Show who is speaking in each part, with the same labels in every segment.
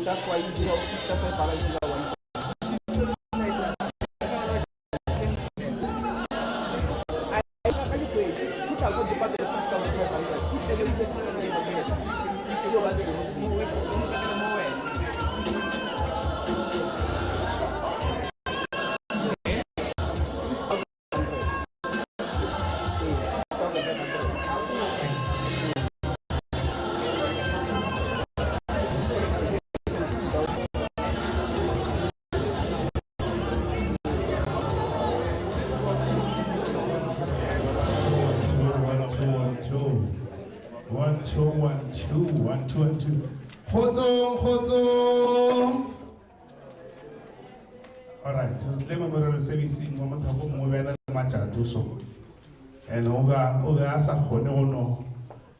Speaker 1: That's why you know that's why balance is one.
Speaker 2: Alright, let me service in moment of moving much do so. And over as a hono,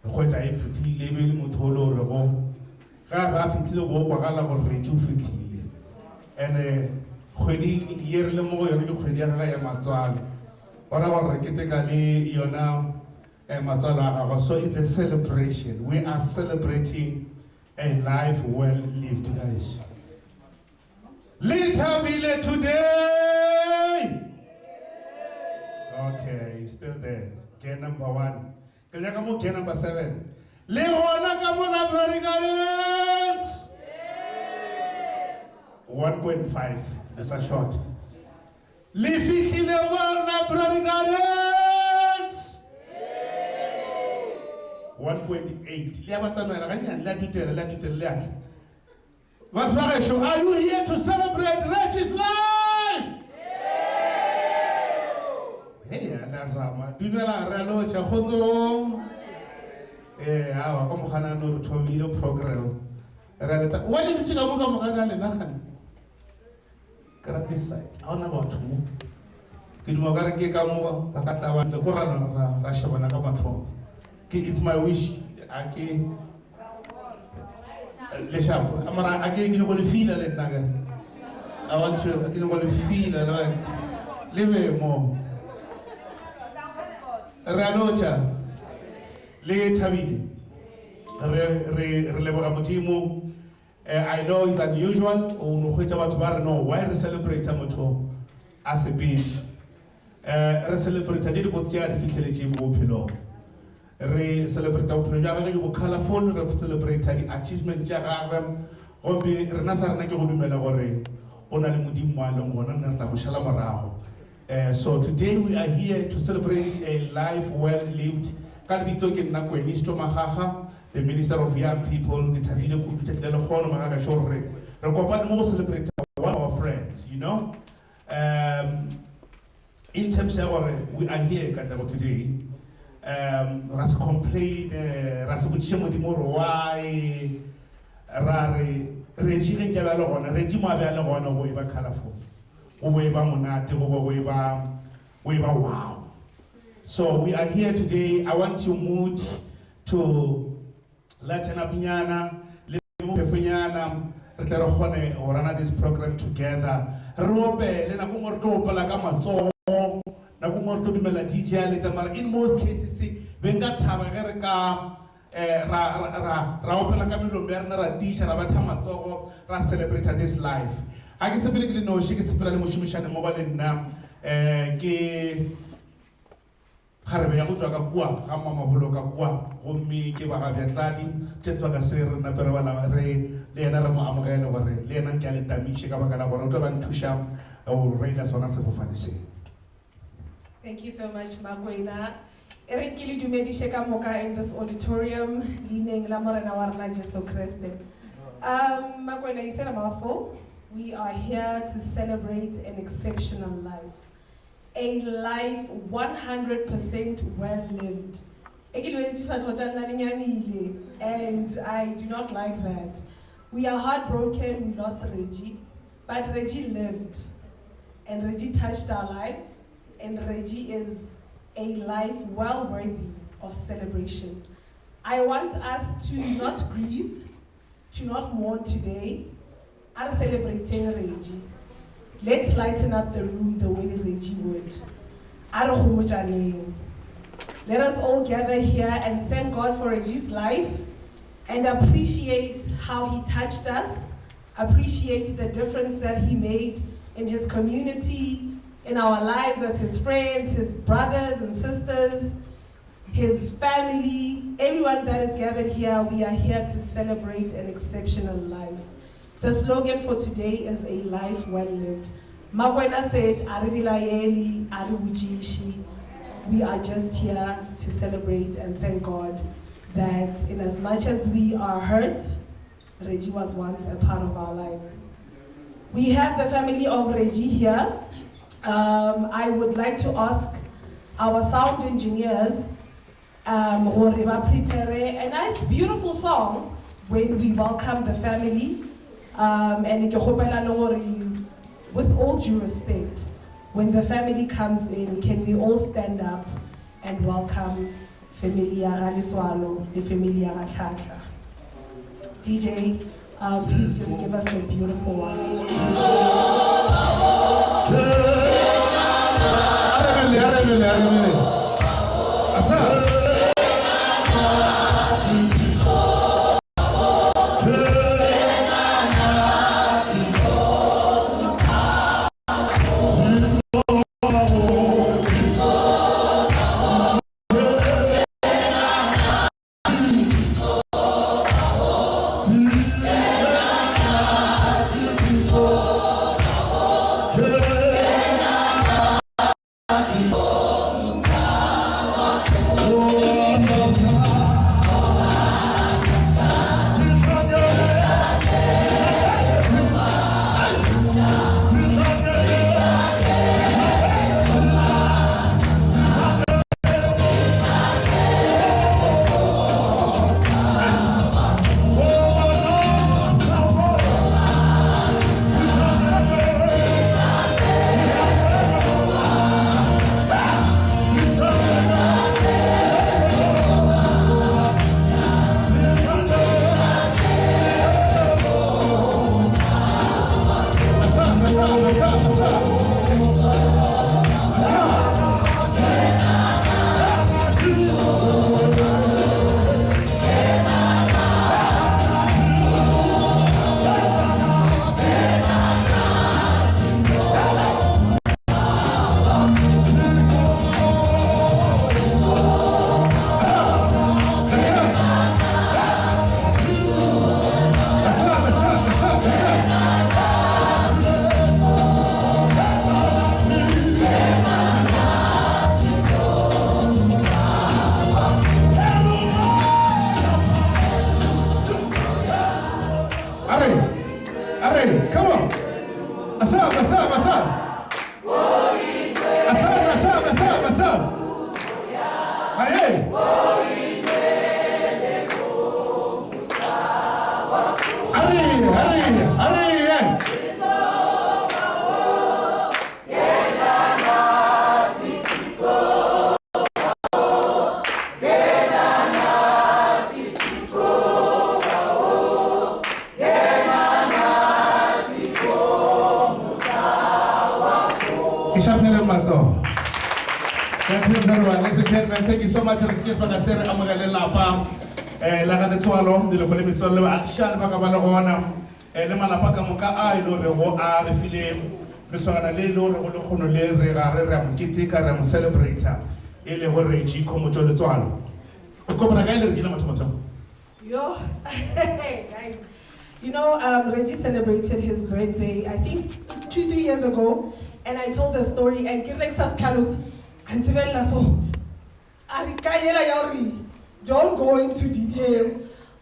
Speaker 2: what I put living Mutolo Robo, Gaba Fitilo Wagala or Reju Fitili. And kgweding ye re le mo go yone ke kgwedi ya gaga ya matswalo ora gore ke teka le yona matswalo a gago. So it's a celebration. We are celebrating a life well lived, guys. Lithabile today. Okay, still there. Gear number 1. Kanyaka gear number 7. Leona Kamuna Brother Gardens. 1.5. That's a short. Leafy Leona Brother Gardens. 1.8. Are you here to celebrate Reggie's life? Hey, Nazama. Do you know Ralocha Hozo? Our Omhana no Tomino program. Why did you go to Mogana and Nahan? This side. How about two? Kidmogara Gekamu, Pakata, the Koran, Rashabanakamatro. It's my wish. I can. I can't feel it. I want to. I can't feel it. Live more. Ralocha. I know it's unusual. No, why we celebrate as a beach? We celebrate we celebrate colorful, we celebrate the achievement so today we are here to celebrate a life well lived. Can be talking na Ministro Mahaha, the Minister of Young People, the Tanino Kutetelo Hono Magaga Shore. Rekopan more celebrate one of our friends, you know. In terms of we are here today. Ras complain, ras buchemo di moro why rare regime jabalona regime abalona we ba colorful we ba monate we ba wow. So we are here today. I want you mood to Latin Abinyana, Lemupefunyana, Reterone, or run this program together. Rope, Lena Kumorto, Palagamato. In most cases, Venga Tamagaraka, Raopela Camilo Berna, Tisha, Rabatamato, celebrate this life. I guess I know she gets to put a Mushimishan and mobile in Nam. Harbe yakutoka kuwa kama mabuloka kuwa umi kiba habiatladi just bagasir na perwala re le na ramo amageno gore le na kyale tamishi kaba kana bona to ban tusha o reila sona se fofanise.
Speaker 3: Thank you so much, Makwena. Erekili dumedishe kamoka in this auditorium leaning la morena warna Jesu Christe. Makwena, you said a mouthful. We are here to celebrate an exceptional life. A life 100% well lived. And I do not like that. We are heartbroken, we lost Reggie, but Reggie lived. And Reggie touched our lives, and Reggie is a life well worthy of celebration. I want us to not grieve, to not mourn today, and celebrating Reggie. Let's lighten up the room the way Reggie would. Let us all gather here and thank God for Reggie's life and appreciate how he touched us, appreciate the difference that he made in his community, in our lives as his friends, his brothers and sisters, his family, everyone that is gathered here. We are here to celebrate an exceptional life. The slogan for today is a life well lived. Makwena said, Aribilayeli, Aribujishi. We are just here to celebrate and thank God that in as much as we are hurt, Reggie was once a part of our lives. We have the family of Reggie here. I would like to ask our sound engineers, prepare a nice, beautiful song when we welcome the family. And with all due respect, when the family comes in, can we all stand up and welcome Familia Ralitwalo, the Familia Ratata. DJ, Please just give us a beautiful one.
Speaker 2: Ladies and gentlemen, thank you so much. Just want to say, I'm going to lapa. Laga de tualo, di lo kole mitolo action baka bala ona. Le malapa ka muka ai lo re ho a re file. Le sona le lo re lo khono le re ga re ra mokete ka ra mo celebrator. Ele ho Reggie komo tlo tualo. Ko bra ga ile re dina mathomatho.
Speaker 3: Yo, guys. You know, Reggie celebrated his birthday, I think 2-3 years ago, and I told the story, and Kirexas Carlos, don't go into detail,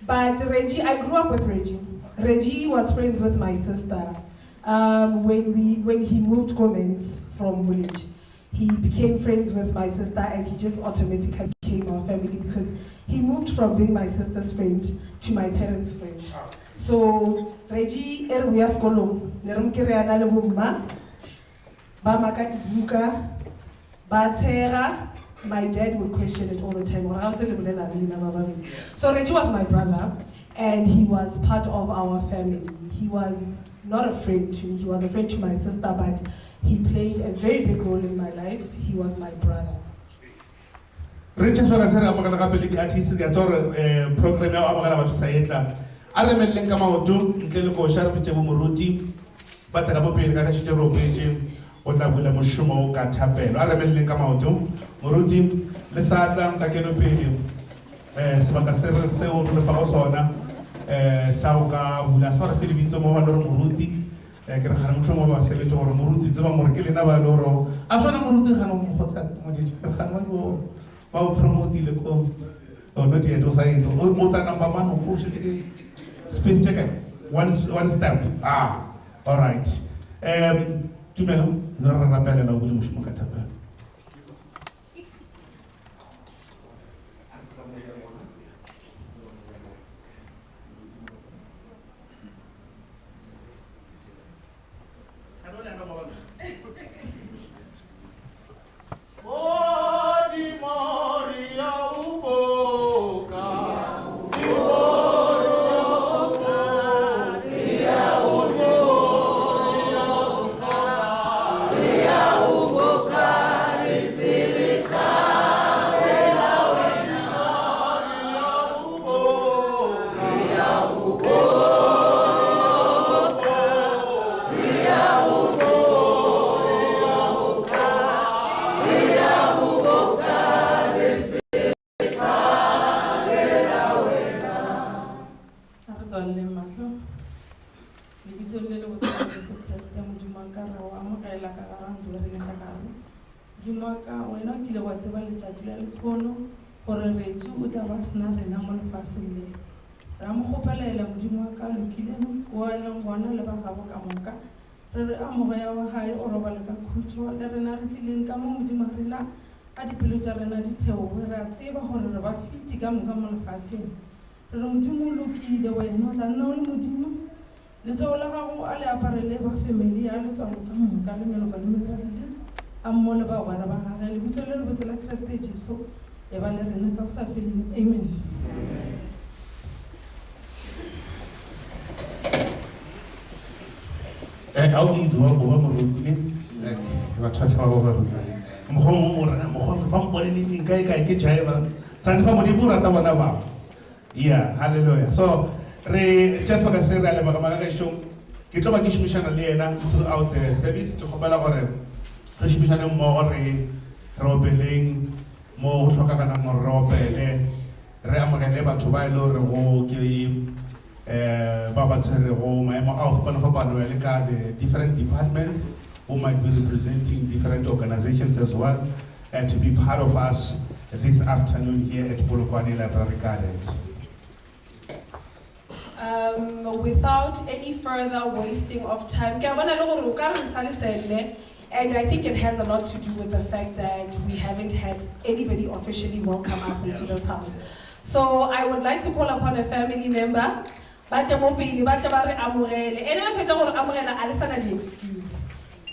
Speaker 3: but Reggie, I grew up with Reggie. Reggie was friends with my sister. When he moved comments from village, he became friends with my sister, and he just automatically became our family because he moved from being my sister's friend to my parents' friend. So Reggie erwia skolong nerumkiriana le bomma ba makati buka ba tsera. My dad would question it all the time. So Reggie was my brother, and he was part of our family. He was not a friend to me, he was a friend to my sister, but he played a very big role in my life. He was my brother.
Speaker 2: Richard Swagasera amagana ka pele artist ya tore program ya amagana batho sa etla. Are melleng ka maoto ntle le go share bite bo moruti ba tla ka bo pele ka tshite ro petse o tla bula moshomo o ka thapelo. Are melleng ka maoto moruti le sa tla ka keno pele sebaka se o re fa go sona sa o ka bula sa re fele bitso mo ba lo moruti ke re ga re mo ba sebetso gore moruti tseba more ke lena ba loro a sona moruti ga no mo gotsa mo di ga no go ba promote le ko o no tie to sai to o ta namba mano ko shite space check one step all right tumelo no ra rapela na bule mushimo ka tapa
Speaker 3: rena ka gare dimaka wena o kile wa tseba letšatši la lekgono gore retši o tla ba sena rena mo lefaseng le ra mo kgopelela modimo wa ka lokileng o a leng gona le ba gago ka moka re re amoge ya wa gae o robale ka khutšo le rena re tlileng ka mo modimo rena a dipelo tša rena di theoge re a tseba gore re ba fiti ka moka mo lefaseng re re modimo o lokile wena o tla nna o le modimo letseo la gago a le aparele ba family ya letswalo ka moka le meloko le metswalele a mmo le ba gwana ba gage lebitso le le botse la Kriste Jesu e ba le rena ka o sa feleng amen.
Speaker 2: How easy wa go ba mo rutile ba tshwatsa ba ba rutile mo go mo rena mo go ba mo bone ni kai ke jaiva sa tfa mo di bura ta bona ba yeah hallelujah so re just ba ka se re le ba ka ga show ke tlo ba ke shumishana le ena throughout the service ke khopela gore re shumishane mo re robeleng mo go hloka kana mo robele re amogele batho ba ile re go ke Baba Tsherego, my the different departments who might be representing different organizations as well, and to be part of us this afternoon here at Polokwane Library Gardens.
Speaker 3: Without any further wasting of time, and I think it has a lot to do with the fact that we haven't had anybody officially welcome us into this house. So I would like to call upon a family member. But the mobile, but the barre amorele. Anyway, fetch our amorela, Alessandra the excuse.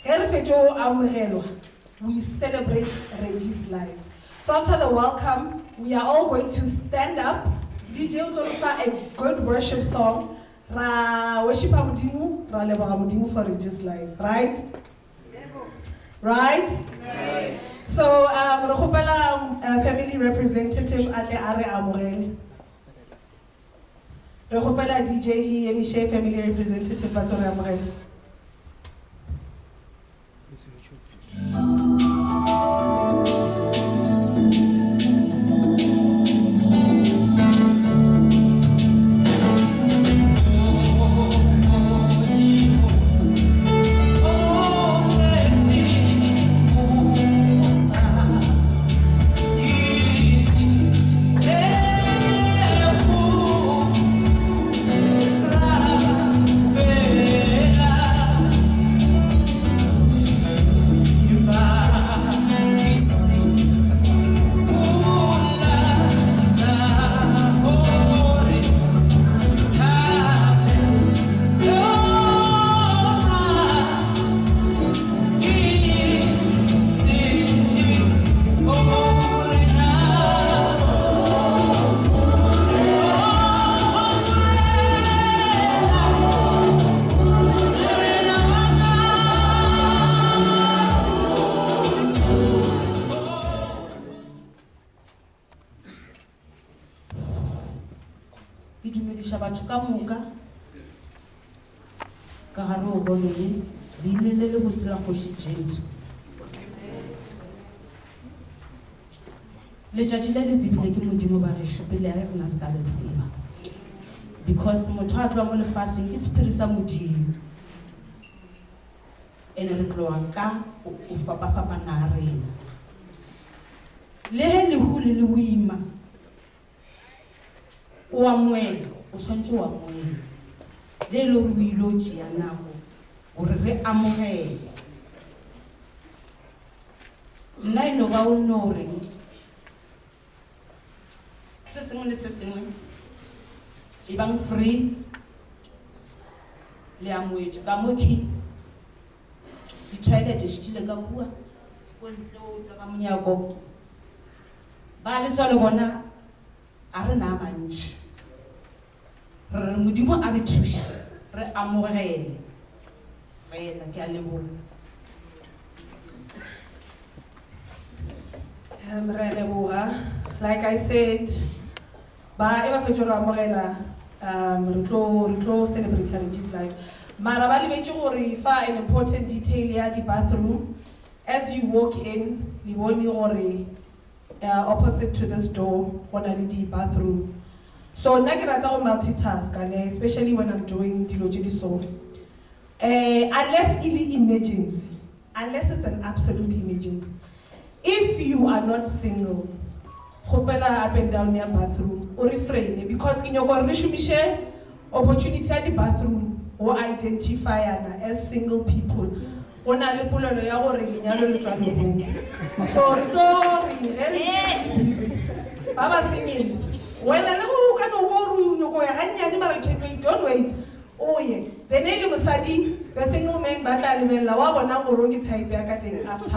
Speaker 3: Here fetch amorelo. We celebrate Reggie's life. So after the welcome, we are all going to stand up. DJ Utolufa a good worship song. Ra worship Amudimu, Ra leba Amudimu for Reggie's life, right? Right? Right. So Rohopala family representative at the Are Amorele. Le Ropela DJ Lee Michel family representative Batora Amrel. Because motho mo lefaseng ke sephiri sa modimo ene re tloa ka o fapafapana rena le he lehule le boima o amoela o tshwantse o amoela le le o ilo tšea nako gore re amogele nna eno ba o nno gore se sengwe le se sengwe e bang free le amoetšo ka moki di-toilet šitile ka kua ko ntle o tsa ka monyako ba letswa le bona a re na mantši re re modimo a re thuša re amogele fela ke a leboga re a leboga. Like I said, ba eba fetšo re amogela re tlo celebrate Reggie's life. Mara ba lebetše gore fa an important detail ya di bathroom. As you walk in, le bone gore opposite to this door go na le di bathroom. So nna ke rata go multitask, especially when I'm doing dilo tše di so. Unless e le emergency, unless it's an absolute emergency. If you are not single, hopela up and down your bathroom or refrain, because in your condition opportunity at the bathroom or identify as single people. So sorry, Baba singing. When the don't wait. Oh yeah. The name Musadi, the single man battle type after.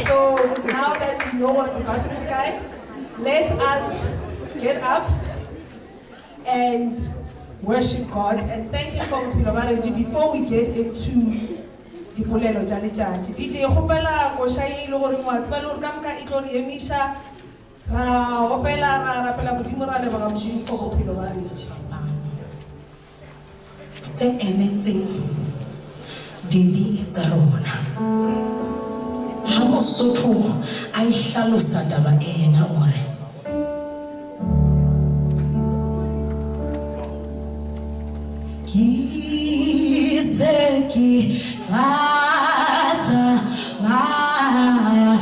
Speaker 3: So now that we know what the bathroom guy, let us get up and worship God and thank Him for Mutulobaraji before we get into the Polelo Jali Jaji. DJ Hopela, Koshai, Lori Matsvalur Kamka, Itori Emisha, Opela, Rapela, Butimura, Lebaramshi, for Mutulobaraji.
Speaker 4: Se emetseng dibi tsa rona ha Mosotho a ihlalosa taba ena ore ki se ki tata maya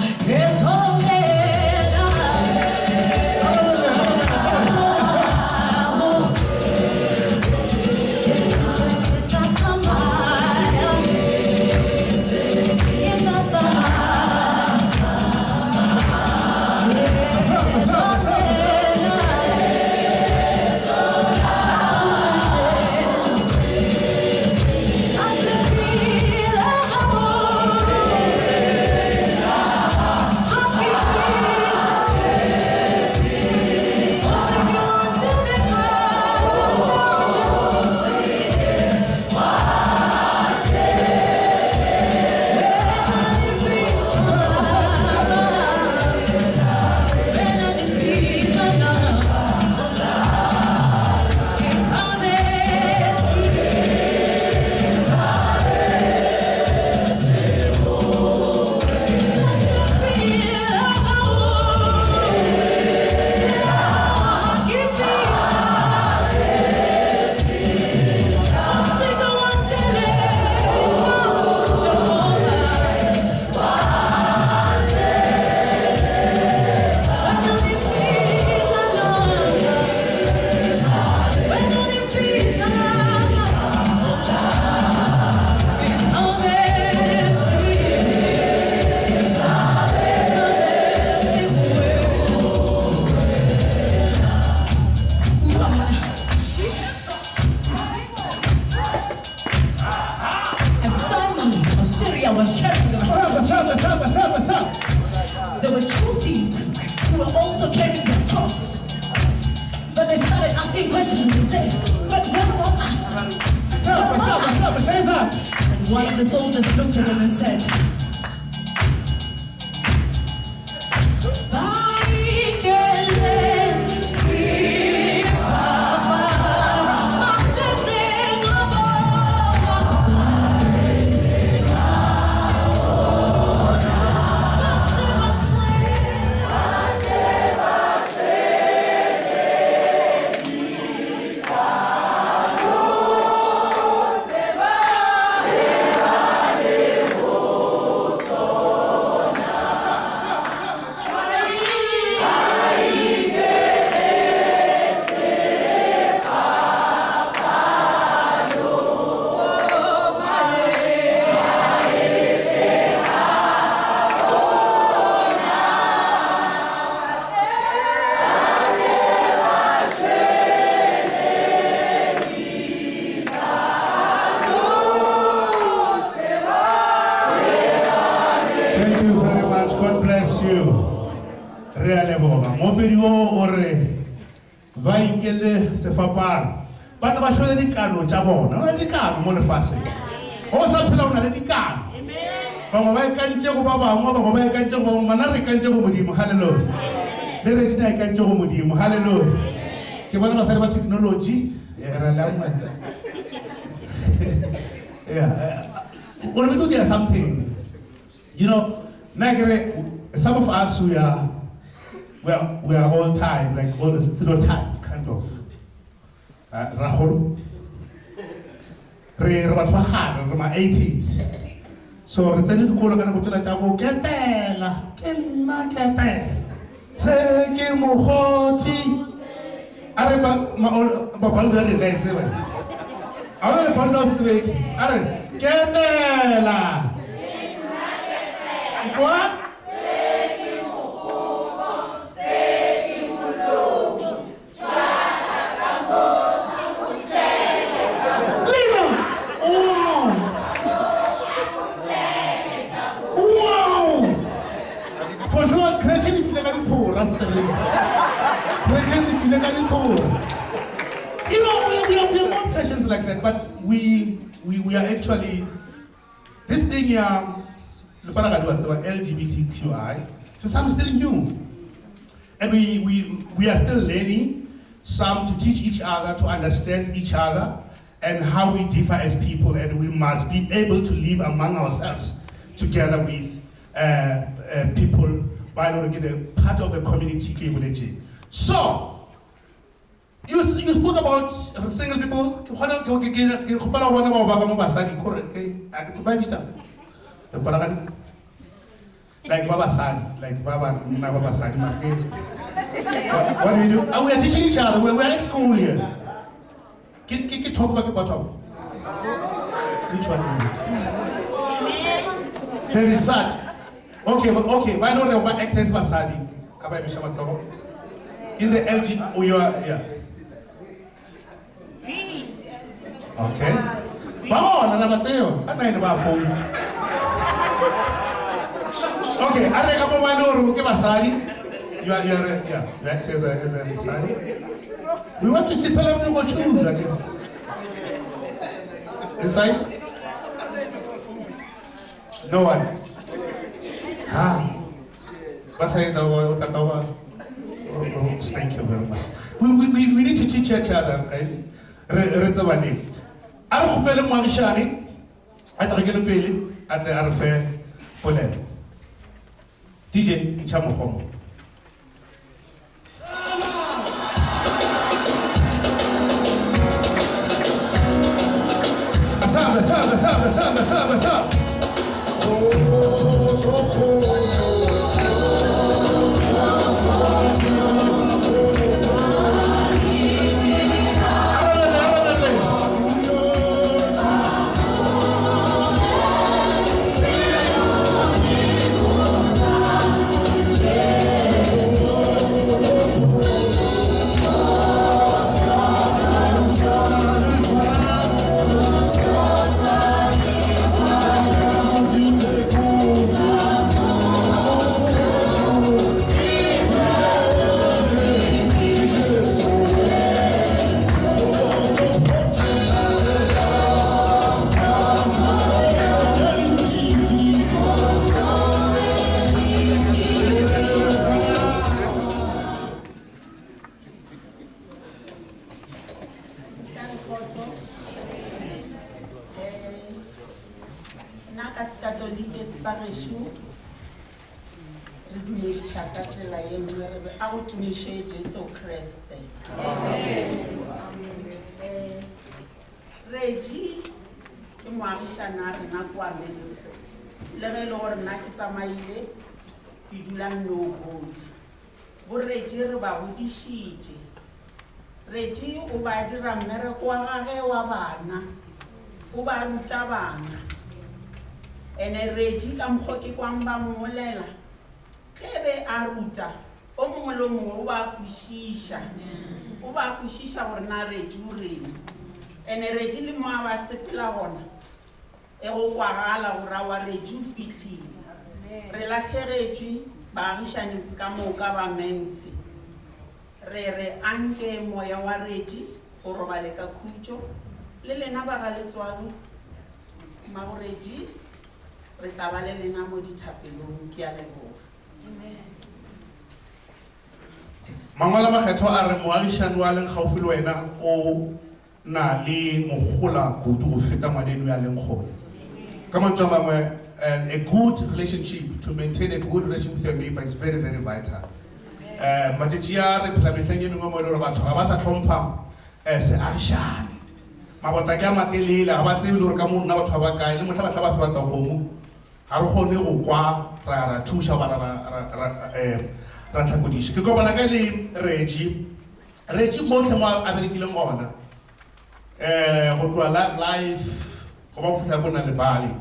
Speaker 4: There were two thieves who were also carrying their cross. But they started asking questions and they said, but what about us? And one of the soldiers looked at them and said,
Speaker 2: Sefapano ba tla ba shwele dikano tsa bona dikano mo lefatsheng o sa phela o na le dikano bangwe ba ikantse go ba bangwe bangwe ba ikantse go bangwe mana re ikantse go modimo hallelujah le re tsena ikantse go modimo hallelujah ke bona ba sa ba technology ra la mo yeah when we do there something you know some of us we are all tied like all the stereotype kind of Rahul, re batho ba gare re ma 80s So re tsene dikolo kana go tla tsa go ketela ke nna ketela se ke mogoti are ba balga re le tseba a le banda straight are ketela what You know, we are not fashions like that, but we are actually this thing here, LGBTQI, to some still new, and we are still learning. Some to teach each other, to understand each other, and how we differ as people, and we must be able to live among ourselves together with people. By not get a part of the community. So, you spoke about single people. Like Baba Sadi, like Baba Sadi. What do we do? We are teaching each other. We're at school here. Can you talk about the bottom? Which one is it? The research. Okay. Why don't we act as Basadi? In the LG, you are yeah. Okay. Wow, na Mateo. Kana ina ba phone. Okay, I reckon why don't we Basadi? You act as a Basadi. We want to see people who go choose again. This side? No one. Thank you very much. We need to teach each other, guys. DJ Chamohomo. Asaba.
Speaker 5: Jesu Christe. Reggie, ke moagisana rena kwa Mens. Le ge le gore nna ke tsamaile ke dula Nobodi. Bo Reggie re ba godishitse. Reggie o ba dira mmereko wa gage wa bana. O ba ruta bana. Ene Reggie ka mokgwa ke kwang ba mmolela. Ke be a ruta. O mongwe le mongwe o ba kwishisha gore na Reggie o reng ene Reggie le mo a ba sepela gona e go kwagala gore wa Reggie o fitlhile re latlhegetswe baagišane ka moka ba Mense re anke moya wa Reggie go robale ka khutso le lena ba ga letswalo ma Reggie re tla ba le lena mo dithapelong ke a leboga amen.
Speaker 2: Mangala makgetho a re moagišane wa leng gaufi le wena o na le mogola kudu go feta ngwaneno ya leng kgole ka mantswe a mangwe a good relationship, to maintain a good relationship with your neighbor is very, very vital. Matšatši a re phela mehleng e mengwe mo e le gore batho ga ba sa tlhompha seagišane mabota ke a matelele ga ba tsebe le gore ka mo nna batho ba ba kae le motlha ba tla ba se batla gomo a re kgone go kwa ra thusha ba ra tlhakodisha ke kopana ka le Reggie motlhe mo a berekileng gona go tloa live go ba futla ko na le Bali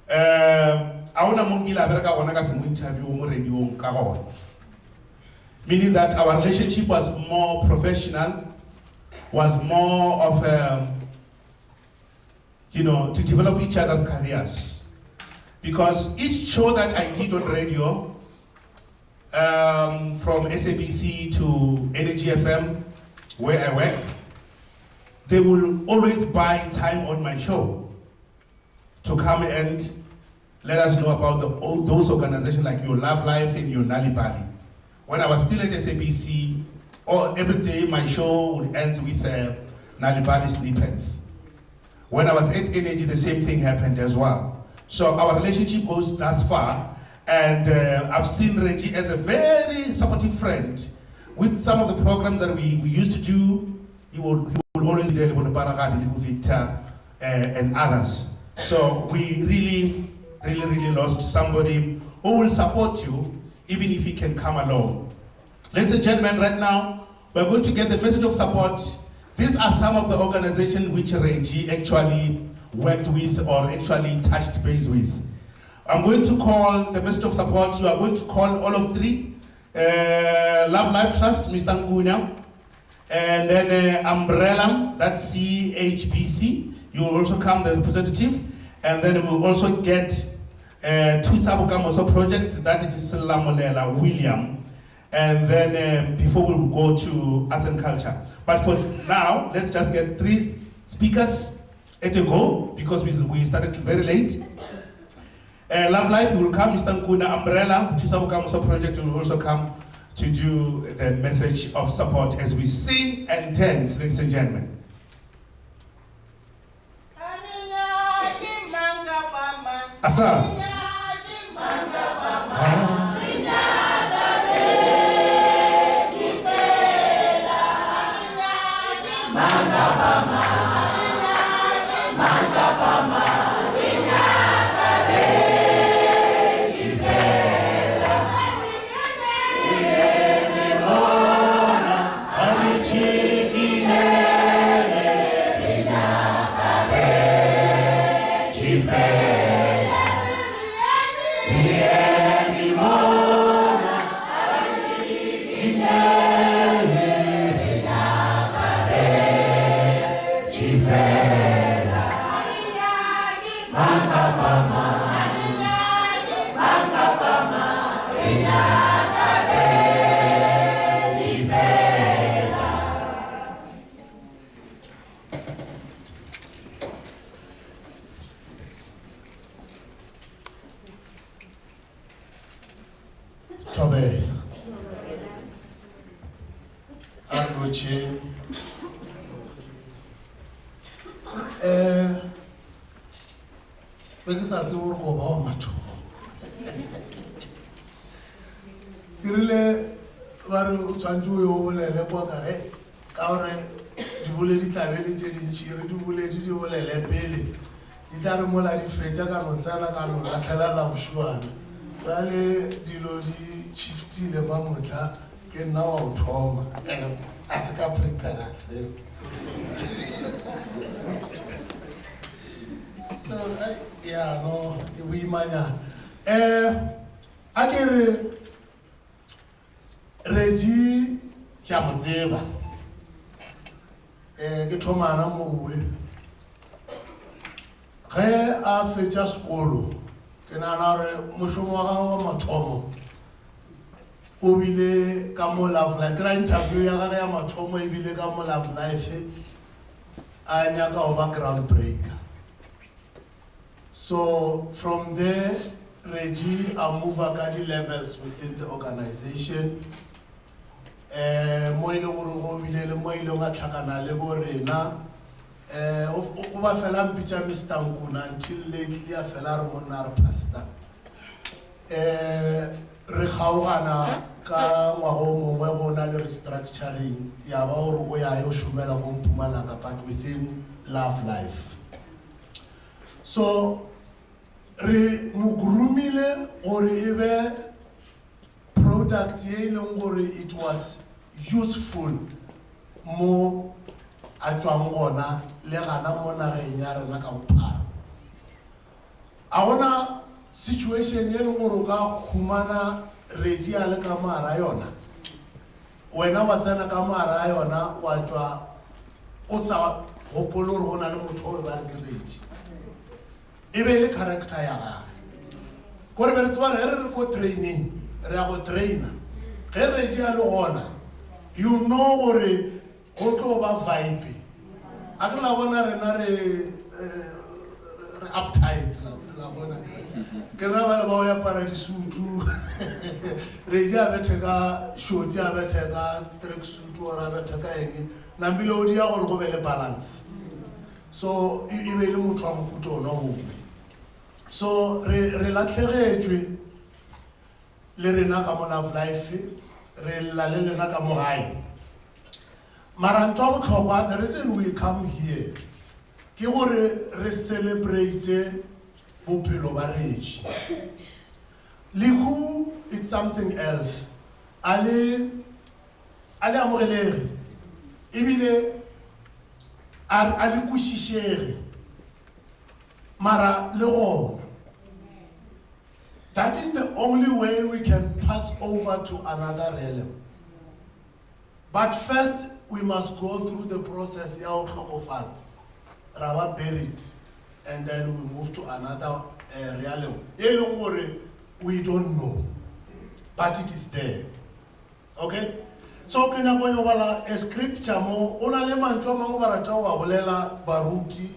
Speaker 2: a ona mo nkile a bereka gona ka se mo interview mo radiong ka gona, meaning that our relationship was more professional, was more of to develop each other's careers, because each show that I did on radio, from SABC to Energy FM, where I worked, they will always buy time on my show to come and let us know about those organizations like Your Love Life and Your Nali Bali. When I was still at SABC, every day my show would end with Nali Bali snippets. When I was at Energy, the same thing happened as well. So our relationship goes that far, and I've seen Reggie as a very supportive friend. With some of the programs that we used to do, he would always be there with Baragadi, Victor, and others. So we really lost somebody who will support you, even if he can come alone. Ladies and gentlemen, right now, we're going to get the message of support. These are some of the organizations which Reggie actually worked with or actually touched base with. I'm going to call the message of support. You are going to call all of three. Love Life Trust, Mr. Nkuna. And then Umbrella, that's CHBC. You will also come, the representative. And then we will also get Tusabukamoso project, that is Lamolela, William. And then before we will go to arts and culture. But for now, let's just get 3 speakers at a go, because we started very late. Love Life will come, Mr. Nkuna. Umbrella, Tusabukamoso project will also come to do the message of support as we sing and dance, ladies and gentlemen. Asa.
Speaker 6: Tobe, Anuchi, because I think we're going to Kirile, Varu Sanju, Ole, Lepotare, Kaure, Dubuleti, Taveli, Chiri, Dubuleti, Dubule, Pele, Itarumola, Fetaka, Montana, Atala, Shuan, Vale, Dilodi. Chifti le bamotla ke na wa uthoma a se ka prepare se so yeah no we manya akere Reggie kya motseba ke thoma na mowe ge a fetša sekolo ke nana re mošomo wa mathomo o bile ka mo Love Life grand interview ya gagwe ya mathomo e bile ka mo Love Life a nyaka go ba ground breaker. So from there Reggie a move ka di levels within the organization mo ile go bile le mo ile ga tlhakana le bo rena o ba fela mpitša Mr. Nkuna until lately a fela re monna re pastor re kgaogana ka ngwago mongwe go na le restructuring ya ba gore o ya yo shumela go Mpumalanga but within Love Life. So re mo groomile gore e be product ye leng gore it was useful mo a tswang gona le gana mo nageng ya rena ka bophara. A gona situation ye leng gore o ka humana Reggie a le ka mara yona, wena wa tsena ka mara yona wa tswa o sa gopolo gore go na le motho o be ba re ke Reggie e be le character ya gage kore be re tseba re ko training re a go traina ge Reggie a le gona you know gore go tlo ba vibe a ke la bona rena re uptight la bona ke ra ba le ba ya para disutu Reggie a bethe ka shoti a bethe ka tracksuit or a bethe ka eng na mbilo di ya gore go be le balance so e be le motho wa mofuta ona o so re latlhegetswe le rena ka mo Love Life re la le lena ka mo gae mara ntwa botlhokwa the reason we come here ke gore re celebrate bophelo ba Reggie. Lehu it's something else ale amogelege ebile ale kushishege mara le gona. That is the only way we can pass over to another realm. But first we must go through the process ya o tlhokofala ra ba buried and then we move to another realm e leng gore we don't know but it is there. Okay, so ke na go yo bala a scripture mo ona le mantwa mangwe ba rata wa bolela baruti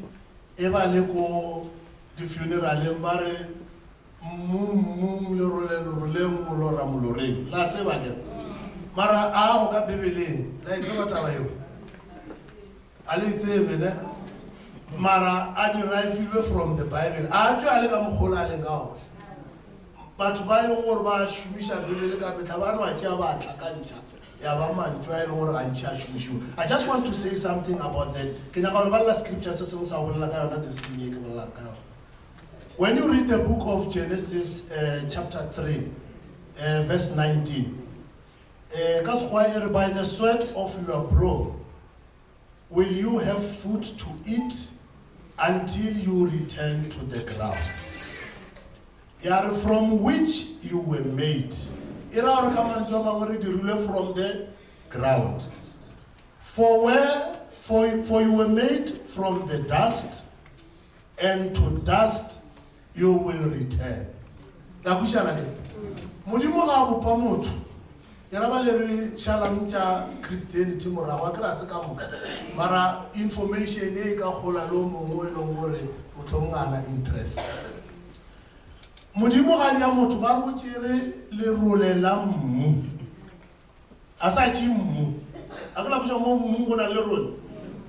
Speaker 6: e ba le ko di funeral ba re mum le roleng mo lora moloreng la tseba ke mara a go ka bebeleng la tseba taba yo ale tsebe ne mara a derive from the Bible a tswa le ka moghola le ngao batho ba ile gore ba shumisha bebele ka betla ba no a tja ba tlakantša ya ba mantwa ile gore ga ntšha shumishiwa. I just want to say something about that. Ke nyaka gore ba la scripture se seng sa bolela ka yona this thing ke bolela ka yona. When you read the book of Genesis chapter 3 verse 19 by the sweat of your brow will you have food to eat until you return to the ground from which you were made. From the ground. For you were made from the dust, and to dust you will return. Modimo ga bopa motho ya ba le re shalamtsa Christianity morawa kra se ka moka mara information e ka gola lo mongwe lo gore motlhongana interest modimo ga ya motho ba go tsere le rolela mmu asa tshi mmu akala botsa mo mmu go na le role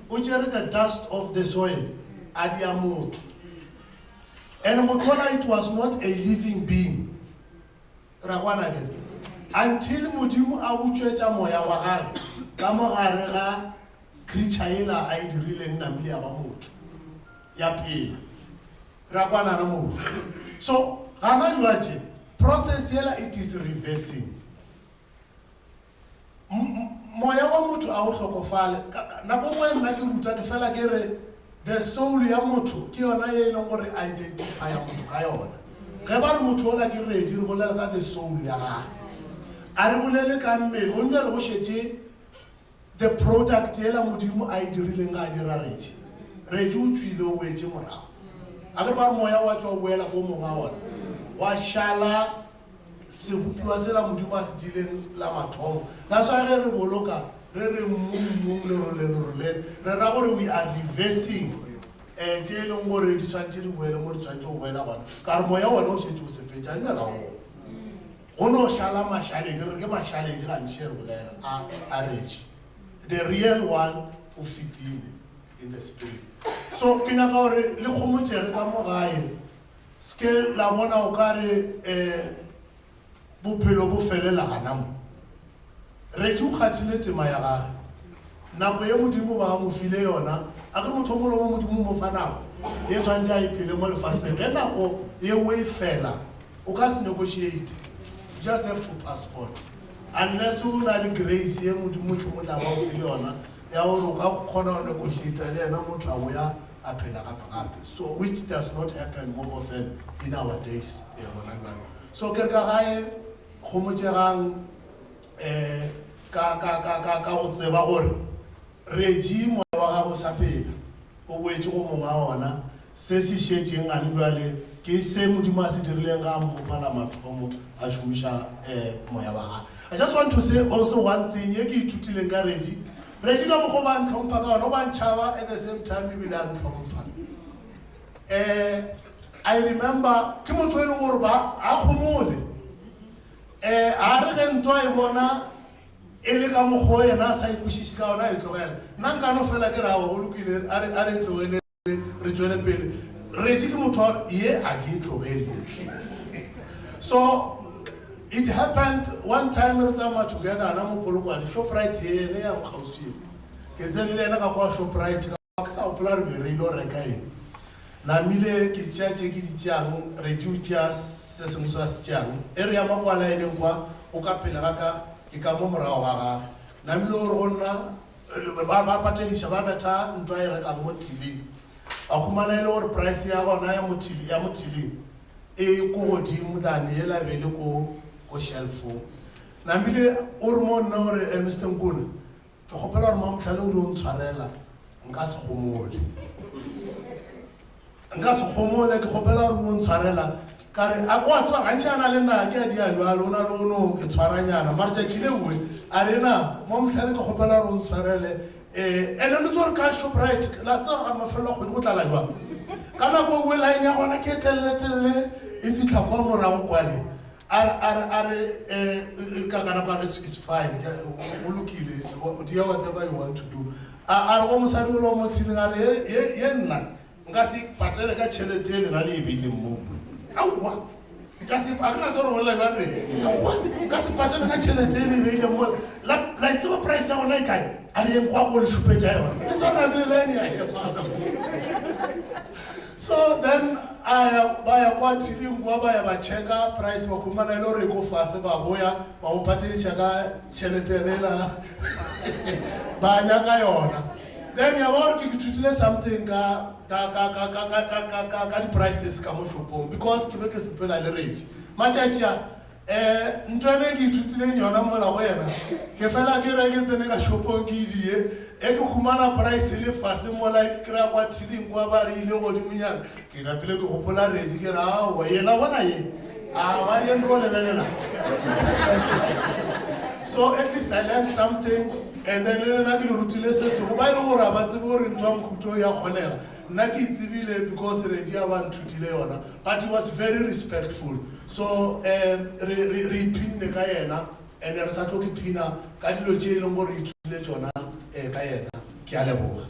Speaker 6: o tsere the dust of the soil adia motho and motho it was not a living being rakwana ke until modimo a butswetsa moya wa gage ka mogare ga creature ela a dirileng namile ya ba motho ya phela rakwana na motho so gana jwaje process yela it is reversing moya wa motho a o hlokofale na go mo nna ke ruta ke fela ke re the soul ya motho ke yona ye leng gore identify motho ka yona ge ba re motho o ka ke Reggie re bolela ka the soul ya gagwe a re bolele ka mmele o nne le go shetse the product yela modimo a dirileng ga dira Reggie o tswile o wetse morago a ke ba moya wa tswa boela go monga ona wa shala se bua sela modimo a se dileng la mathomo that's why re boloka re mmu le roleng re ra gore we are reversing tse leng gore di tshwantse di boele mo di tshwantse go boela bona ka re moya wona o shetse o sepetša nna ka go no shala mashale re ke mashale di ga ntšhe re bolela a Reggie the real one o fitile in the spirit so ke nyaka gore le kgomotsege ka mo gae ske la bona o ka re bophelo bo felela gana mo Reggie o kgathile tema ya gage nako ye modimo ba mo file yona a ke motho mo lo modimo mo fa nako e tshwantse a iphele mo lefatsheng ge nako eo e fela o ka se negotiate, you just have to pass on unless o na le grace ye modimo mo tla ba o file yona ya gore o ka kgona go negotiate le ena motho a boya a phela gape, so which does not happen more often in our days. So ke re ka gae go motsegang ka go tseba gore regime wa gago sa pela o boetse go mongwe a ona se se šetšeng ane jwale ke se modimo a se dirileng ga mpopala mathomo a šomiša moya wa gae. I just want to say also one thing ye ke ithutileng ka regi ka mokgwa ba ntlhompha ka ona o ba ntšhaba at the same time ebile a ntlhompha. I remember ke motho e leng gore ba a gomole a re ge ntwa e bona e le ka mokgwa yena a sa ikwešiše ka ona e tlogela nna nkano fela ke rawa go lokile a re tlogele re tswele pele regi ke motho wa ye a ke tlogele. So it happened one time re tsamaya together ana mo Polokwane Shoprite ye ene ya mokgausi ke tsenile ena ka kwa Shoprite ka sa opola re be re ilo reka eng na mile ke tšatše ke ditšang regi o tšea se sengwe sa se tšang e re ya makwala e leng kwa o ka pele ga ka ke ka mo morago ga gage na mile gore go nna ba patediša ba betha ntwa e rekang mo tileng a khumana e le gore price ya gona ya mo tileng e ko godimo than e la be le ko shelfong na mile o re mo nna gore Mr. Nkuna ke kgopela gore mamotlhale o di o ntshwarela nka se gomole ke kgopela gore o ntshwarela kare a kwa tseba gantši a na le nna ke a dia jalo o na le ono ke tshwaranyana mare tšatši leuwe a rena mamotlhale ke kgopela gore o ntshwarele ene le tsore ka Shoprite la tsere ga mafelo a kgwedi go tlala jwang ka nako uwe line ya gona ke telele e fitlha kwa morago kwale a re ka kanapa is fine o lokile dia whatever you want to do a re go mosadi o le mo tshileng a re ye nna nka se patele ka tšhelete e lena le e beileng mo aowa nka se a kana tsore go lela re aowa nka se patele ka tšhelete e le e beileng mo la itseba price ya gona e kae a re yeng kwa ko le šupetša yona le tsona le lene ya hemana. So then baya kwa tilling kwa baya ba checka price wa khumana ile re go fase ba boya ba o patediša ka tšhelete ela ba nyaka yona. Then ya ba ke thutile something ka di prices ka mo shopong because ke be ke sepela le regi matšatši a ntwene ke ithutile yona mola go yena ke fela ke re ke tsene ka shopong ke die e ke khumana price le fase mola ke kra kwa tilling kwa ba re ile godimonyana ke napile ke gopola regi ke ra wa yena bona ye a wa ye ndo lebelela. So at least I learned something and then nna ke le rutile se se go ba ile gore ba tsebe gore ntwa mkhutho ya kgonega nna ke tsebile because regi a ba nthutile yona but he was very respectful. So re pinne ka yena and re sa tlo ke pina ka dilo tše e leng gore re ithutile tsona ka yena ke a leboga.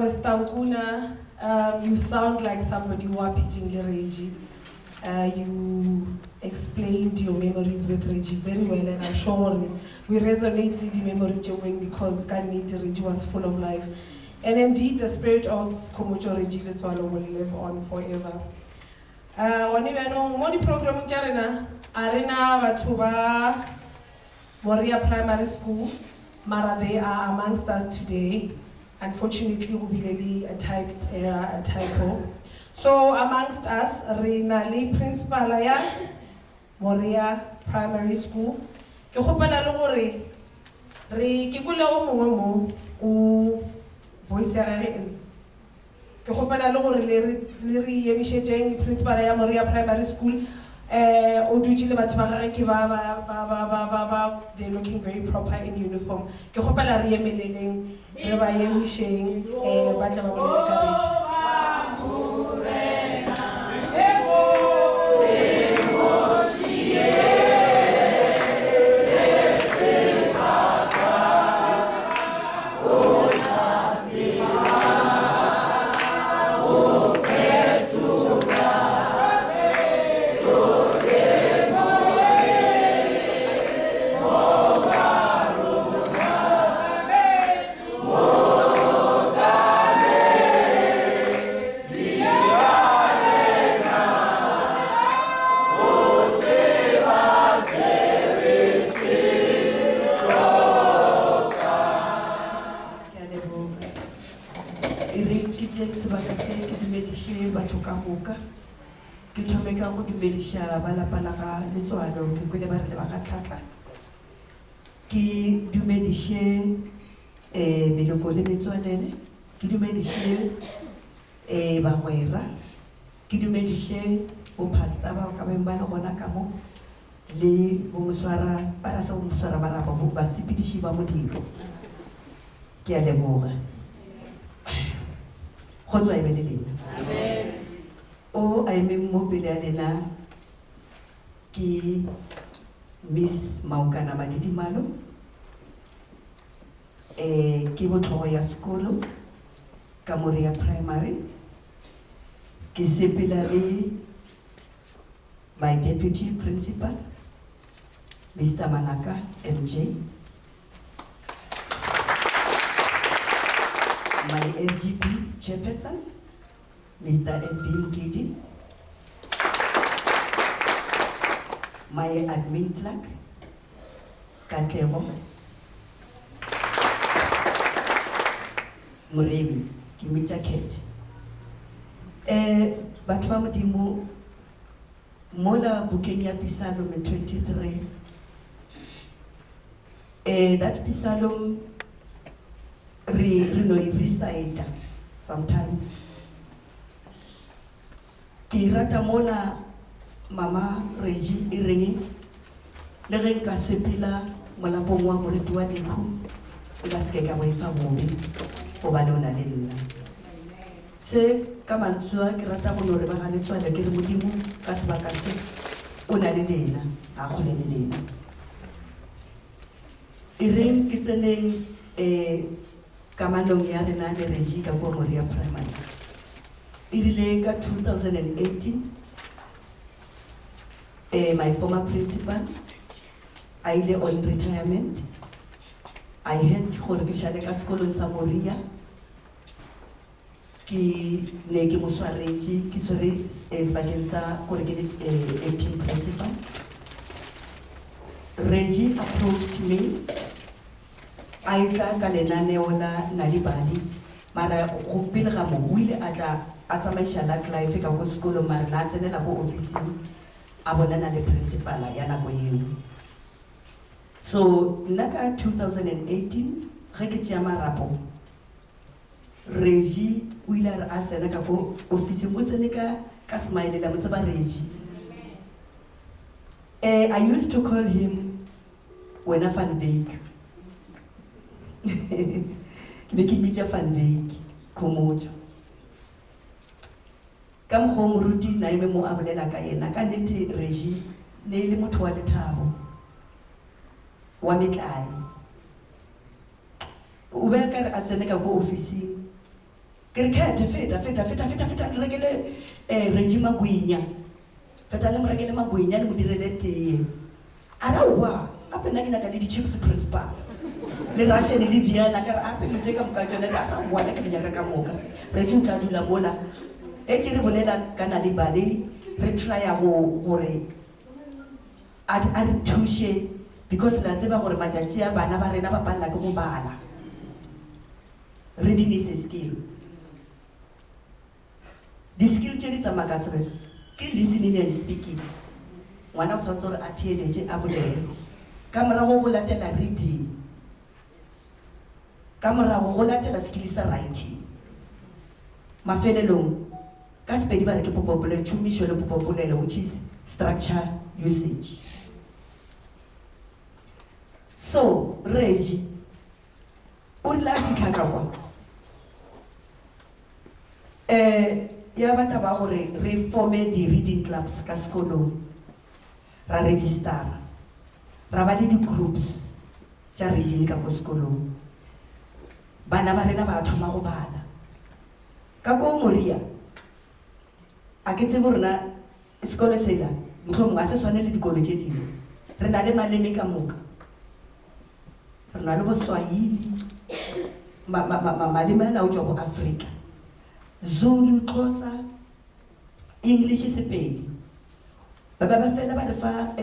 Speaker 3: Mr. Nkuna, you sound like somebody who are pitching the Regi. You explained your memories with Regi very well, and I'm sure we resonate with the memory because Kaniti Regi was full of life. And indeed, the spirit of Komocho Regi Leswalo will live on forever. Moni program Jarena, Arena Vatuba, Moria Primary School, Mara, they are amongst us today. Unfortunately, we really a typo. So amongst us, Reina Lee Principal Moria Primary School. Ke hopela le gore re ke kula o mongwe mo o voice ya is ke gopela le gore le re emišetšeng principal ya Moria Primary School o dutse le batho ba gage ke ba they're looking very proper in uniform. Ke gopela re emeleleng re ba emišeng ba tla ba bolele ka Reggie.
Speaker 7: Ke thome ka go dumedisha ba lapa la ga Letswalo ke kwele ba re le ba ga Tlhatla ke dumedishe meloko le metswalele ke dumedishe bagwera ke dumedishe bo pastor ba ka beng ba le gona ka mo le bo moswara ba ra se bo moswara ba ra ba sepidishi ba modiro ke a leboga go tswa e be le lena. Amen. O a emeng mo pele ya lena ke Miss Maukana Madidimalo ke botlhogo ya sekolo ka Moria Primary ke sepela le my deputy principal Mr. Manaka MJ, my SGP chairperson Mr. SB Mkidi, my admin clerk, Katlego, Murebi, Kimicha Kate. But Famadimu, Mola Bukenya Pisalum in 23. That Pisalum recite sometimes. Ke rata mona mama Reggie Iringi le ge nka sepela molapong wa moriti wa Lekhu nka seke ka boifa bobe gobane o na le nna se ka mantswe ke rata go nore ba ga Letswalo ke re Modimo ka sebaka se o na le lena a kgole le lena Iring ke tseneng kamanong ya rena le Reggie ka kwa Moria Primary. In 2018, my former principal, I lay on retirement. I had Horgishaleka School in Samoria. Ki neke muswareji kisori esbagensa corrigated 18 principal. Reggie approached me. I thought kalena neola nalibali. Mara kupil ramo wile ata atamaisha life ka go sekolo mara na tsenela go office a bonana le principal ya nako eo. So naka 2018 ge ke tšea marapo Reggie o ile a tsena ka go office mo tsene ka smile la motse ba Reggie. I used to call him Wena Van Wyk. Ke be ke mmitša Van Wyk Khomotso. Ka mokgwa moruti na eme mo a bolela ka yena ka nnete Reggie ne le motho wa lethabo wa metlae. O be ka re a tsene ka go officing ke re khethe feta le rekele Reggie Magwinya feta le mo rekele Magwinya le mo direle tee ara wa a pena ke na ka le di chips principal le Russian le Vienna ka re a pele je ka moka tsone la wa le ke nyaka ka moka Reggie o ka dula mola e tšere bolela kana le bale re try go gore a re thushe because la tseba gore matšatši a bana ba rena ba palela ke go bala. Reading is a skill. The skill tšedi tsa makatsebe ke listening and speaking. Ngwana o tshwanetse gore a theeletše a bolele ka morago go latela reading ka morago go latela skill sa writing mafelelong ka Sepedi ba re ke popopolelo tšhomišo le popopolelo, which is structure usage. So Reggie o rile a fitlha ka kwa ya batla ba gore re forme di-reading clubs ka sekolong, ra registera, ra ba le di-groups tša reading ka ko sekolong. Bana ba rena ba thoma go bala ka ko Moria. A ke tsebe rona sekolo sela mohlomong a se swane le dikolo tše dingwe, re na le maleme ka moka, re na le Boswahili, maleme a laotšwa go Africa, Zulu, Xhosa, English, Sepedi. Ba fela ba lefa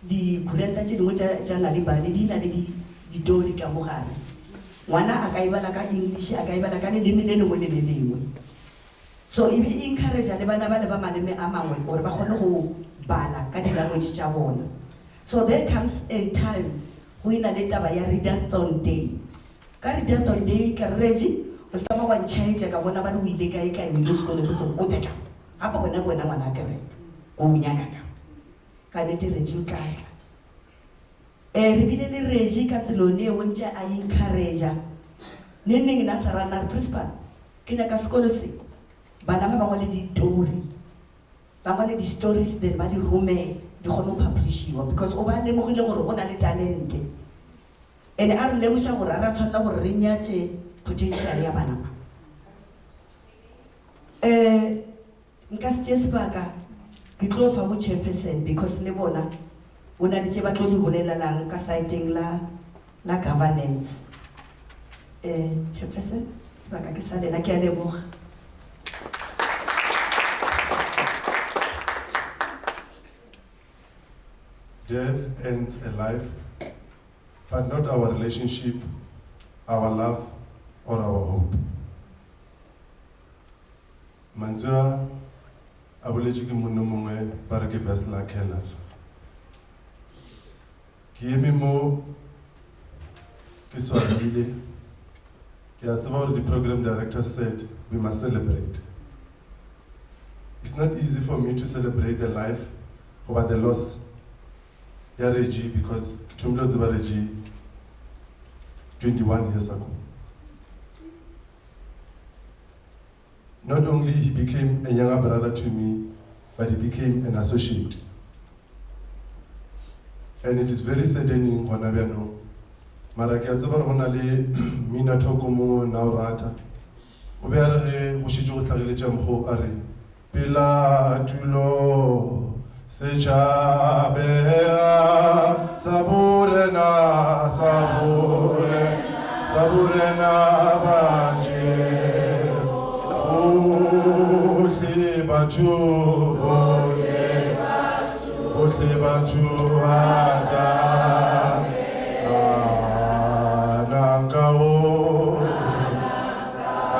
Speaker 7: di-kurenta tše dingwe tša Nalibale di na le ditori ka mogare. Ngwana a ka ibala ka English, a ka ibala ka leleme le lengwe le le lengwe. So e be encourage le bana ba le ba maleme a mangwe gore ba kgone go bala ka di-language tša bona. So there comes a time go ina le taba ya Readathon Day. Ka Readathon Day ka Reggie o se ba wa ntšhaetša ka bona ba le o ile kae kae le sekolo se se o teka gape bona ngwana kere o nyaka ka nete Reggie o kae. Re bile le Reggie ka tselone e ntše a encouragea neng na sarana principal ke nyaka sekolo se bana ba bangwe le ditori, ba ngwale di-stories then ba di romele di kgone go publishiwa, because o ba lemogile gore go na le talente and a re lemoša gore a ra tshwanela gore re nyatše potential ya bana ba. Nka se tše sebaka ke tlo fa bo chairperson because le bona o na le tše ba tlo di bolelelang ka siteng la governance. Chairperson, sebaka ke sa lena, ke a leboga.
Speaker 8: Death ends a life, but not our relationship, our love, or our hope. Manzua aboletše ke monna mongwe ba re ke Vesla Keller. Ke eme mo ke swabile, ke a tseba gore the program director said we must celebrate. It's not easy for me to celebrate the life or the loss ya Reggie, because Tumlo Zeba Reggie 21 years ago. Not only he became a younger brother to me, but he became an associate. And it is very saddening when I know. Mara ke a tseba gore go na le Mina Thoko mo Naurata. O be a re ge go šetše go tlhageletša mokgo a re pela tulo Sechabea saburena baje Ohle batu ata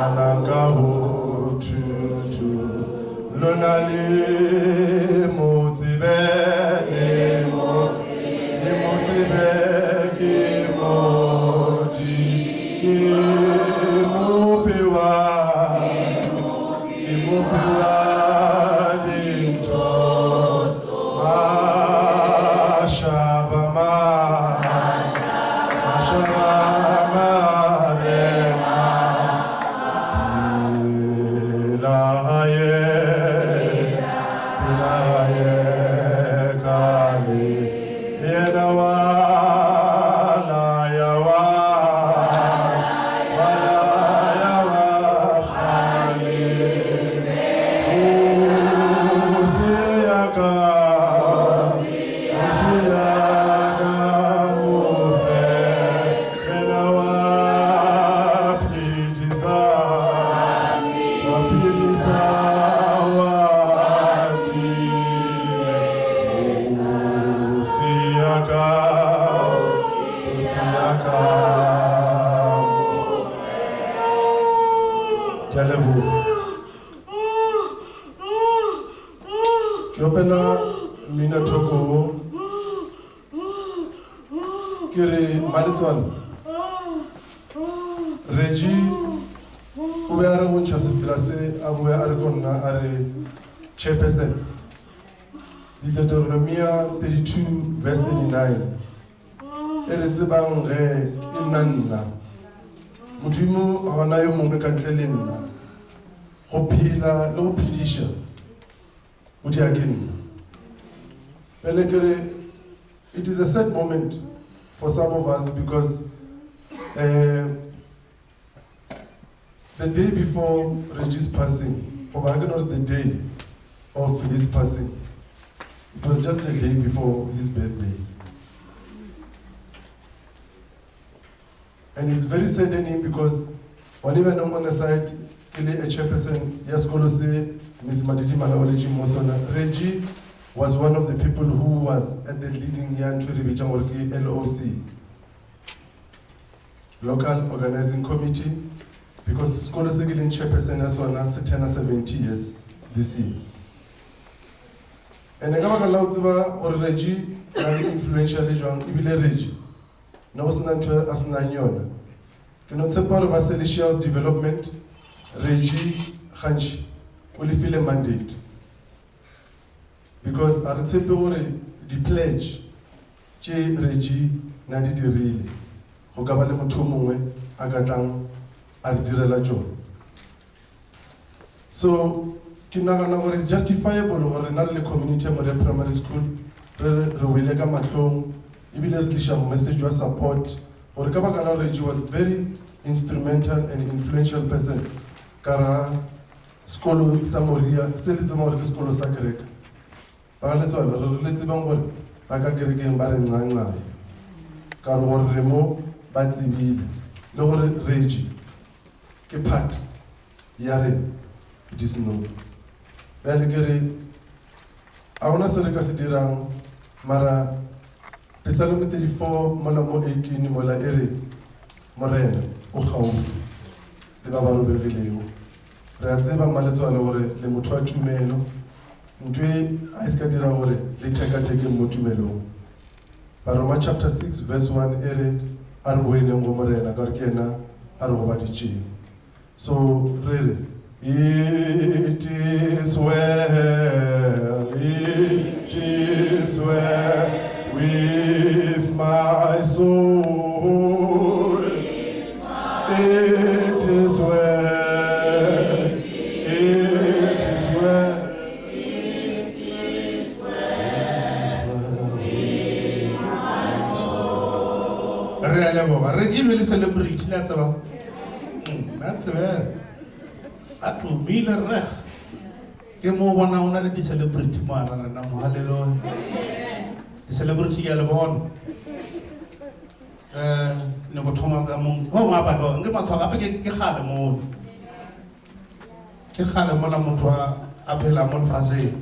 Speaker 8: anangawo tutu lonali Mina Thoko Kiri Malitswan Reggie we are on Joseph Glasse, we are going to chairperson. Deuteronomy 32, verse 39. Eretsebang re inanna. Modimo a bana yo mongwe ka ntle le nna. Go phela le go phedisha. O di a ke nna. Pele kere, it is a sad moment for some of us because the day before Reggie's passing, or not the day of his passing, it was just a day before his birthday. And it's very saddening because when even on the side, a chairperson, yes, Kolose, Ms. Madidi Malaoleji Mosona, Reggie was one of the people who was at the leading Yan Twiribichangorki LOC, Local Organizing Committee, because Kolose Gilin chairperson has on 70 years this year. And the government allowed or Reggie, influential Legion, Ibile Reggie. No was not as Nanyon. Cannot separate of Celestial's development, Reggie Hanch will feel a mandate. Because at the pledge, Che Reggie Nadidi really, Hogabale Mutumwe, Agatang, Ardirela Joe. So, Kinagana is justifiable or another community model primary school, Rewilega Matlong, Ibile message was support, or Kabakala Reggie was very instrumental and influential person. Kara, Skolo Samoria, Selizamor Skolo Sakarek. Let's Bango, Bakakerek and Baran Nanga. Karo Remo, Batsibi, Lower Reggie, Kepat, Yaren, it is known. Beligere, Auna Serekasidira, Mara, Psalm 34, Molamo 18, Mola Ere, Morena, Ohauf, the Bavaro Bevileo, Razeba Maletoalore, the Mutua Tumelo, Ndwe Aiskadira Ore, the Tekateke Mutumelo. Paroma chapter 6, verse 1, Ere, Arwene Morena, Garkena, Arwadichi. So, really, it is well, it is well with my soul. It is well, it is well.
Speaker 2: Reggie will celebrate, that's all. That's well. That will be the rest. Kemo wana una di celebrate mana na hallelujah. Di celebrate yala bon. No go thoma ka mo. Ho ma ba go ngema thoga pe ke khale mo. Ke khale mo na motho a phela mo fase.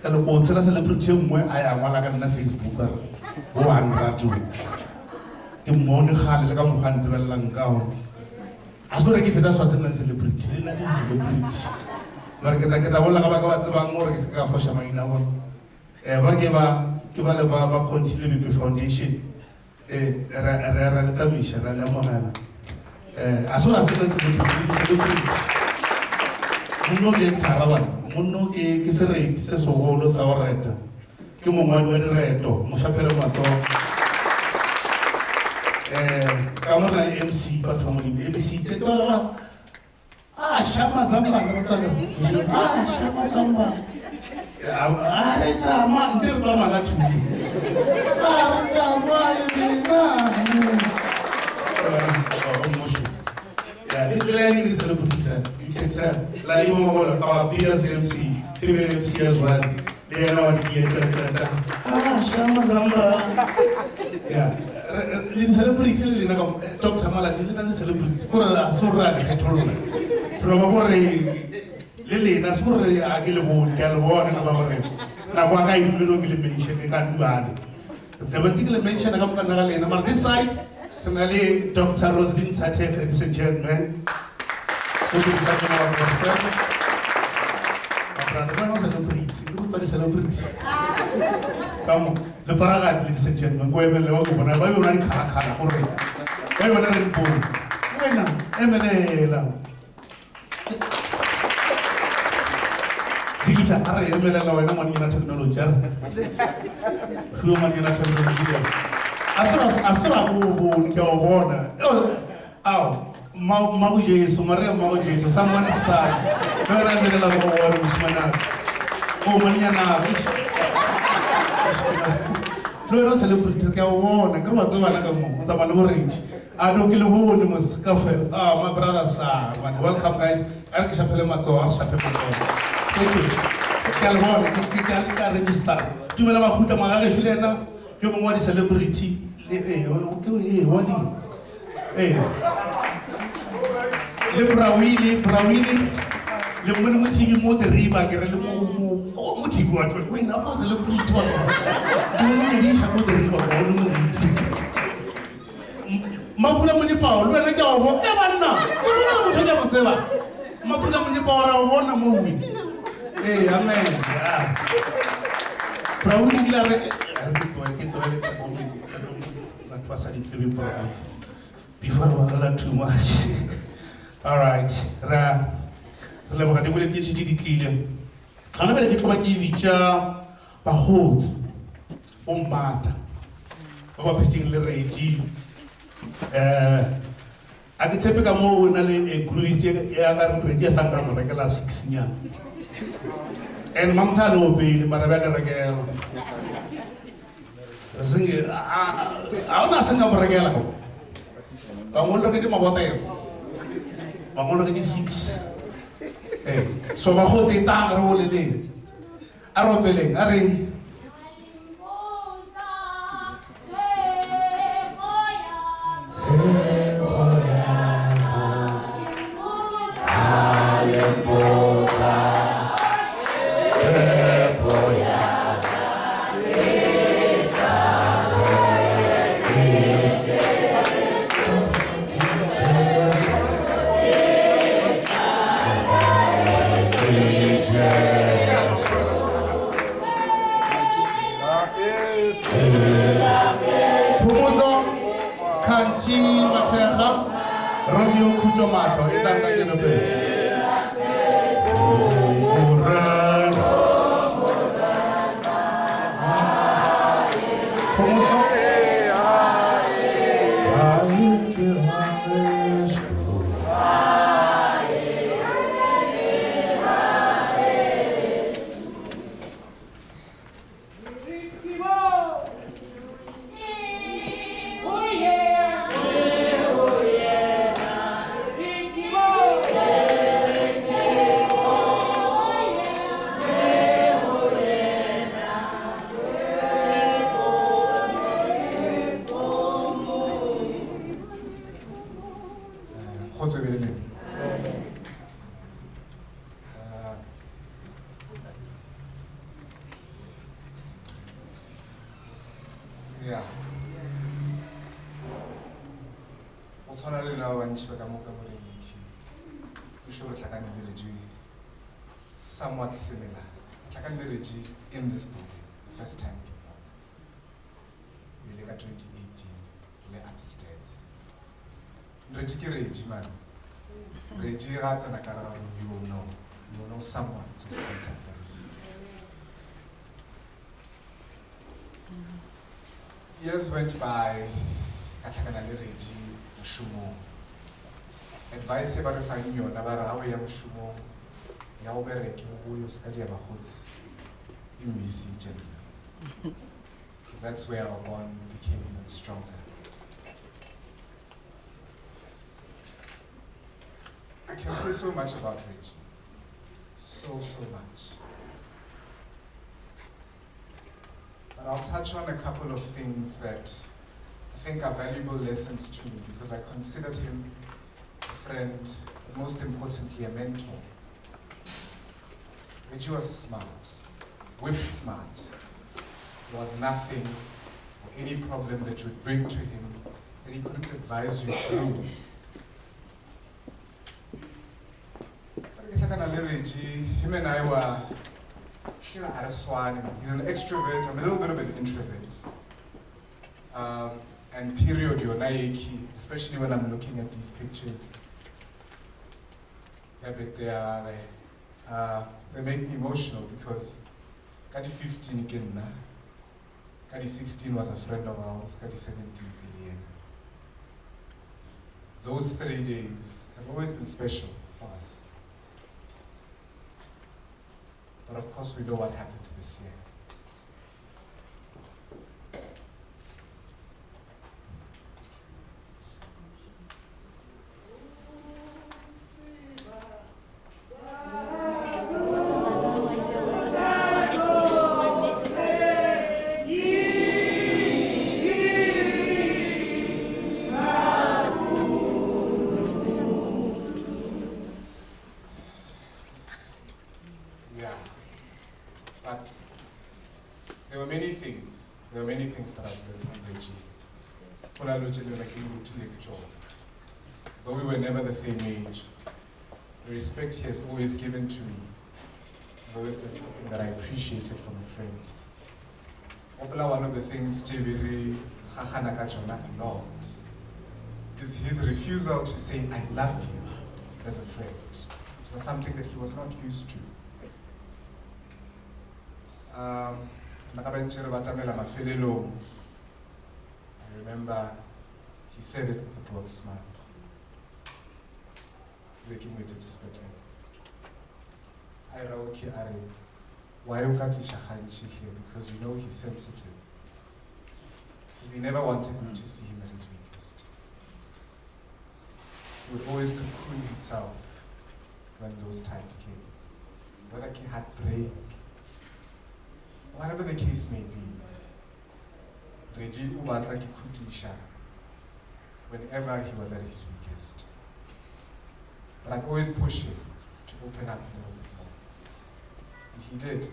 Speaker 2: Ka no go tsela celebrate mwe aya ngwala ka na Facebook go andra tu. Ke mo ne khale le ka mo khantse belang ka ho. Asore ke feta swase na celebrity na di celebrity. Mara ke ta bola ka ba ka tseba ngore ke se ka fosha maina bona. Ba ke ba le ba continue with foundation. Ra le tamisha ra le monana. Asore se celebrity. Munno ke tsara bana. Munno ke sereti se sogolo sa oreta. Ke mo ngwana wa direto, mo shapela matso. Kamera MC patron MC te tola shama zamba ngotsaga shama zamba retsa ma ntirtsa mala tu retsa ma yena it's learning is celebrity you can tell like you know our peers MC female MC as well they are not here shama zamba yeah. Celebrity na Dr. Malati na celebrity kora sura ke tholona probably lele na sura ya ke le bona ke le bona na ba re na kwa ga ibilo ke le mention ka ndwane the particular mention ka mka na le na on this side na le Dr. Roslyn Satek ladies and gentlemen so this is our pastor apprendre celebrity group de celebrity come le paragat ladies and gentlemen go emele wa go bona ba yo na khala gore ba yo na re bo wena emelela Peter, are you able to know when you're technology? Human technology. As soon as you go on, Mau Jesus, Maria Mau Jesus, someone side. Where I made a lot of water, oh, Maniana. No, celebrity, I want a group of someone rich. I don't kill a woman, must cafe. Ah, my brother, sir. Welcome, guys. Eric Chapelle Mato, thank you. Calvon, register. Do you know who the Malaga Filena? You want a celebrity? Brawili, le mone mothibi mo deriva ke re le mo mothibi wa tlo wena bo se le pretty wa tsona mo di sha mo deriva go le mo mothibi mapula mo di Paul wena ke a bo e banna ke bona mo tshoka botseba mapula mo di Paul ra bona mo wi amen Brawili ke la re ke that was a little bit before we too much. All right, ra le ba di bole di tlile kana bele ke tloba ke bitsa ba hotse o mata ba ba pitting le Reggie a ke tshepe ka mo o na le e cruise ya ga re Reggie sa nka mo rekela 6 nya and mamta lo be ba re ba rekela singe a ona singa mo rekela ko ba mo lo ke di maboteng I'm going to get 6. So my whole thing, I'm going to go. I'm going to Radio Kutomaso, it's not going to be.
Speaker 9: Yeah. Also, I don't know when you speak about we show like an energy somewhat similar. It's like an energy in this building, first time. We live at 2018, we're upstairs. Reggie, man. Reggie, you will know someone just contact them. Years went by, Katakanale Reggie, Mushumo. Advice about finding you, Navara, Mushumo, Yauberek, who you study about hoods in Missy generally. Because that's where our bond became even stronger. I can say so much about Reggie. So much. But I'll touch on a couple of things that I think are valuable lessons to me because I considered him a friend, but most importantly, a mentor. Reggie was smart, whip smart. There was nothing or any problem that you would bring to him that he couldn't advise you through. Reggie, him and I were he's an extrovert, I'm a little bit of an introvert. And period, you're naiki, especially when I'm looking at these pictures. They make me emotional because Kadi 15 again, Kadi 16 was a friend of ours, Kadi 17 billion. Those 3 days have always been special for us. But of course we know what happened this year. But there were many things that I've learned from Reggie. Though we were never the same age, the respect he has always given to me has always been something that I appreciated from a friend. One of the things Jebiri Hahanakachona a lot is his refusal to say, I love you as a friend. It was something that he was not used to. I remember he said it with a broad smile. Making me to disappoint. Why you got here? Because you know he's sensitive. Because he never wanted me to see him at his weakest. He would always cocoon himself when those times came. Whether he had break, whatever the case may be. Reggie Ubatla Kikutisha, whenever he was at his weakest. But I'd always push him to open up a little bit more. And he did.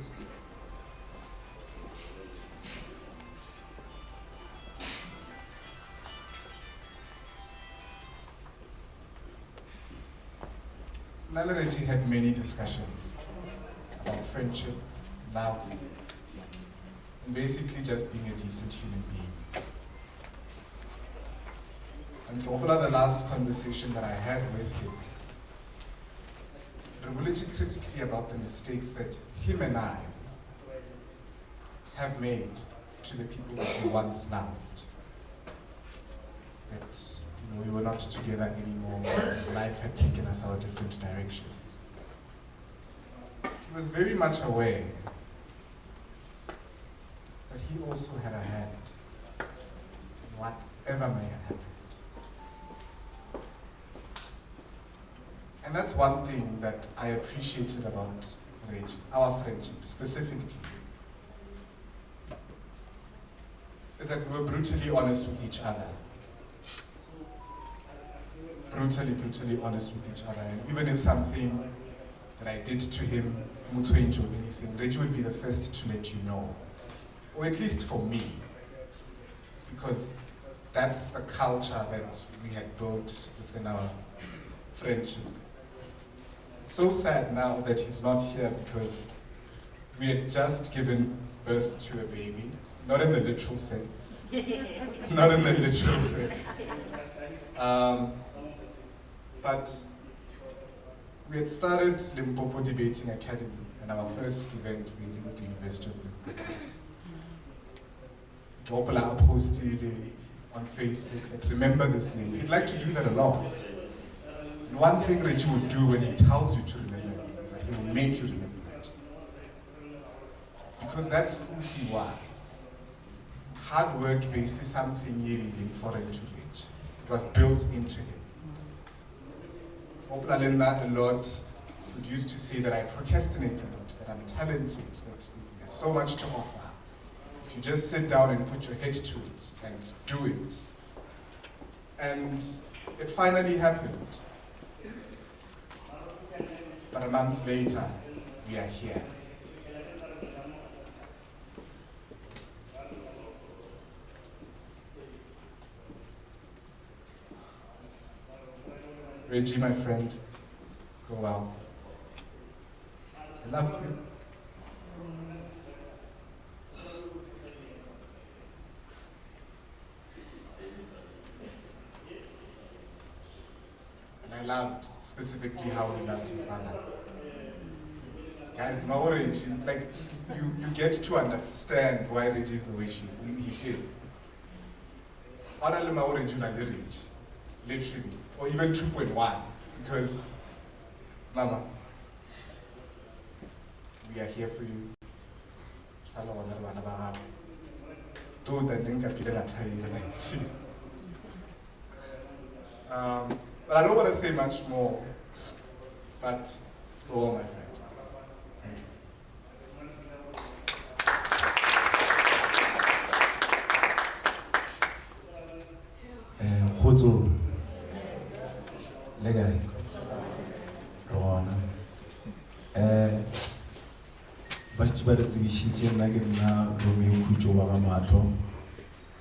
Speaker 9: Nala Reggie had many discussions about friendship, love, and basically just being a decent human being. And Tohola, the last conversation that I had with him, really critically about the mistakes that him and I have made to the people that we once loved. That we were not together anymore, life had taken us our different directions. He was very much aware that he also had a hand in whatever may have happened. And that's one thing that I appreciated about Reggie, our friendship specifically, is that we were brutally honest with each other. Brutally honest with each other. And even if something that I did to him, Mutwenjo or anything, Reggie would be the first to let you know. Or at least for me. Because that's the culture that we had built within our friendship. It's so sad now that he's not here because we had just given birth to a baby. Not in the literal sense. Not in the literal sense. But we had started Limpopo Debating Academy, and our first event being with the University of Limpopo. Topola posted on Facebook that remember this name. He'd like to do that a lot. And one thing Reggie would do when he tells you to remember it is that he will make you remember it. Because that's who he was. Hard work is something really foreign to Reggie. It was built into him. Oplalena a lot would used to say that I procrastinate a lot, that I'm talented, that I have so much to offer. If you just sit down and put your head to it and do it. And it finally happened. But a month later, we are here. Reggie, my friend, go well. I love you. And I loved specifically how he loved his mother. Guys, Mao Reggie, like, you get to understand why Reggie is the way he is. Honestly, Mao Reggie na le Reggie, literally, or even 2.1, because, Mama, we are here for you. Sala wana le bana ba gago. Tota nne nka phela ka thaile la itse. But I don't want to say much more, but go on, my friend.
Speaker 10: Khotso le kae rona ba re tsebishitse nna ke nna Romeo Khutjo wa ga Matlo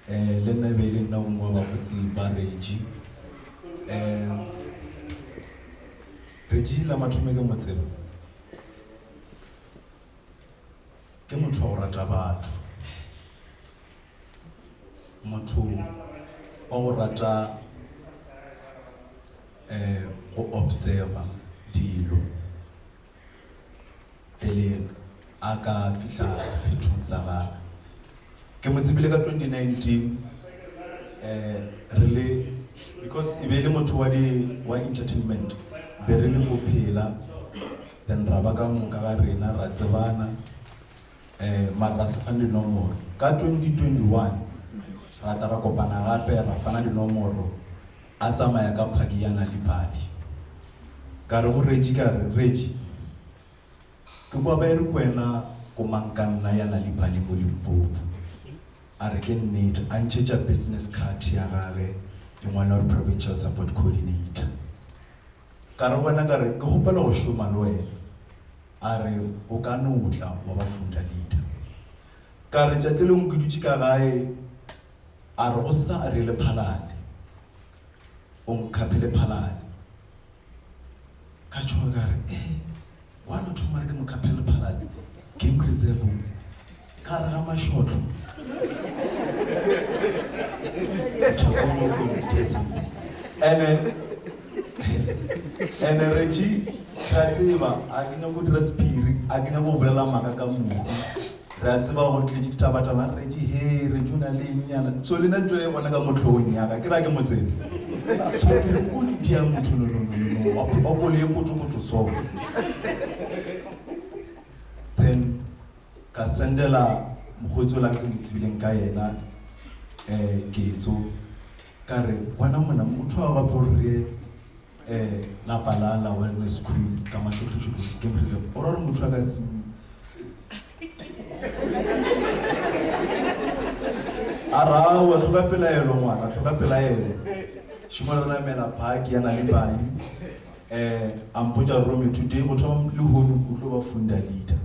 Speaker 10: le nna be le nna mongwe wa botsi ba Reggie Reggie la mathomo ke motsebe ke motho wa go rata batho motho wa go rata go observa dilo pele a ka fihla sephethong sa gagwe ke mo tsebile ka 2019 really because e be le motho wa entertainment be re le go phela then ra ba ka moka ga rena ra tsebana mara ra se fana dinomoro ka 2021 ra tla ra kopana gape ra fana dinomoro a tsamaya ka phaki ya Nalipali ka re go Reggie ka re Reggie ke kwa ba e re kwena ko mankanna ya Nalipali mo Limpopo a re ke nnete a ntšhetša business card ya gage ke ngwana wa provincial support coordinator ka re wena ka re ke gopela go šoma le wena a re o ka no tla wa ba funda leader ka re tšatši lengwe ke dutše ka gae a re go sa a re le phalane o nkhapile phalane ka tšhoga ka re wa no thoma re ke mokhapele phalane game reserve ka re ga mašotlo ene Reggie ra tseba a ke nyaka go dira sephiri a ke nyaka go bolela maaka ka mobu ra tseba go tletse ditabataba Reggie he Reggie o na le nyana so le nna ntho e bona ka motlhong yaka ke ra ke motsebe so ke re go dia motho no wa go le motho so then ka sendela mogotso la ke mtsibileng ka yena ke tso ka re wana mona motho wa ba borre la palala wellness crew ka matlotlo ke mreze ororo motho ka se ara wa tloka pela yelo ngwana tloka pela yelo shimala la mela phaki ya Nalipali ampoja Romeo today go thoma le hono go tlo ba funda leader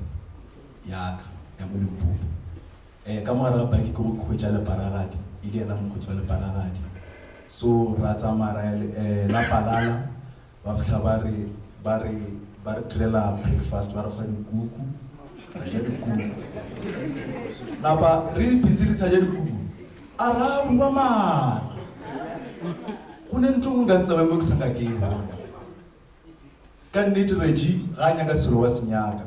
Speaker 10: yaka ya mo Limpopo ka mogara ba ke go khwetsa le paragadi ile ena mo khwetsa le paragadi so ra tsamara la palala ba fihla ba re trela breakfast ba re fa dikuku ra ja dikuku napa re busy re sa ja dikuku ara bua mara go ne ntho nga tsaba mo kusanga ke bona ka nnete Reggie ga nya ka selo wa senyaka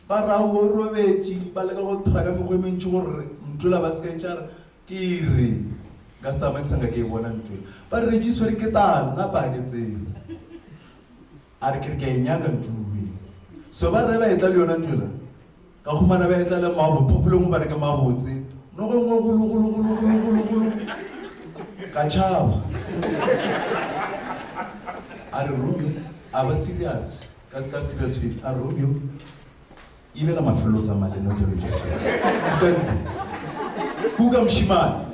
Speaker 10: ba ra go robetši ba le ka go traka me go mentši gore ntula ba se ntšara ke re ga tsama ke sanga ke bona ntwe ba Reggie sore ke tana na pa ke tsebe a re ke ke nyaka ntwe so ba re ba etla le yona ntwela ka go mana ba etla le mabo popolong ba re ke mabotse no go ngwe ka chaba a re Romeo a ba serious ka serious face a Romeo even a mafelo tsa male no ke Jesu kuka mshimani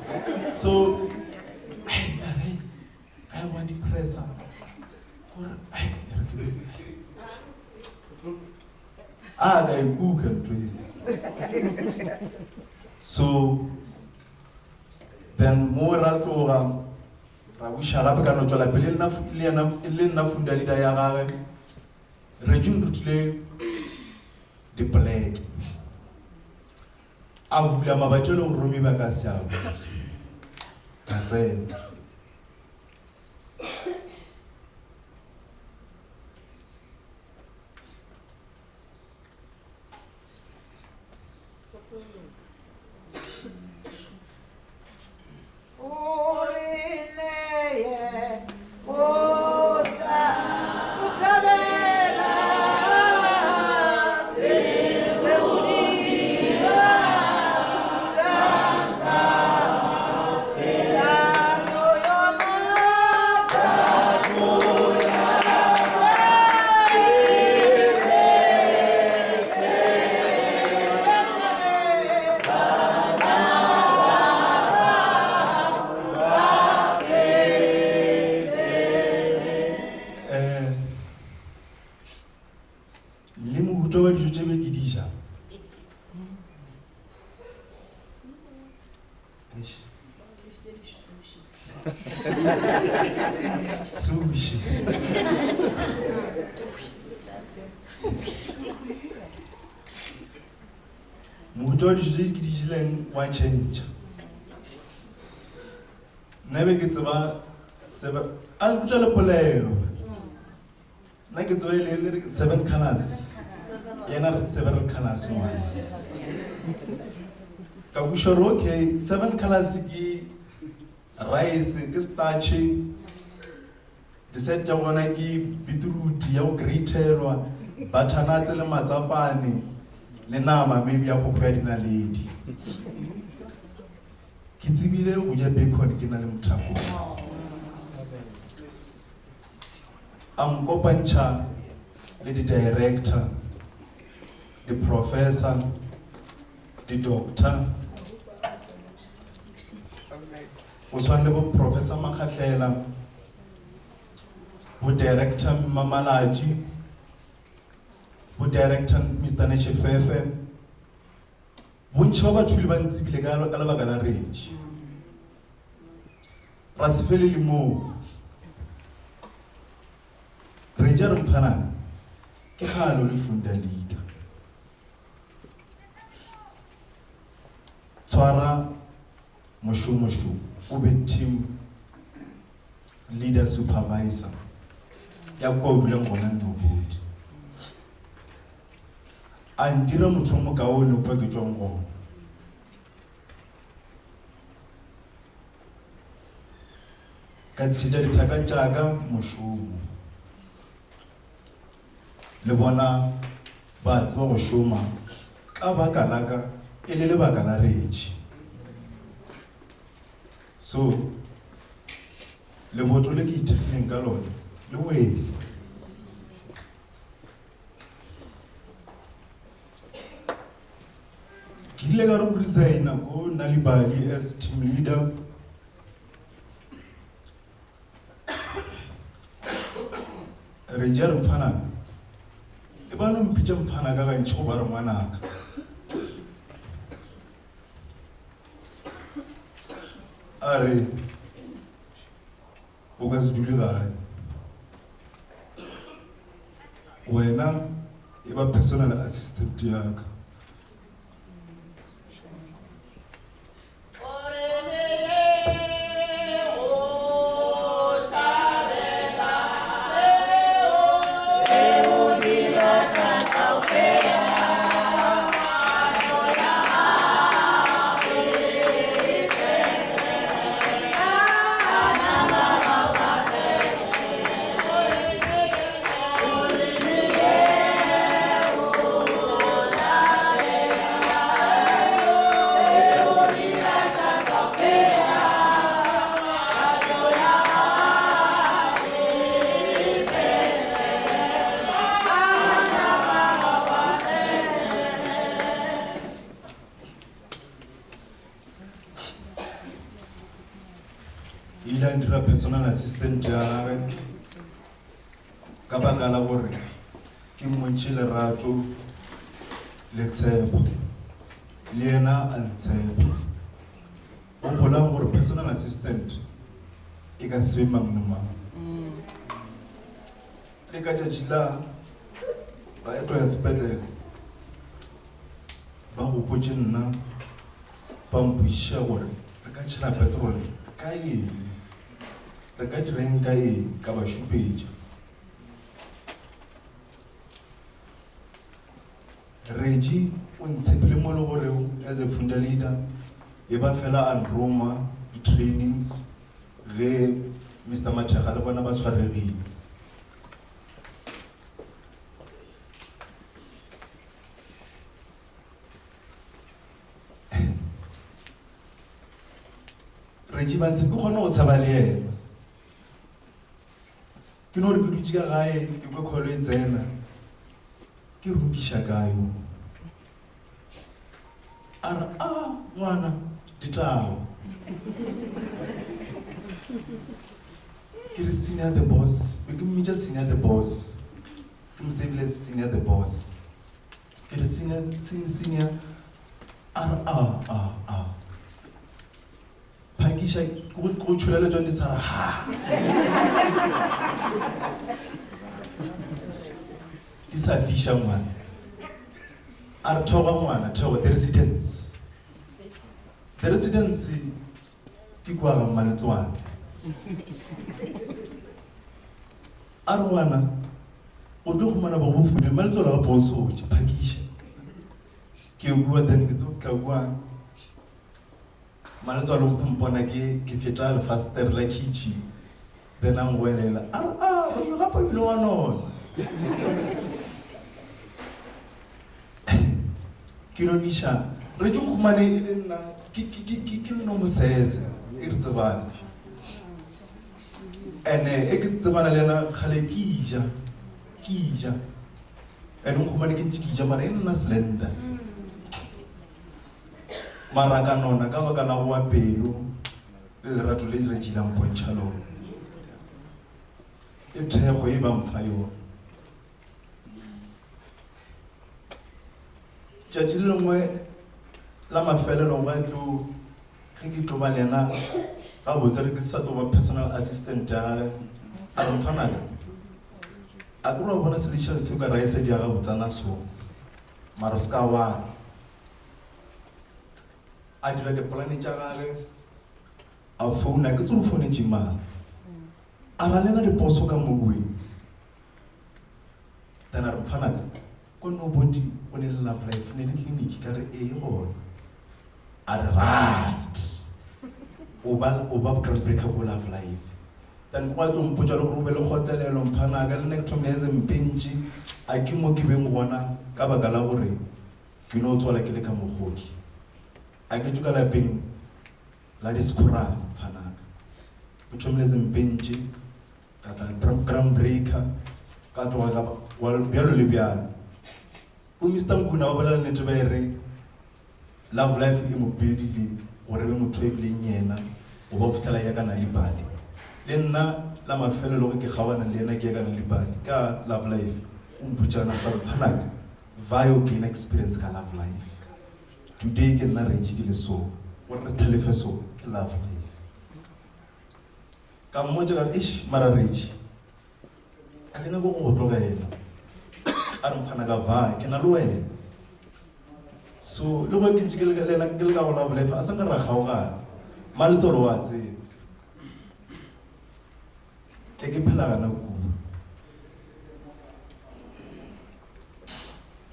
Speaker 10: so I want the pressure ga ikuka ntwe so then mo ra tloga ra busha gape ka no tswela pele le nna funda leader ya gage Reggie rutile the black a bula mabatelo go Romeo ba ka se a ka tsena Sushi. Moto di je ki di jileng wa change. Nebe ke tseba seba al butla le polelo. Na ke tseba le 7 colors. Yena re 7 colors mo. Ka go shoro okay 7 colors ki rice ke starch di set ja bona ki beetroot ya go graterwa butternut le matsapane le nama maybe ya go ga dinaledi ke tsibile go ja bacon ke na le mothako am kopantsha le di director the professor the doctor o tshwanele bo Professor Makgatlela bo director Mamalaji bo director Mr. Nechefefe bontši ba bathuli ba ntsibile ka lebaka la Regi ra se fele le moo Regi a re mphanaka ke galo le funda leader tshwara mošomo o be team leader supervisor ya kwa o dulang gona Nnobodi a ndira motho mo kaone kwa ke tswang gona ka tšhetša dithaka tšaka mošomo le bona ba tseba go šoma ka baka laka e le lebaka la Regi so le boto le ke ithekileng ka lone le wele ke ile ka re go resigna ko Nalibali as team leader Regi a re mphanaka e ba no mpitša mphanaka ga ntšhe go ba re ngwanaka are o ka se dule gae wena e ba personal assistant ya ka personal assistant ya ka baka la gore ke mmontšhe lerato le tshepo le yena a ntshepa o golang gore personal assistant e ka se mang le mang le ka tšatši la ba e tloya sepetlele ba gopotše nna ba mpušiša gore re ka tšhela petrol ka eng re ka direng ka eng ka ba šupetša Regi o ntshepile mo le gore as a funda leader e ba fela unroma trainings ge Mr. Mathega le bona ba tshwaregile Regi ba ntse ke kgone go tshaba le yena ke no re ke dutse ka gae ke kwa kholo e tsena ke runkiša kae a re ngwana ditao ke re senior the boss ke mmitša senior the boss ke mo sebile senior the boss ke re senior a re fiša go tšholela tsone di sa ra ha di sa fiša ngwana a re thoga ngwana thogo the residence ke kwa ga Mmaletswane a re ngwana o tlo khumana ba go fude Mmaletswane ga bonso tše phakiša ke bua then ke tlo tla kwa Mmaletswane go mpona ke feta lefasetere la kitchen then a ngwelela a re re ga pele wa nona ke no nisha re tlo khumane e le nna ke no mosese e re tsebana ene ke tsebana le na khale ke ija ene khumane ke ntse ke ija mara e nna slender mara ka nona ka baka la go apelo le lerato le re jilang pontšha lona e thego e ba mfa yona tšatši le lengwe la mafelelo ga tlo ge ke tlo ba le yena ga botse re ke sa tlo ba personal assistant ya gage a re mfanaka a ke ro bona selection se ka raisa di ga botsana so mara ska wa a dira ke plan tša gage a founa ke tsoro phone jima a ra lena diposo ka mogweng tana re mfanaka ko nobody o ne love life ne le clinic ka re e gona a re right o ba breaker ko love life then kwa tlo mpotsa le go be le gotelelo mfanaka le ne ke thomeze mpentši a ke mo ke beng gona ka baka la gore ke no tswala ke le ka mogodi a ke tšuka lapeng la discorana mfanaka ke thomeze mpentši ka tla ground breaker ka tloga ka bjalo le bjalo o Mr. Mkuna ba bolela nnete ba re love life e mo buildile gore be motho e bileng yena o ba fitela ya kana le bale le nna la mafelelo ke kgawana le yena ke ya kana le bale ka love life o mputšana sa re phanaka vayo gain experience ka love life today ke nna Reggie ke le so gore re thalefe so ke love life ka mmotsa ka ish mara Reggie a ke na go go tlogela a re mfanaka va ke na le wena so le go ke ntse ke le lena ke le ka go love life a sa ka ra kgaogana Mmaletswane wa tseba ke phela gana ku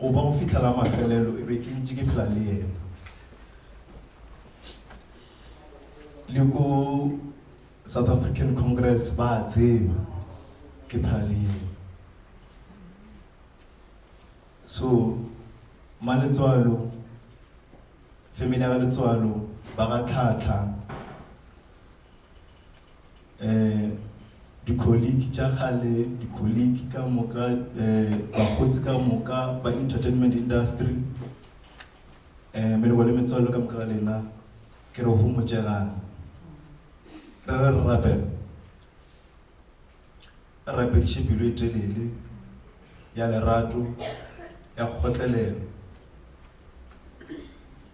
Speaker 10: go ba go fitlhela mafelelo e be ke ntse ke phela le yena le ko South African Congress ba tseba ke phela le yena so Mmaletswane family ya Letswalo ba ga tlhatla di-colleague tša kgale di-colleague ka moka bakgotsi ka moka ba entertainment industry meleko le metswalo ka moka ga lena ke re homotšegana re rapediše pelo e telele ya lerato ya kgotlelelo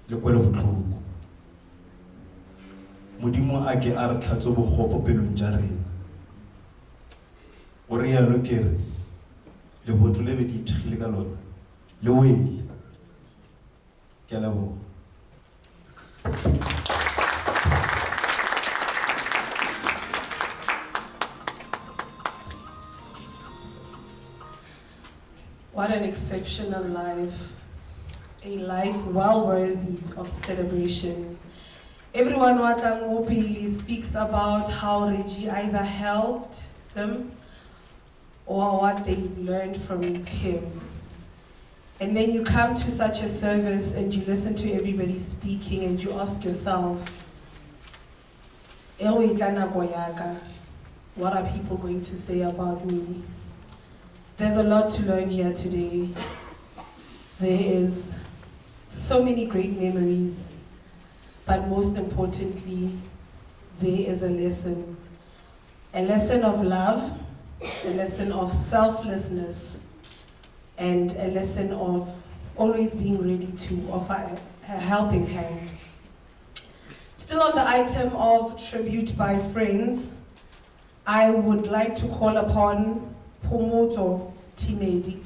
Speaker 10: le kwele botlhoko modimo a ke a re tlhatso bogopo pelong tša rena gore yalo ke re lebotho le be ke ithekgile ka lona le wele ke a leboga
Speaker 3: What an exceptional life, a life well worthy of celebration. Everyone Watangopili speaks about how Reggie either helped them or what they learned from him. And then you come to such a service and you listen to everybody speaking and you ask yourself, what are people going to say about me? There's a lot to learn here today. There is so many great memories, but most importantly, there is a lesson of love, a lesson of selflessness, and a lesson of always being ready to offer a helping hand. Still on the item of tribute by friends, I would like to call upon Pomoto Timedi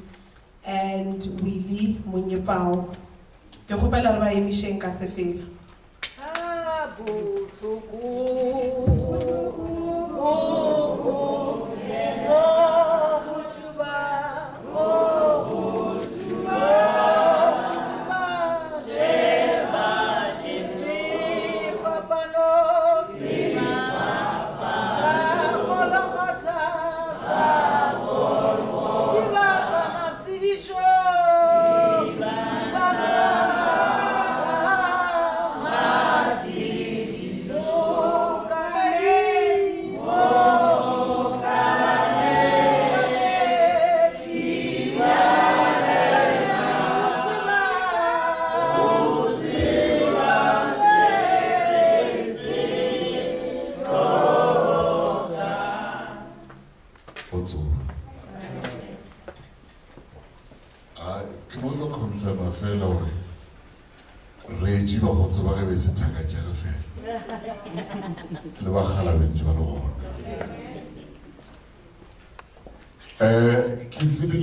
Speaker 3: and Willie Munyepao. Ke kgopela re ba emisheng ka sefela.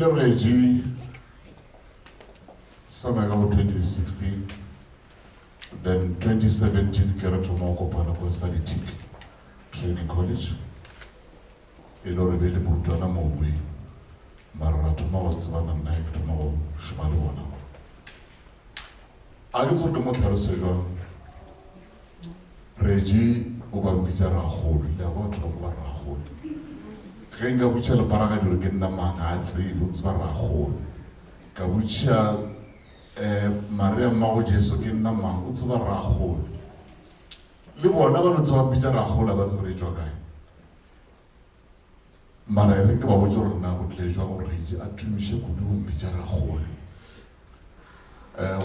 Speaker 11: Reggie, somewhere around 2016, then 2017, Keratomoko Panako study training college. Elo rebele mutana mowe, maratuma wazwana naik tuma shumaluana. Agizo demotaro sejwa, Reggie ubambija rahol, labo tunakuwa rahol. Renga bucha le paraga di re na mangatse butswa rahol ka bucha Maria Mago Jesu ke na mang utswa rahol le bona ba no tswa bitsa rahol ba tsere jwa kae mara re ke ba botsa re na go tlejwa go reji a tumishe kudu go bitsa rahol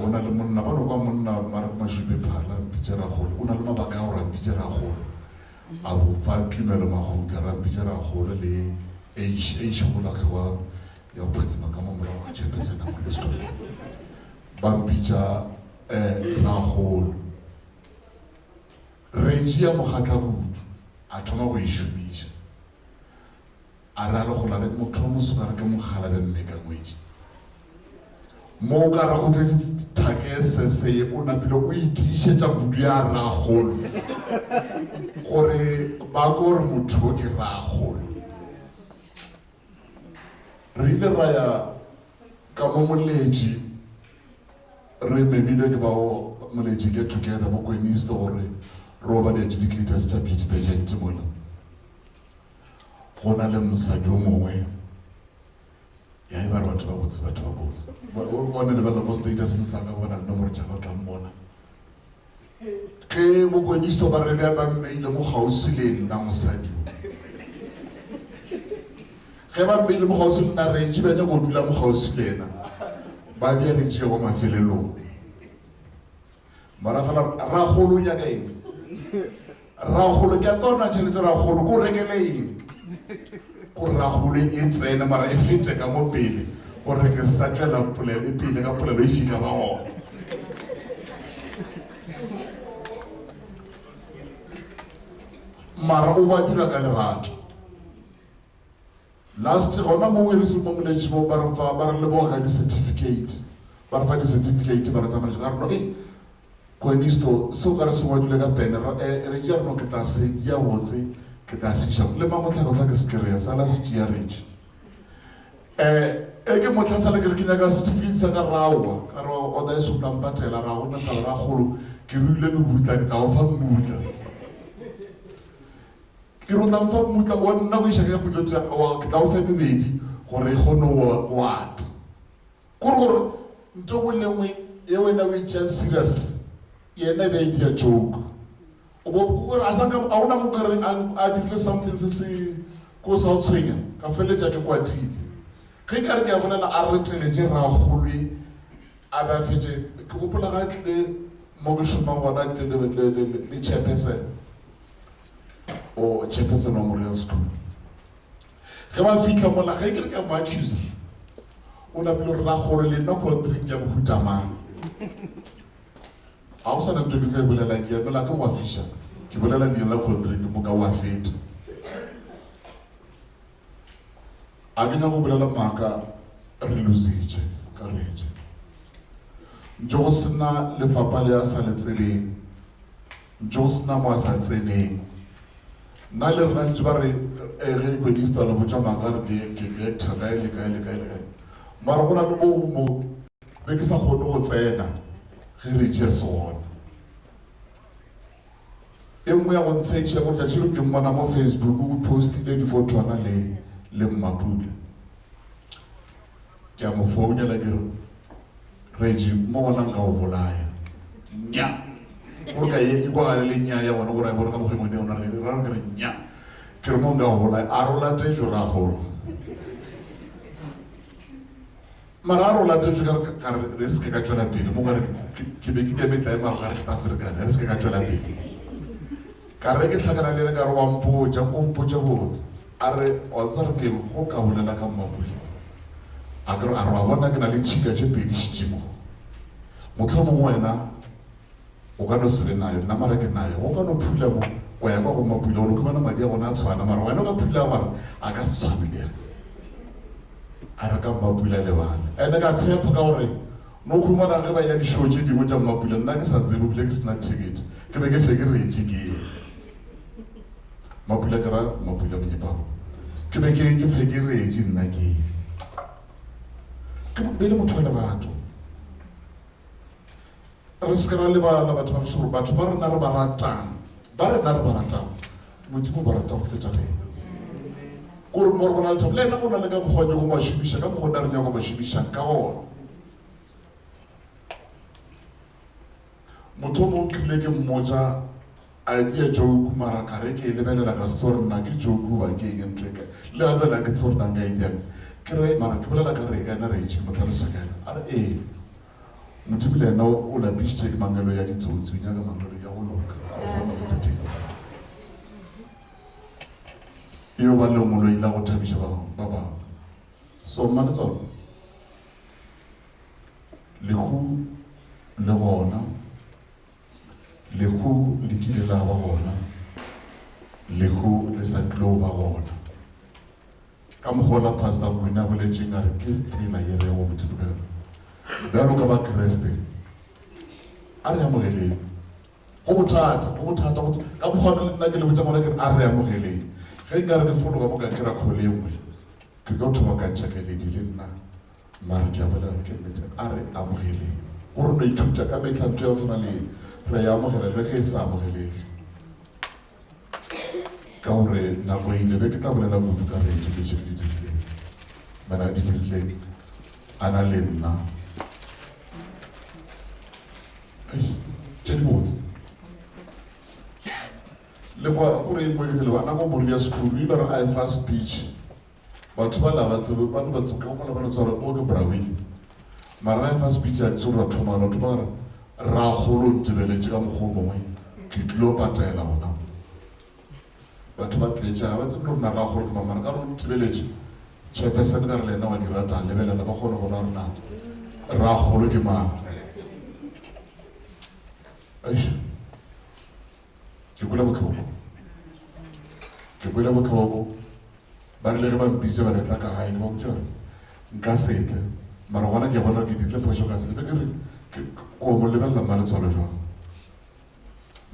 Speaker 11: ona le monna ba no ka monna mara ma shupe phala bitsa rahol ona le mabaka go ra bitsa rahol a bo fa tumelo magotla ra bitjara gole le shola tloa ya phatima ka momora wa chepesena mo lesto ba bitja la gole regia mogatla kudu a thoma go ishumisha a ra le go la re motho mo suka re ke mogala be mme ka ngwetsi mo ka ra go tletse thake se o na pele o itishetsa kudu ya ra gole gore ba gore motho ke ra golo re ile ra ya ka mo moletsi re memile ke ba o moletsi get together mo kwenisto gore roba the educators tsa beauty pageant mola gona le mosadi o mongwe ya e ba re batho ba botse o bona le ba le mo status sa ka bona nomoro tsa ba tla mmona ke mo kwenisto ba re ba mmeile mo gausi le nna mosadi ge ba mmeile mo gausi le nna re tshibenya go dula mo gausi le ena ba bia le tshego go mafelelong mara fela ra golo nya ka eng ra golo ke tsona tšhelete ra golo go rekele eng go ra golo e tsene mara e fete ka mo pele gore ke sa tlela pole pele ka pole e fika ba gona mara o va dira ka lerato last gona mo we re se mo moletsi mo ba re fa ba re le bo ga di certificate ba re fa di certificate ba re tsamaya ka rona kwenisto so ka re se wa dule ka pene re ja no ke tla se dia botse ke tla se sha le mamotla go tla ke skere sala se dia rich ke motla sala ke re kenya ka certificate sa ka rawa ka ro o da se tampatela ra gona ka ra golo ke rile me butla ke tla o fa mutla ke rotla mfa mutla wa nna go ishaka mutla tsa wa ke tla o fa mebedi gore gono what gore nto go lengwe ye wena we just serious yena be dia joke o bo go ra sanga a una mo kare a dire something se ko sa tswenya ka feletsa ke kwatile ge ka re ke a bona a reteletse ra golwe a ba fete ke go pola ga tle mo go shuma bona le chairperson o chairperson wa Memorial School ge ba fitla mola ge ke ka mo accuse o na pelo ra gore le nna ko drink ya go hutamang ga o sana ntho ke tla e bolela ke emela ke go fisha ke bolela leina la contract mo ka wa feta a ke nyaka go bolela maaka re lositše ka retse ntse go sena lefapha le a sa le tseleng ntse go sena mo a sa tseneng nna le rena ntse ba re ge equedista le botsa maaka re ke actor kae le kae le kae le kae mara go na le mo be ke sa kgone go tsena ge re tšea sona e nngwe ya go ntsheiša go tšatši le ke mmona mo Facebook o postile difotwana le Mmapule ke a mo founela ke re Reggie mo gona nka go bolaya nya gore ka e kwagale le nya ya gona gore a bone ka bogengwe ne ona ra ke re nya ke re mo nka go bolaya a rola tetso ra golo mara a rola tetso ka re se ka tšwela pele mo kare ke be ke kemetla e maro gare Africana re se ka tšwela pele ka re ke tlhakana le ene ka re wa mpotsa ko mpotsa botse a re wa tsa re ke go ka bolela ka Mmapule a ke re a re wa bona ke na le tšhika tše pedi šitšimo motlho mongwe wena o ka no se le nayo nna mara ke nayo o ka no phula mo wa ya kwa go Mmapule o no ke bona madi a gona a tshwana mara wena o ka phula gore a ka se tshwane le ena a re ka Mmapule le bana ene ka tshepa ka gore no khumana ge ba ya di-show tše dingwe tša Mmapule nna ke sa tsebe bile ke sena ticket ke be ke fe ke retse ke ye Mmapule ke ra Mmapule monyepago ke be ke fe ke retse nna ke ye ke be le motho wa lerato re se ka ra lebala batho ba šoro batho ba rena re ba ratang modimo ba rata go feta le gore mo re bona le thabo le ena go na le ka mokgwa nyako mašomiša ka mokgwa na re nyako mašomišang ka gona motho mo kile ke mmotsa a dia joke mara ka re ke lebelela ka story nna ke joke ba ke eng ntwe ka le a bela ke tsore nna ga idea ke re mara ke bolela ka re ka na re tšhe motlhalosa ka a re modimo le ena o lapisitše ke mangelo ya ditsotsi o nyaka mangelo ya go loka a bona go teng eo ba lengolo ile go thabiša ba bangwe so mma le tsona lehu le gona lehu le kile la ba gona lehu le sa tlo ba gona ka mokgwa la pastor Gwina boletšeng a re ke tsela ye re go modimo ka yona bjalo ka ba Kreste a re amogeleng go bothata ka mokgwana le nna ke le botsa ngwana ke re a re amogeleng ge nka re ke fologa mo ka kera kgole e nngwe ke ka thoma ka ntšhakeledi le nna mare ke a bolela ke nnete a re amogeleng o re no ithuta ka metlha ntho ya go tshwana le re ya amogela le ge e sa amogelege ka gore nako ile be ke tla bolela kudu ka retse ke tšhe di dirileng mana di dirileng a na le nna tše di botse le kwa gore e nngwe ke le bana go mori ya sekolo ile re a efa speech batho ba la ba tsebe ka gola ba le tswara o ke Brawin mara a efa speech a ditse gore ba thomana batho ba re ra golo ntebeletše ka mokgwa mongwe ke tlilo patela gona batho ba tletša ga ba tsebe gore na ra golo ke mamara ka gore ntebeletše tšhepesene ka re le ena wa diratang lebelela ba kgone gona rona ra golo ke mang ke kwela botlhoko ba rile ge ba mpitse ba retla ka gae ba botsa nka setle mara gona ke bona ke dirile phoso ka sebe ke re ko mo lebelela mma letshwalo jwang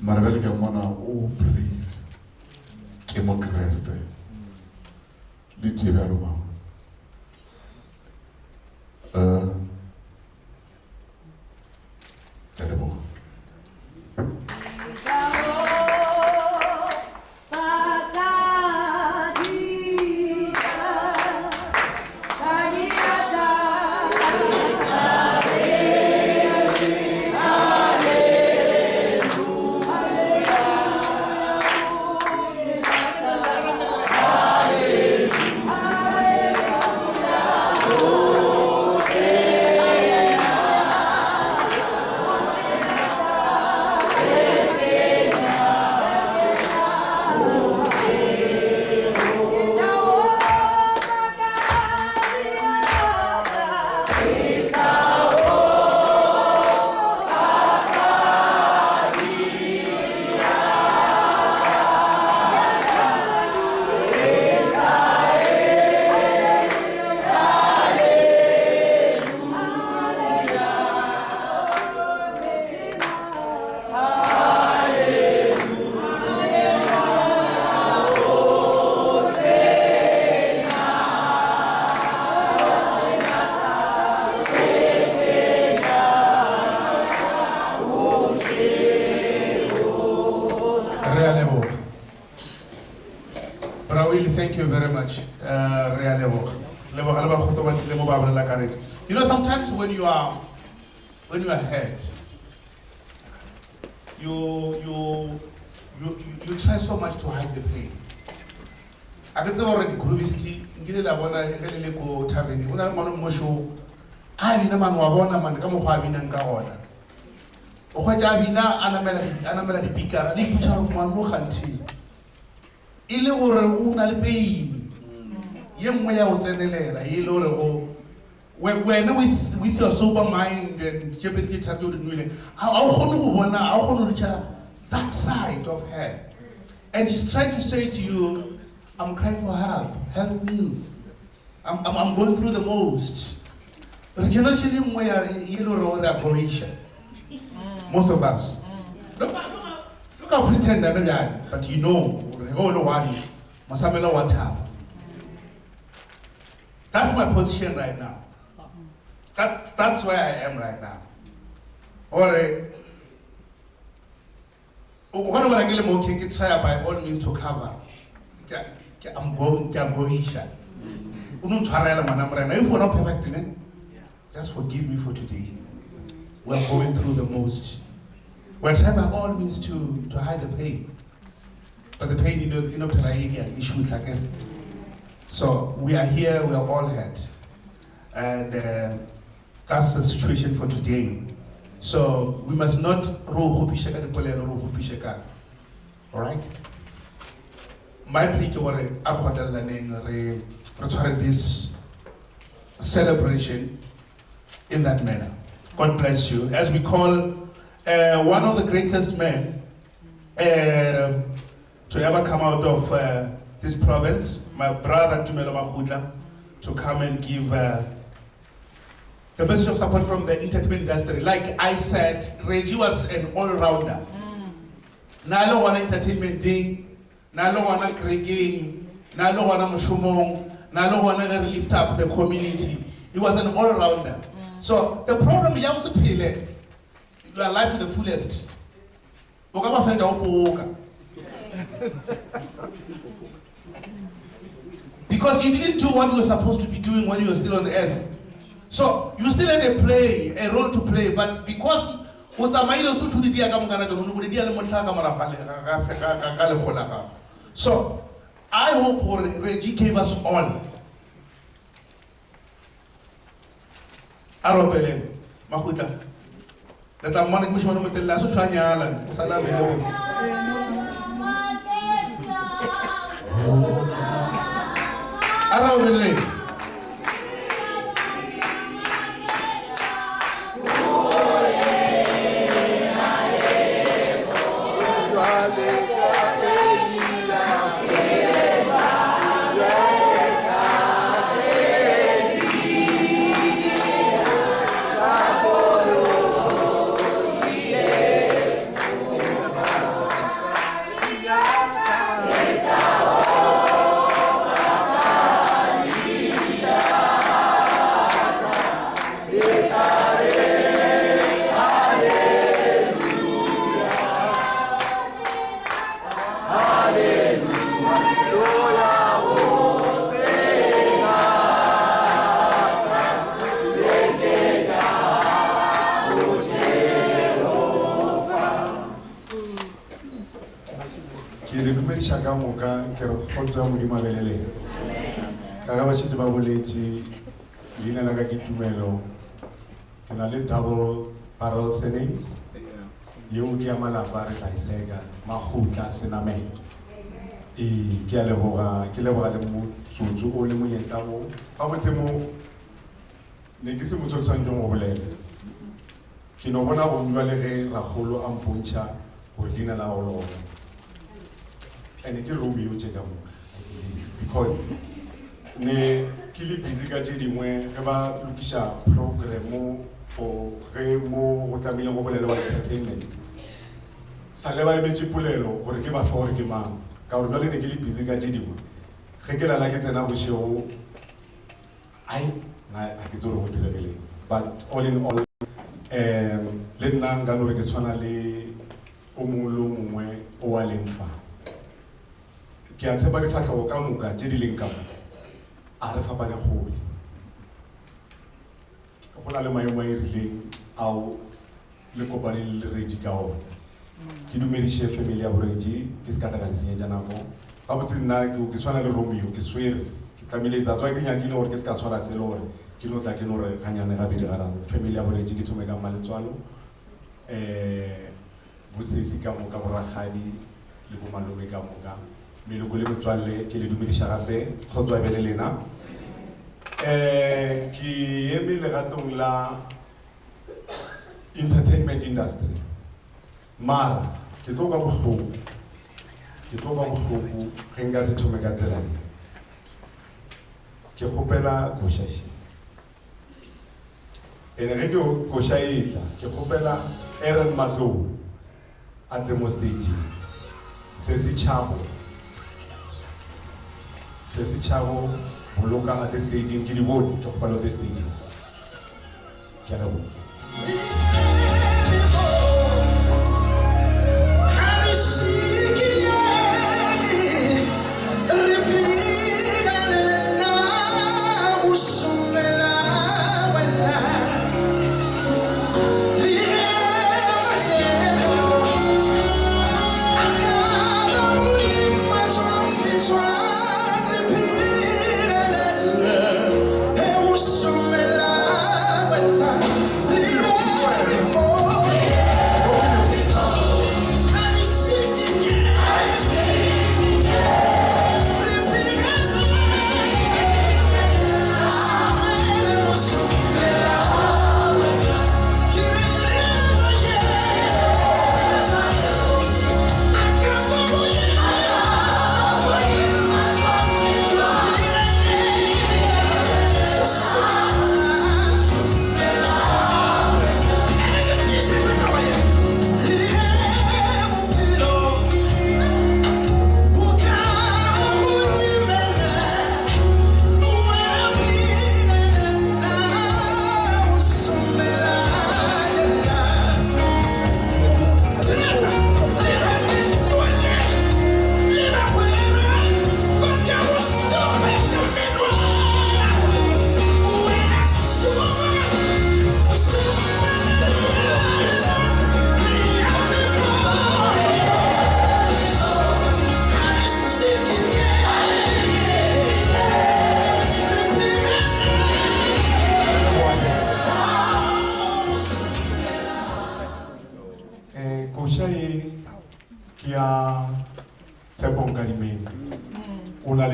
Speaker 11: mara bjale ke mmona o brave ke mo Kreste le tie bjalo mama ke leboga
Speaker 4: Hallelujah.
Speaker 2: Brawil, thank you very much. You know, sometimes when you are hurt, you try so much to hide the pain. I can say already Groovy ngile la bona ile go taveni una mano mosho a bina man wa bona man ka mo gwa bina nka ona o gwa ja bina anamela di pikara le putsa go mo ganti ile gore o na le pain ye nngwe ya o tsenelela ile gore go when with your sober mind and jeopardy tattoo the nwele a o gone go bona a o gone reach that side of her, and she's trying to say to you, I'm crying for help, help me. I'm going through the most. Most of us. Look how pretend I'm not, but you know, that's my position right now. That's where I am right now. Or whatever I get more can try by all means to cover. I'm going. If we're not perfect in it, just forgive me for today. We're going through the most. We're trying by all means to hide the pain, but the pain issues like it. So we are here. We are all hurt, and that's the situation for today. So we must not all right? My plea to this celebration in that manner. God bless you. As we call one of the greatest men to ever come out of this province, my brother Tumelo Mahudla, to come and give the message of support from the entertainment industry. Like I said, Reggie was an all-rounder. Nalo wana entertainment thing, nalo wana creating, nalo wana mushumong, nalo wana lift up the community. He was an all-rounder. So the problem you have to pay, you are alive to the fullest. Because you didn't do what you were supposed to be doing when you were still on the earth. So you still had a role to play, but because so I hope Reggie gave us all. Aropele, Mahuta. Let a money push one with the last Chanyala, Salam. Aropele.
Speaker 9: Double barrel singings. You get Malabari Sega, Mahuta Sename. Kialevora, Kileva, Suzu, Olimu Yetamo, Awatemo, Negisimu Sanjo Ole. Kinobona Umvalere, Raholo, Ampuncha, Ordina Laolo. And it's a Romeo Chegamu. Because ne Kili Pizika Jedi, when ever Lukisha program for Remo, Watamila Mobile Entertainment. Saleva Mechipulelo, or give a for Gima, Kaurali Negili Pizika Jedi. Regula like it's an Abusho. I Akizoro, but all in all, Lenang Ganu Geswanale, Omulu, Oale. leng fa ke a tshepa difatlhego ka moka tse di leng ka mo a re fapane kgole go na le maemo a e rileng ao le kopaneng le Reggie ka ona ke dumediše family ya boReggie ke se ka tla ka le senyetša nako gabotse nna ke tshwana le Romeo ke swere ke tlamehile that's why ke nyakile gore ke se ka tshwara se le gore ke no tla ke no re ganyane gabedi gararo family ya boReggie ke thome ka Maletswalo bosesi ka moka boragadi le bo malome ka moka meloko le metswalle ke le dumediša gape go tswa bele lena ke eme legatong la entertainment industry mara ke tlo ba bohloko ge nka se thome ka tsela e ke kgopela košaši ene ge ke koša e tla ke kgopela Aaron Matlou a tle mo stage se setšhabo boloka a the stageng ke di bone ke kgopela the stageng ke a leboga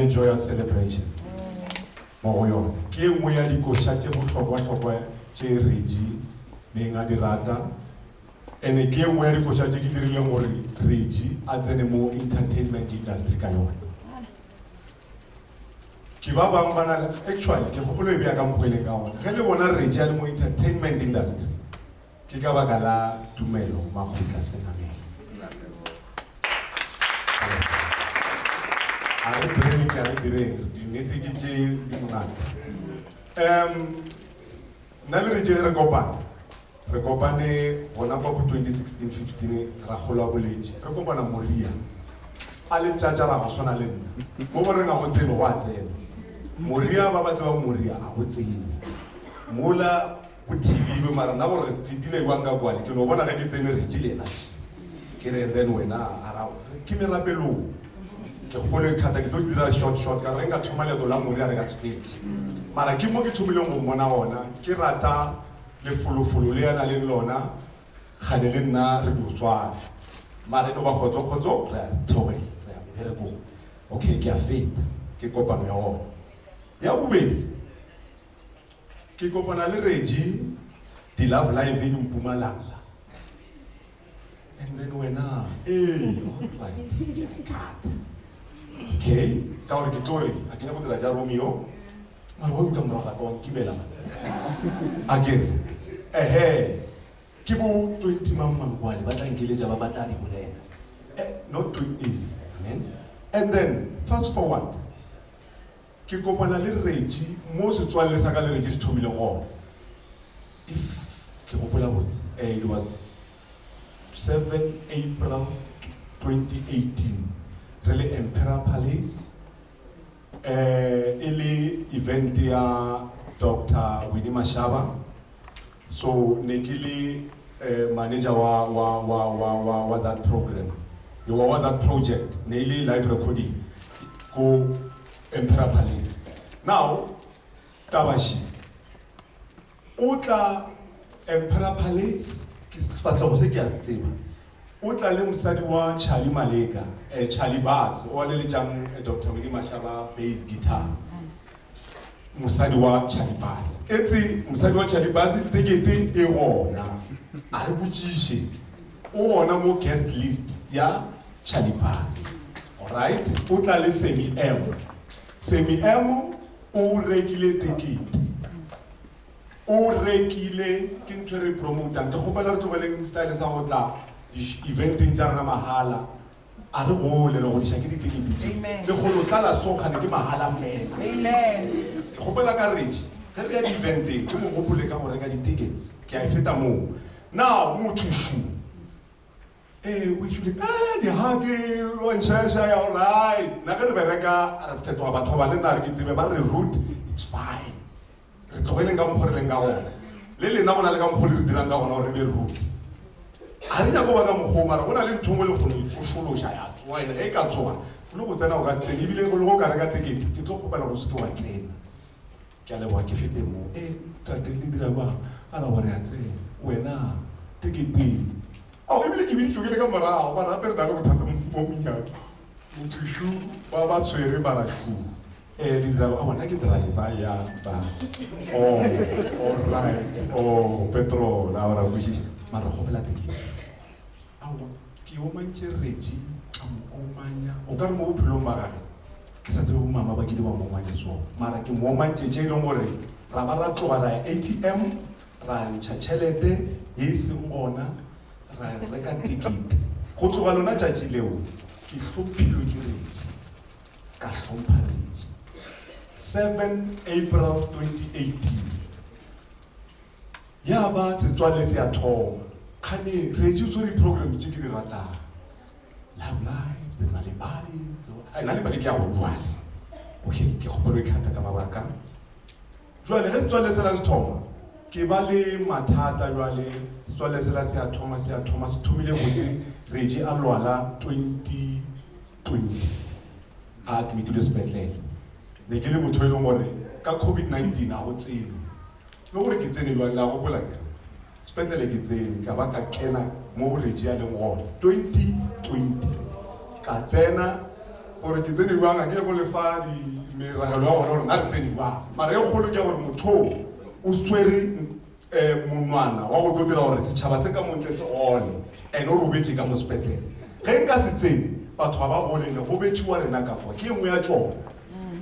Speaker 9: Joyous celebration. Moyo. Ke nngwe ya dikoša tše bohlokwa tše Reggie ne nga di rata. Ene ke nngwe ya dikoša tše ke dirileng gore Reggie a tsene mo entertainment industry ka yona. Ke ba bang bana actually ke kgopolo e bea ka mokgweleng ka ona. Ge le bona Reggie a le mo entertainment industry ke ka baka la Tumelo Makgotla Senamela. I nnete ke tše di monate nna le Reggie re kopane gona kwa bo 2016-15 ra kgolwa boletše re kopana Moria a le tšatša ra go swana le nna mo boreng a go tsene go a tsena Moria ba tseba Moria a go tsene mola go thibilwe mara nna gore fetile jwang ka kwane ke no bona ge ke tsene Reggie le ena ke re then wena ke merapelong ke kgopolo e khata ke tlo dira short ka re nka thoma leeto la Moria re ka sepedi mara ke mo ke thomileng go mmona ona ke rata le folofolo le yana le lona kgale le nna re ditswana mara no ba kgotso re thobela re re go okay ke a feta ke kopano ya ona ya bobedi ke kopana le Reggie di Love Live in Mpumalanga and then wena okay, ka gore ke tori a ke nyako dira ja Romeo mara go utlwa moraga ka wa nkimela again ke bo 20 mangwale ba tla nkeletša ba batla di bolela not 20 amen and then fast forward ke kopana le Reggie mo setswalle sa ka le Reggie se thomile gona ke gopola botse it was 7 April
Speaker 12: 2018 re le Emperor Palace e le event ya Dr. Winnie Mashaba. So ne ke le manager wa that program, wa that project, ne le live recording go Emperor Palace. Now Tabashi Utla Emperor Palace ke sefatlego se ke a se tseba. Utla le mosadi wa Charlie Maleka, Charlie Bass o le jang Dr. Winnie Mashaba bass guitar. Musadi wa Charlie Bass. Etse musadi wa Charlie Bass tekete e hona. A re botsishe. O hona mo guest list ya Charlie Bass. All right? Utla le Semi M. Semi M o rekile tekete. O rekile ke ntwe re promoter. Ke gopela re tlogeleng style sa go tla di eventing ja rena mahala. A re go le go dishake ditekete.
Speaker 5: Amen.
Speaker 12: Le go lo tlala so gane ke mahala fela.
Speaker 5: Amen.
Speaker 12: Gopela ka rage. Ge re ya di eventing ke mo gopole ka go reka di tickets. Ke a feta mo. Now motho shu. We should di hage o nshasha ya all right. Na ke re bereka re fetwa batho ba le nna re ke tsebe ba re route it's fine. Re tlogele nga mo gore le nga gona. Le lena bona le ka mo go le dirang ka gona gore be route. A re go ba ka mo go mara gona le nthomo le go tsosolosha ya tswa ene e ka tsoga. Lo go tsena o ka tsena ebile go le go ka reka ticket ke tlo go pela go se ke wa tsena. Ke a le wa ke fete mo tate le dira ba ala gore ya tsena wena ticket a ebile ke bidi tsogile ka morao ba rapere na go thata mo minyato motho shu ba ba swere ba ra shu di dira ba bona ke driver ya ba oh all right oh petrol la ra go shi mara go pela ticket ke o mantse reji ka mo omanya o ka mo bophelo mara ke sa tsebe bo mama ba ke di ba mo omanya so mara ke mo mantse je le gore ra ba ra tloga ra ATM ra ntsha tšhelete e seng gona ra reka ticket go tloga lona tšatši leo ke hlophilwe ke reji ka hlompha reji 7 April 2018 ya ba setswalle se a thoma kgane reji o tsore program tse ke di ratang Love Life, na le bali na le bali ke a go dwale okay ke gopolo e khata ka mabaka jwale ge setswalle se la se thoma ke ba le mathata jwale setswalle se la se a thoma se thomile gotse reji a lwala 2020 a admitile sepetlele ne ke le motho e leng gore ka COVID-19 a go tsene le gore ke tsene jwale la gopola sepetlele ke tsene ka ba ka kena mo reji a leng gona 2020 ka tsena gore ke tsene jwang a ke go lefa di meragelo ya gona gore nna re tsene jwang mara e kgolo ke gore motho o swere monwana wa go tlo dira gore setšhaba se ka montle se gone and o robetse ka mo sepetlele ge nka se tsene batho ba ba bolele go betšiwa rena ka kwa ke nngwe ya tsona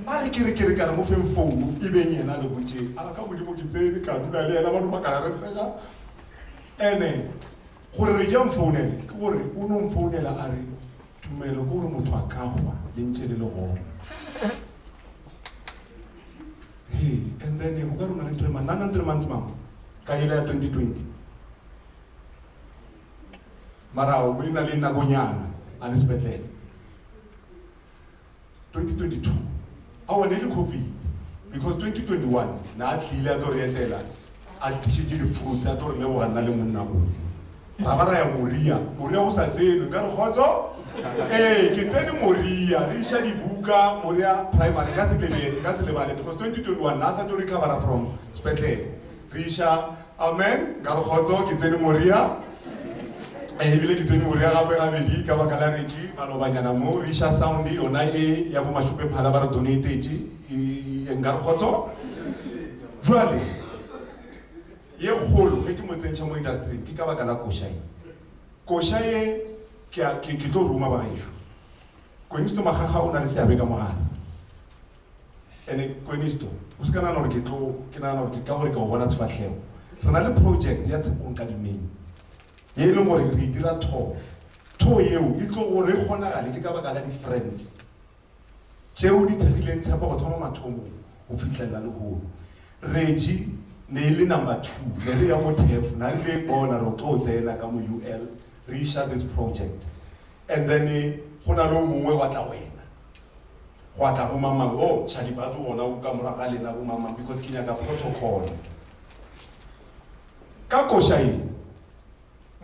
Speaker 12: mare ke re ka re mo feng founu e beng yena le botse a ka modimo ke tsene ka dula le yena ba no makala re fela ene gore re ja mfounele ke gore o no mfounela a re tumelo ke gore motho a ka gwa le ntse le le gona hey and then o ka rona le 3 months 9 months mama ka ile ya 2020 mara o bona le nakonyana a le sepetlele 2022 a wane le COVID because 2021 na a tlile a tlo re etela a tšhitše di-fruits a tlo re le go ganna le monna go ra ba ra ya moria go sa tseno nka re kgotso ke tsene moria re iša dibuka moria primary ka se lebale because 2021 na a sa tlo recovera from sepetlele re iša amen nka re kgotso ke tsene moria ebile ke tsene moria gape gabedi ka baka la reki malobanyana mo re iša sound yona e ya bo mashupe phala ba re donatetse nka re kgotso jwale ye kgolo ge ke mo tsentšha mo industry ke ka baka la koša ye ke tlo ruma ba gaešo Kwenisto magaga o na le seabe ka mogare ene Kwenisto o se ka nana gore ke nana gore ke ka gore ke go bona sefatlhego re na le project ya tshepong ka dimeng ye e leng gore re dira tho eo e tlo gore e kgonagale ke ka baka la di-friends tšeo di thegileng tshepa go thoma mathomo go fitlhelela le golo reji ne e le number 2 ne re ya mo tef na re le bona re tlo tsena ka mo UL re isha this project and then go na le mongwe wa tla wena go tla go mamang oh tšhadi ba tlo gona go ka moraga lena go mamang because ke nyaka protocol ka košae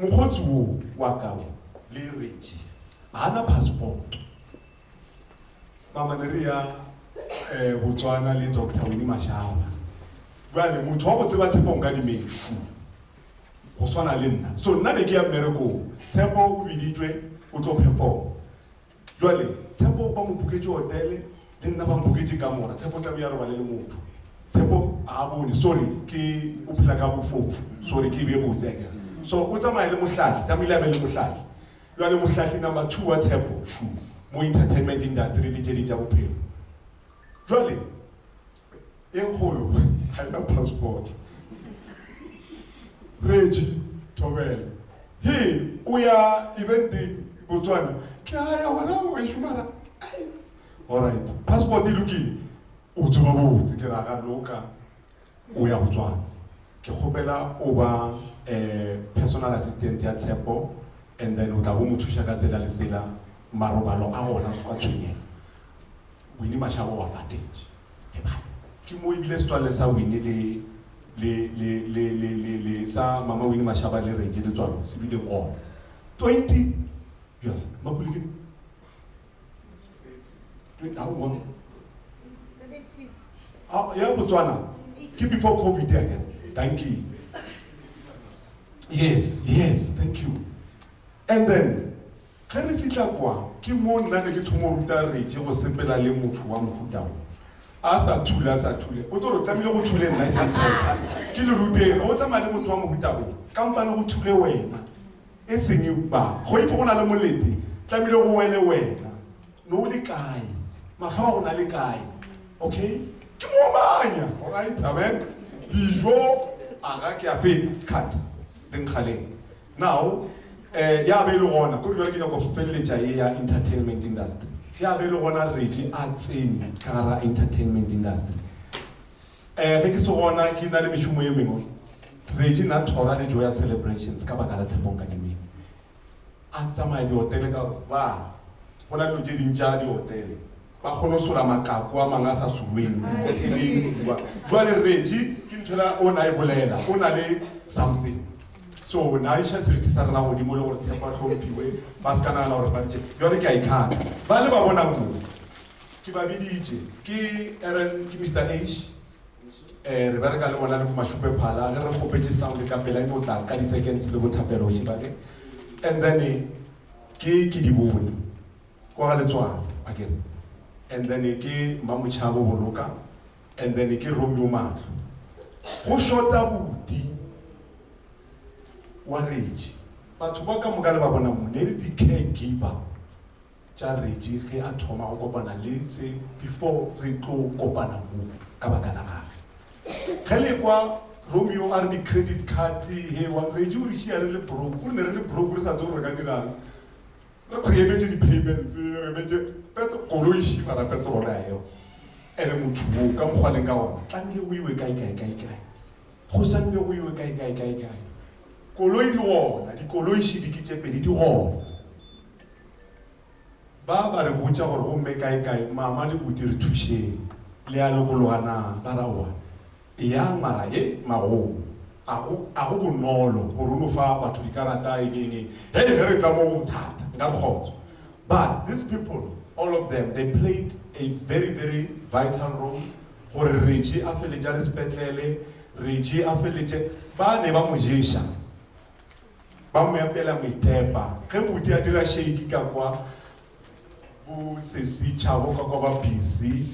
Speaker 12: mokgotsi wo wa kao le Reggie hana passport mama ne re ya Botswana le Dr. Winnie Mashaba jwale motho wa go tseba tshepo nka dimeshu go swana le nna so nna be ke ya mmereko tshepo o biditswe o tlo perform jwale tshepo ba mo buketse hotel le nna ba mo buketse ka mora tshepo tla ya robale le motho tshepo a bone sorry ke o phela ka bofofu sorry ke be botse ke so o tsamaya le mohlahli tamile be le mohlahli jwale mohlahli number 2 wa tshepo shu mo entertainment industry le je ja bophelo jwale e kholo ha ina passport Reggie Tobel he uya event Botswana ke aya wala o ishumara alright passport di lokile o tsoba botse ke ra ga loka o ya Botswana ke khopela o ba personal assistant ya Tshepo and then o tla bo mothusha ka tsela le sela marobalo a gona se kwa tshwenye Winnie Mashaba wa patage ke mo ibile setswalle sa Winnie le sa mama Winnie Mashaba le Reggie le tswalo se bile go 20 yeah mapulike 20 17 yeah Botswana keep before COVID again thank you yes thank you and then ga re fitla kwa ke mo nna ne ke thomo ruta Reggie go sepela le motho wa mohuta a sa thula o tlo re tlamile go thule nna sa tsela ke le rute o tsa mali motho wa mohuta go kampane go thule wena e seng ba go ifo go na le molete tlamile go wele wena no le kae maga go na le kae okay ke mo banya alright amen dijo aga ke a fit cut ding khale now ya be le gona go jwale ke go felletsa ya entertainment industry ya be le gona Reggie a tsene ka ra entertainment industry ge ke se gona ke na le meshumo e mengwe Reggie na thora le joya celebrations ka baka la Tshepo ka dimeng a tsamaya di hotel ka ba bona lo je dinja di hotel ba khono sola makako a manga sa suweng hoteleng jwale Reggie ke nthola o na e bolela o na le something so na isha seriti sa rena go di mo le gore Tshepo a hlompiwe ba se kana na gore ba je jwale ke a ikana ba le ba bona mo ke ba biditse ke Mr H re ba re ka le bona le go mashupe phala re gopetse sound ka pela e motla ka di seconds le go thapelo e ba ke and then ke di bone go ga le tswa again and then ke Mamuchabo boloka and then ke Romeo Matlo go shota buti wa Reggie batho ba ka moka le ba bona mo ne di caregiver tša Reggie ge a thoma go kopana le se before re tlo kopana mo ka baka la gagwe ge le kwa Romeo a re di credit card he wa Reggie o re šia re le broke o ne re le broke re sa tse gore ka dirang re emetse di payments re emetse koloi šiba ra petrol ya yo ene motho o ka mokgwa leng ka gona tlamile o iwe kae go sanile go iwe kae koloi di gona dikoloi šidi ke tše pedi di gona ba re botša gore gomme kae mama le bodi re thušeng le a legologana ba ra wa ya mara mago a go bonolo gore o no fa batho dikarata eng ge re tla mo thata nka kgotso but these people all of them they played a very very vital role gore Reggie a feletša le sepetlele Reggie a feletše ba ne ba mo ješa ba mo apela moitepa ge bodi a dira shake ka kwa bo sesi tšhabo ka kwa ba busy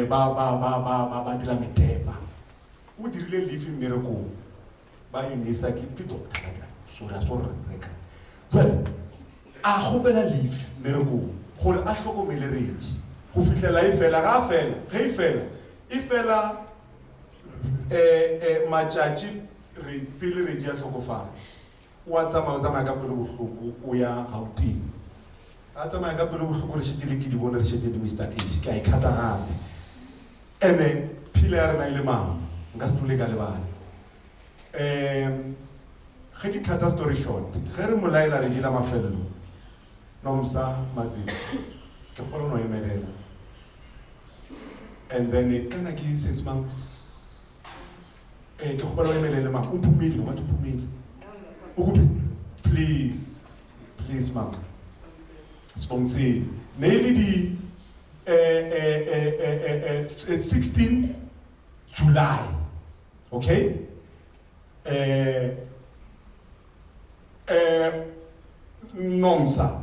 Speaker 12: ba dira metepa o dirile leave miracle ba yunisa ke doctor sura reka jwale a gobela leave miracle gore a hlokomele Reggie go fihlela e fela ga fela ge e fela matšatši pele Reggie a hlokofala o a tsamaya ka pele bohloko o ya Gauteng a tsamaya ka pele bohloko re šetse le ke di bone re šetse le Mr H ke a ikhata gape ene phile ya rena ile mama nka se tlole ka lebane ge ke khata story short ge re molaela re dira mafelelo Nomsa Mazil. Ke kgona no emelela. And then kana ke 6 months. Ke kgona no emelela ma umpumile ngoba umpumile. Ukuthi please ma'am. Sponsor. Nearly the 16 July. Okay? Nomsa.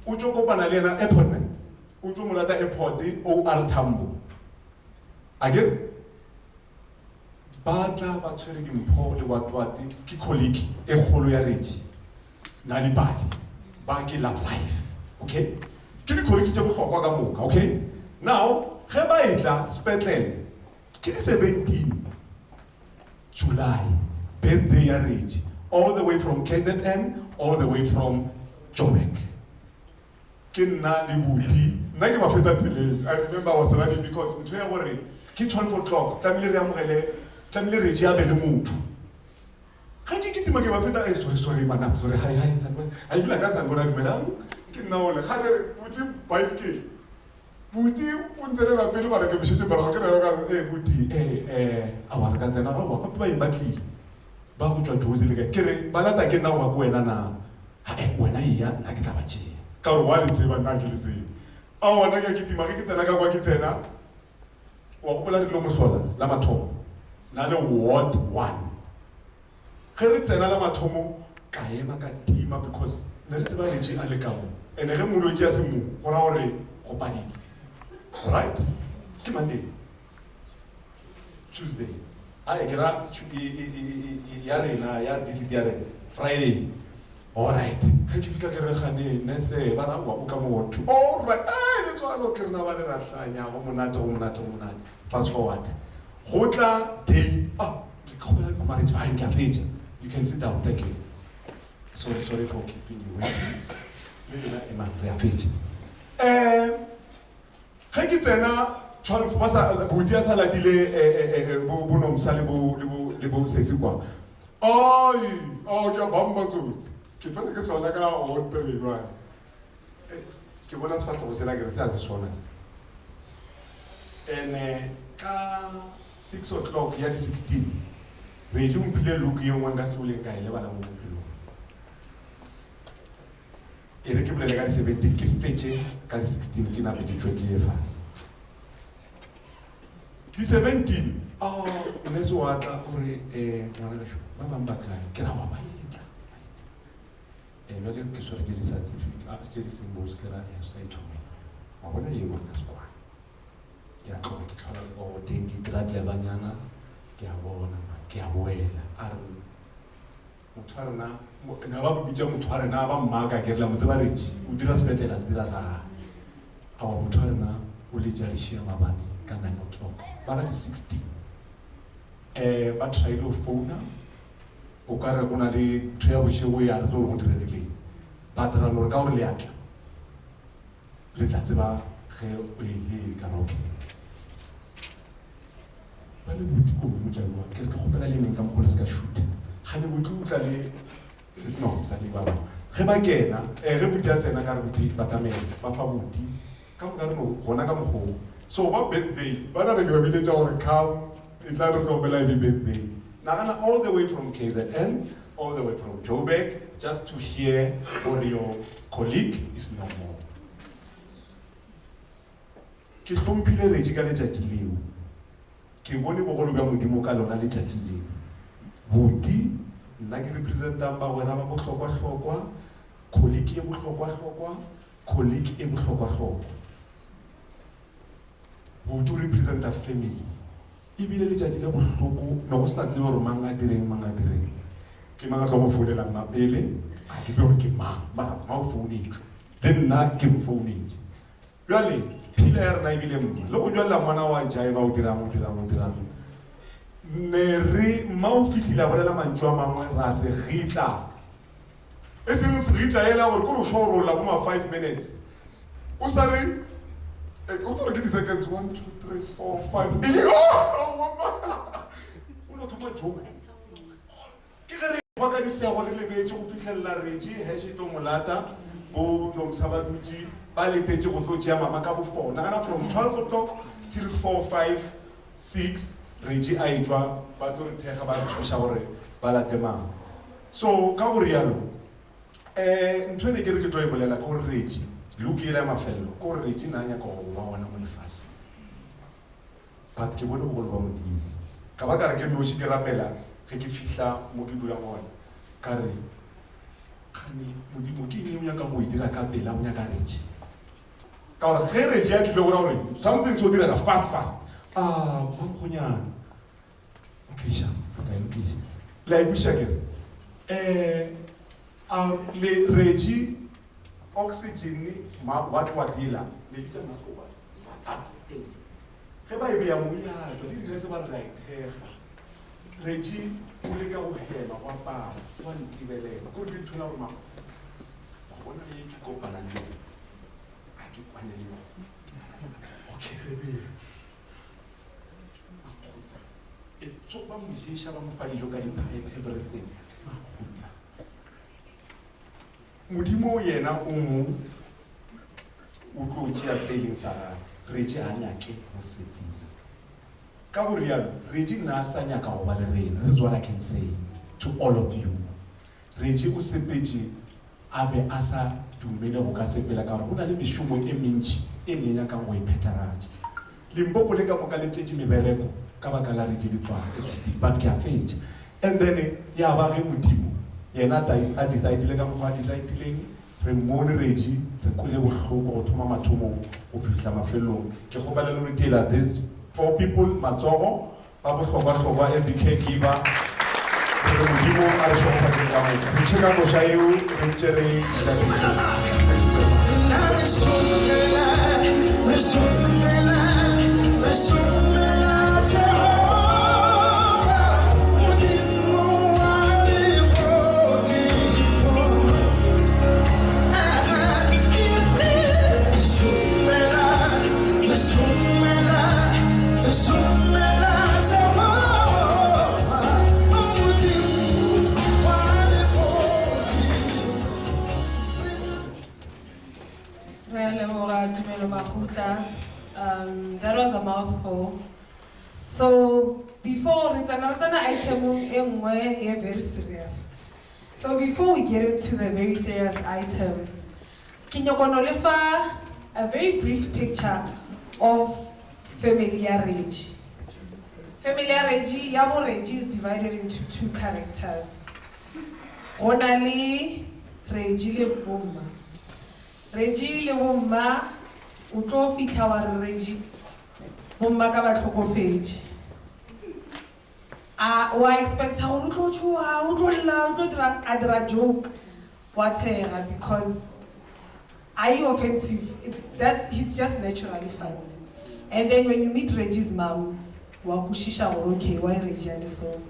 Speaker 12: Ujo kopana le na airport ne. Ujo mulata airport OR Tambo. Again. Batla ba tshwere di mpho le watwati ke colleague e kgolo ya Reggie. Na li bali. Ba ke love life. Okay? Ke di colleagues tse bohlokwa ka moka, okay? Now, ge ba etla spetlele. Ke di 17 July. Birthday ya Reggie. All the way from KZN, all the way from Joburg. Ke nna le buti. Nna ke ba feta tseleng. I remember I was running because ntho ya gore ke 12 o'clock. Tlamile re amogele, tlamile Reggie a be le motho. Ga ke kitima ke ba feta sorry manam, sorry hi sanbona. I be like that sanbona dumelang. Ke nna ole ga re buti bicycle. Buti o ntsere ba pele ba re ke bishete ba ga ke re ka buti a wa re ka tsena ro ba ba imbatli. Ba go tswa Jozi le ke re ba lata ke nna go ba go wena na wena ya nna ke tla ba tšea ka re wa le tseba nna ke le tseba a wona ke kitima ke tsena ka kwa ke tsena wa go bola dilo mosola la mathomo na le ward 1 ge re tsena la mathomo ka ema ka tima because ne re tseba re tšea a le ka mo ene ge molodi ya se mo go ra gore go padile right ke Monday Tuesday I get up ya this Friday. All right. Ke fika ke re gane ne se ba ra wa ka mo to. All right. Let's wa lo ke na ba le ra hlanya go monate. Fast forward. Hotla day. It's fine, you can sit down. Thank you. Sorry for keeping you waiting. Maybe not in my fetch. Ge ke tsena 12 basa butia sala dile bo nomsa le bo sesi kwa ai ke bamba tsotsi ke fela ke sola ka o tere ba ke bona se fa go sela ke se a se sona ene ka 6 o'clock ya di 16 re ju mpile look yo wanga tlole ka ile bana mo mpilo ere ke bole ka di 17 ke fetche ka di 16 ke na be di tsweke e fase di 17 ene se wa tla gore ngwana lesho ba bang ba kae ke ra wa ba itla jwale ke swere di certificate ke di symbols ke ra ya straight to me wa bona ye wa ka skwa ke a go ke tla go dengi ke ra tla banyana ke a bona ke a boela a re motharana na ba bitja motharana ba mmaga ke la motse ba reji o dira sepetela se dira sa a wa motharana o le jarishia mabane ka 9 o'clock bara di 16 ba try lo phone o ka re bona le tšea bošego ya re tlo go direle ba dira gore ka gore le atla le tla tseba ge o e ka roke ba le buti ko mo jalo ke re ke gopela le neng ka mogolo se ka shoot ga le buti o tla le se se no sa le ba ge ba kena ge buti a tsena ka re buti ba tamela ba fa buti ka mo ka re no gona ka mogolo so ba birthday ba na re ke ba bitetša gore come e tla re tlopela e birthday nagana all the way from KZN all the way from Joburg just to hear or your colleague is no more ke hlompile Reggie ka letšatši leo ke bone bogolo bja modimo ka lona letšatši leo buti nna ke representang ba wena ba bohlokwa-hlokwa colleague e bohlokwa-hlokwa colleague e bohlokwa-hlokwa buti o representa family ebile letšatši le bohloko no go sa tsebe gore mang a direng ke mang a tlo go founelang nna pele ga ke tse gore ke mang mara ma o founetše le nna ke mo founetše bjale phile ya rena ebile mma le go jwalela ngwana wa jaiva o dirang ne re ma o fihlile a bolela mantšu a mangwe ra se gitla e seng se gitla ela gore kore o sho rolla bo ma 5 minutes o sa re o tsore ke di-seconds 1 2 3 4 5 ele o no thoma jo ke ge re kwa ka disego re lebetse go fitlhelela Reggie heshe tlo molata bo nomsabaduji ba letetse go tlo tšea mama ka bo 4 nagana from 12 o'clock till 4 5 6 Reggie a etswa ba tlo re thega ba re thuša gore ba late mama. So ka go rialo ntho ne ke re ke tlo e bolela ka gore Reggie Luke ile mafello ko re Reggie na nya go ba bona mo lefase but ke bone bogolo ba modimo ka ba ka re ke noši ke rapela ge ke fihla mo ke dula gona ka re gane modimo ke eng o nyaka go e dira ka pela o nyaka Reggie ka gore ge Reggie a tlile gora gore something so dira fast mangonyana okay sha okay lokile la ibusha ke le Reggie oxygen ma what dealer le ditsa ma go ba ge ba e bea mo ya ba di dire se ba re thega Reggie o le ka go hema go apara wa ntibelela go di thula gore ma bona le ke kopana le a ke kwane le okay baby so ba mo jesha ba mo fa dijo ka dithae everything modimo yena o mo o tlo tšea sailing sa Reggie a nyake go sepela ka go rialo Reggie na sa nyaka go ba le rena. This is what I can say to all of you. Reggie o sepetse a be a sa dumele go ka sepela ka gore go na le mešomo e mentši e ne nyakang go e phethagatša. Limpopo le ka moka le tletše mebereko ka baka la Reggie le tswa but ke a fetša and then ya ba ge modimo yena a decidile ka mokgwa a decidileng re mmone Reggie re kwele bohloko go thoma mathomong go fihla mafelong. Ke kgopela le retela this 4 people matsogo ba bohlokwa as the caregiver re modimo a re šogofatšeng ka moka re tšheka moša eo re ntše
Speaker 3: that was a mouthful. So before it's another item very serious. So before we get into the very serious item, can you lefa a very brief picture of Familia Reggie? Familia Reggie, Yabo Reggie is divided into 2 characters. Onali Reggie le Bomma. Reggie le Bomma utlo fitla wa Reggie Bomma ka ba tlhokofetse wa expect how utlo tshwa utlo lla utlo dira adra joke whatever because are you offensive? He's just naturally funny. And then when you meet Reggie's mom wa kushisha okay why Reggie and so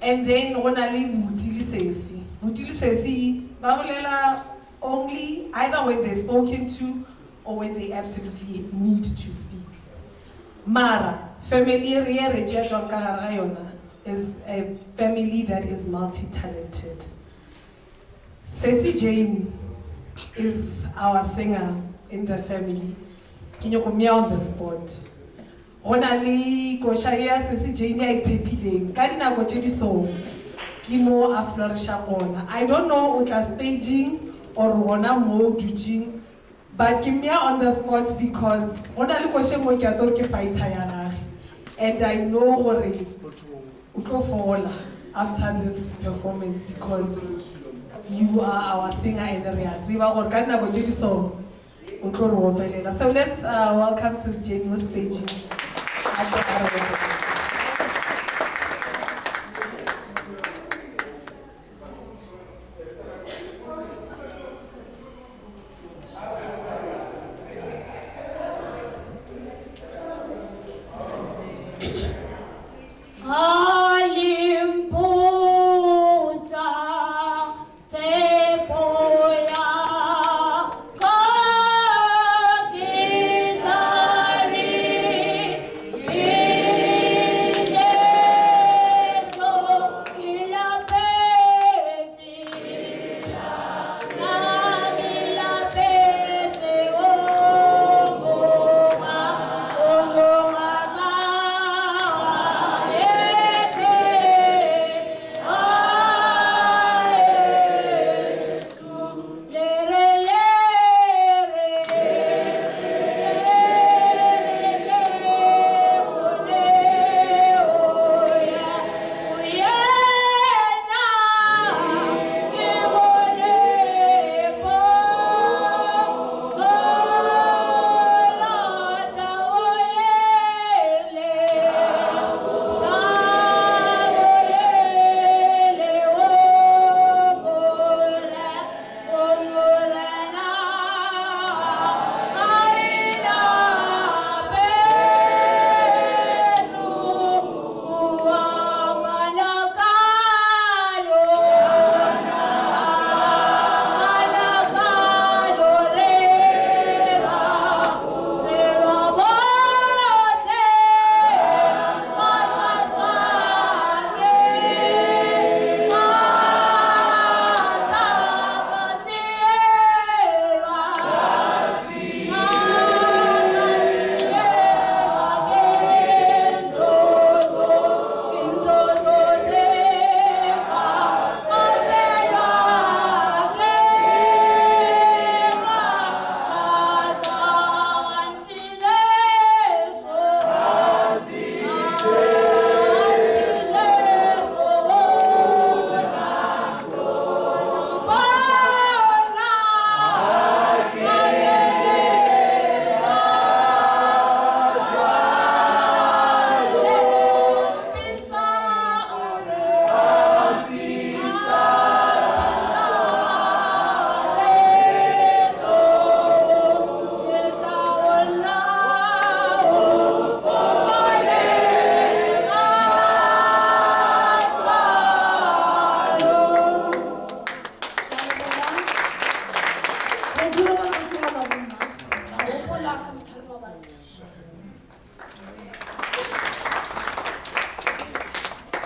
Speaker 3: and then onali Mutili Sesi ba bolela only either when they're spoken to or when they absolutely need to speak. Mara, family is a family that is multi-talented. Ceci Jane is our singer in the family. Kinyokomia on the spot. Onali Koshaya Ceci Jane ya itepileng. Kadina kochedi song. Kimo a flourisha ona. I don't know what staging or ona mo dujing, but give me on the spot because onali koshe mo ke atol ke fighter yana, and I know ore utlo fall after this performance because you are our singer and reaziva or kana go jedi song utlo ro opelela. So let's welcome Sis Jane on staging.
Speaker 13: Yeah.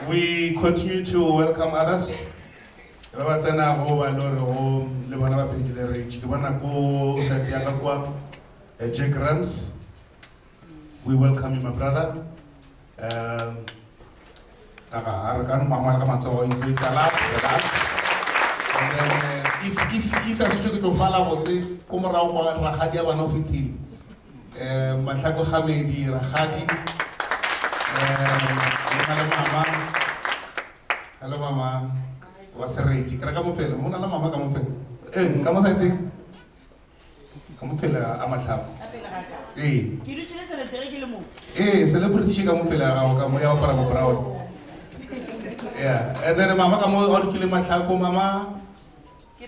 Speaker 2: We continue to welcome others. Jack Rams. We welcome you, my brother. And then, if I should to follow what they come around Rahadia one of it, Matako Hamedi, Rahadi, hello, Mama. Was a rate. Krakamopel, Mona Mama Camopel. Camasate Camopela Amatab. Celebrity Chikamopela, Moya Paramoproud. Yeah, and then Mama Camo or Kilimatako Mama.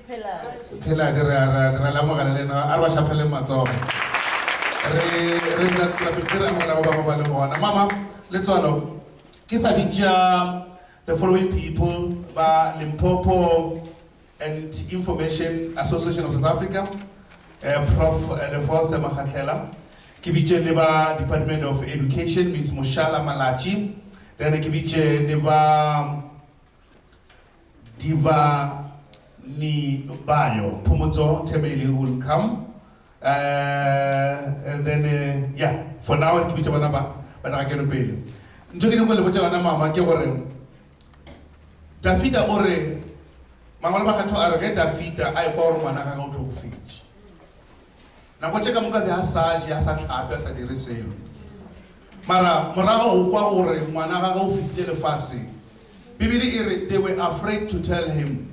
Speaker 2: Pela de Ralamogalena, Arwa Chapelle Mazor. Mama, let's all Kisavija, the following people, Limpopo and Information Association of South Africa, Prof. Leforce Makatela, Kiviche Neba Department of Education, Ms. Mushala Malachi, then Kiviche Neba Diva Ni Bayo, Pumuzo Temeli will come. And then, yeah, for now, Kiviche Wanaba, but I cannot pay you. Njogini kwa lepocha wana mama kewore Dafita ore mama bakatho arge Dafita ay kwa mwana ka utlo kufitshi na kwa cheka muka be hasage ya sa tlhape sa diriselo mara morago kwa ore mwana ka ufitile le fase Bibili ire they were afraid to tell him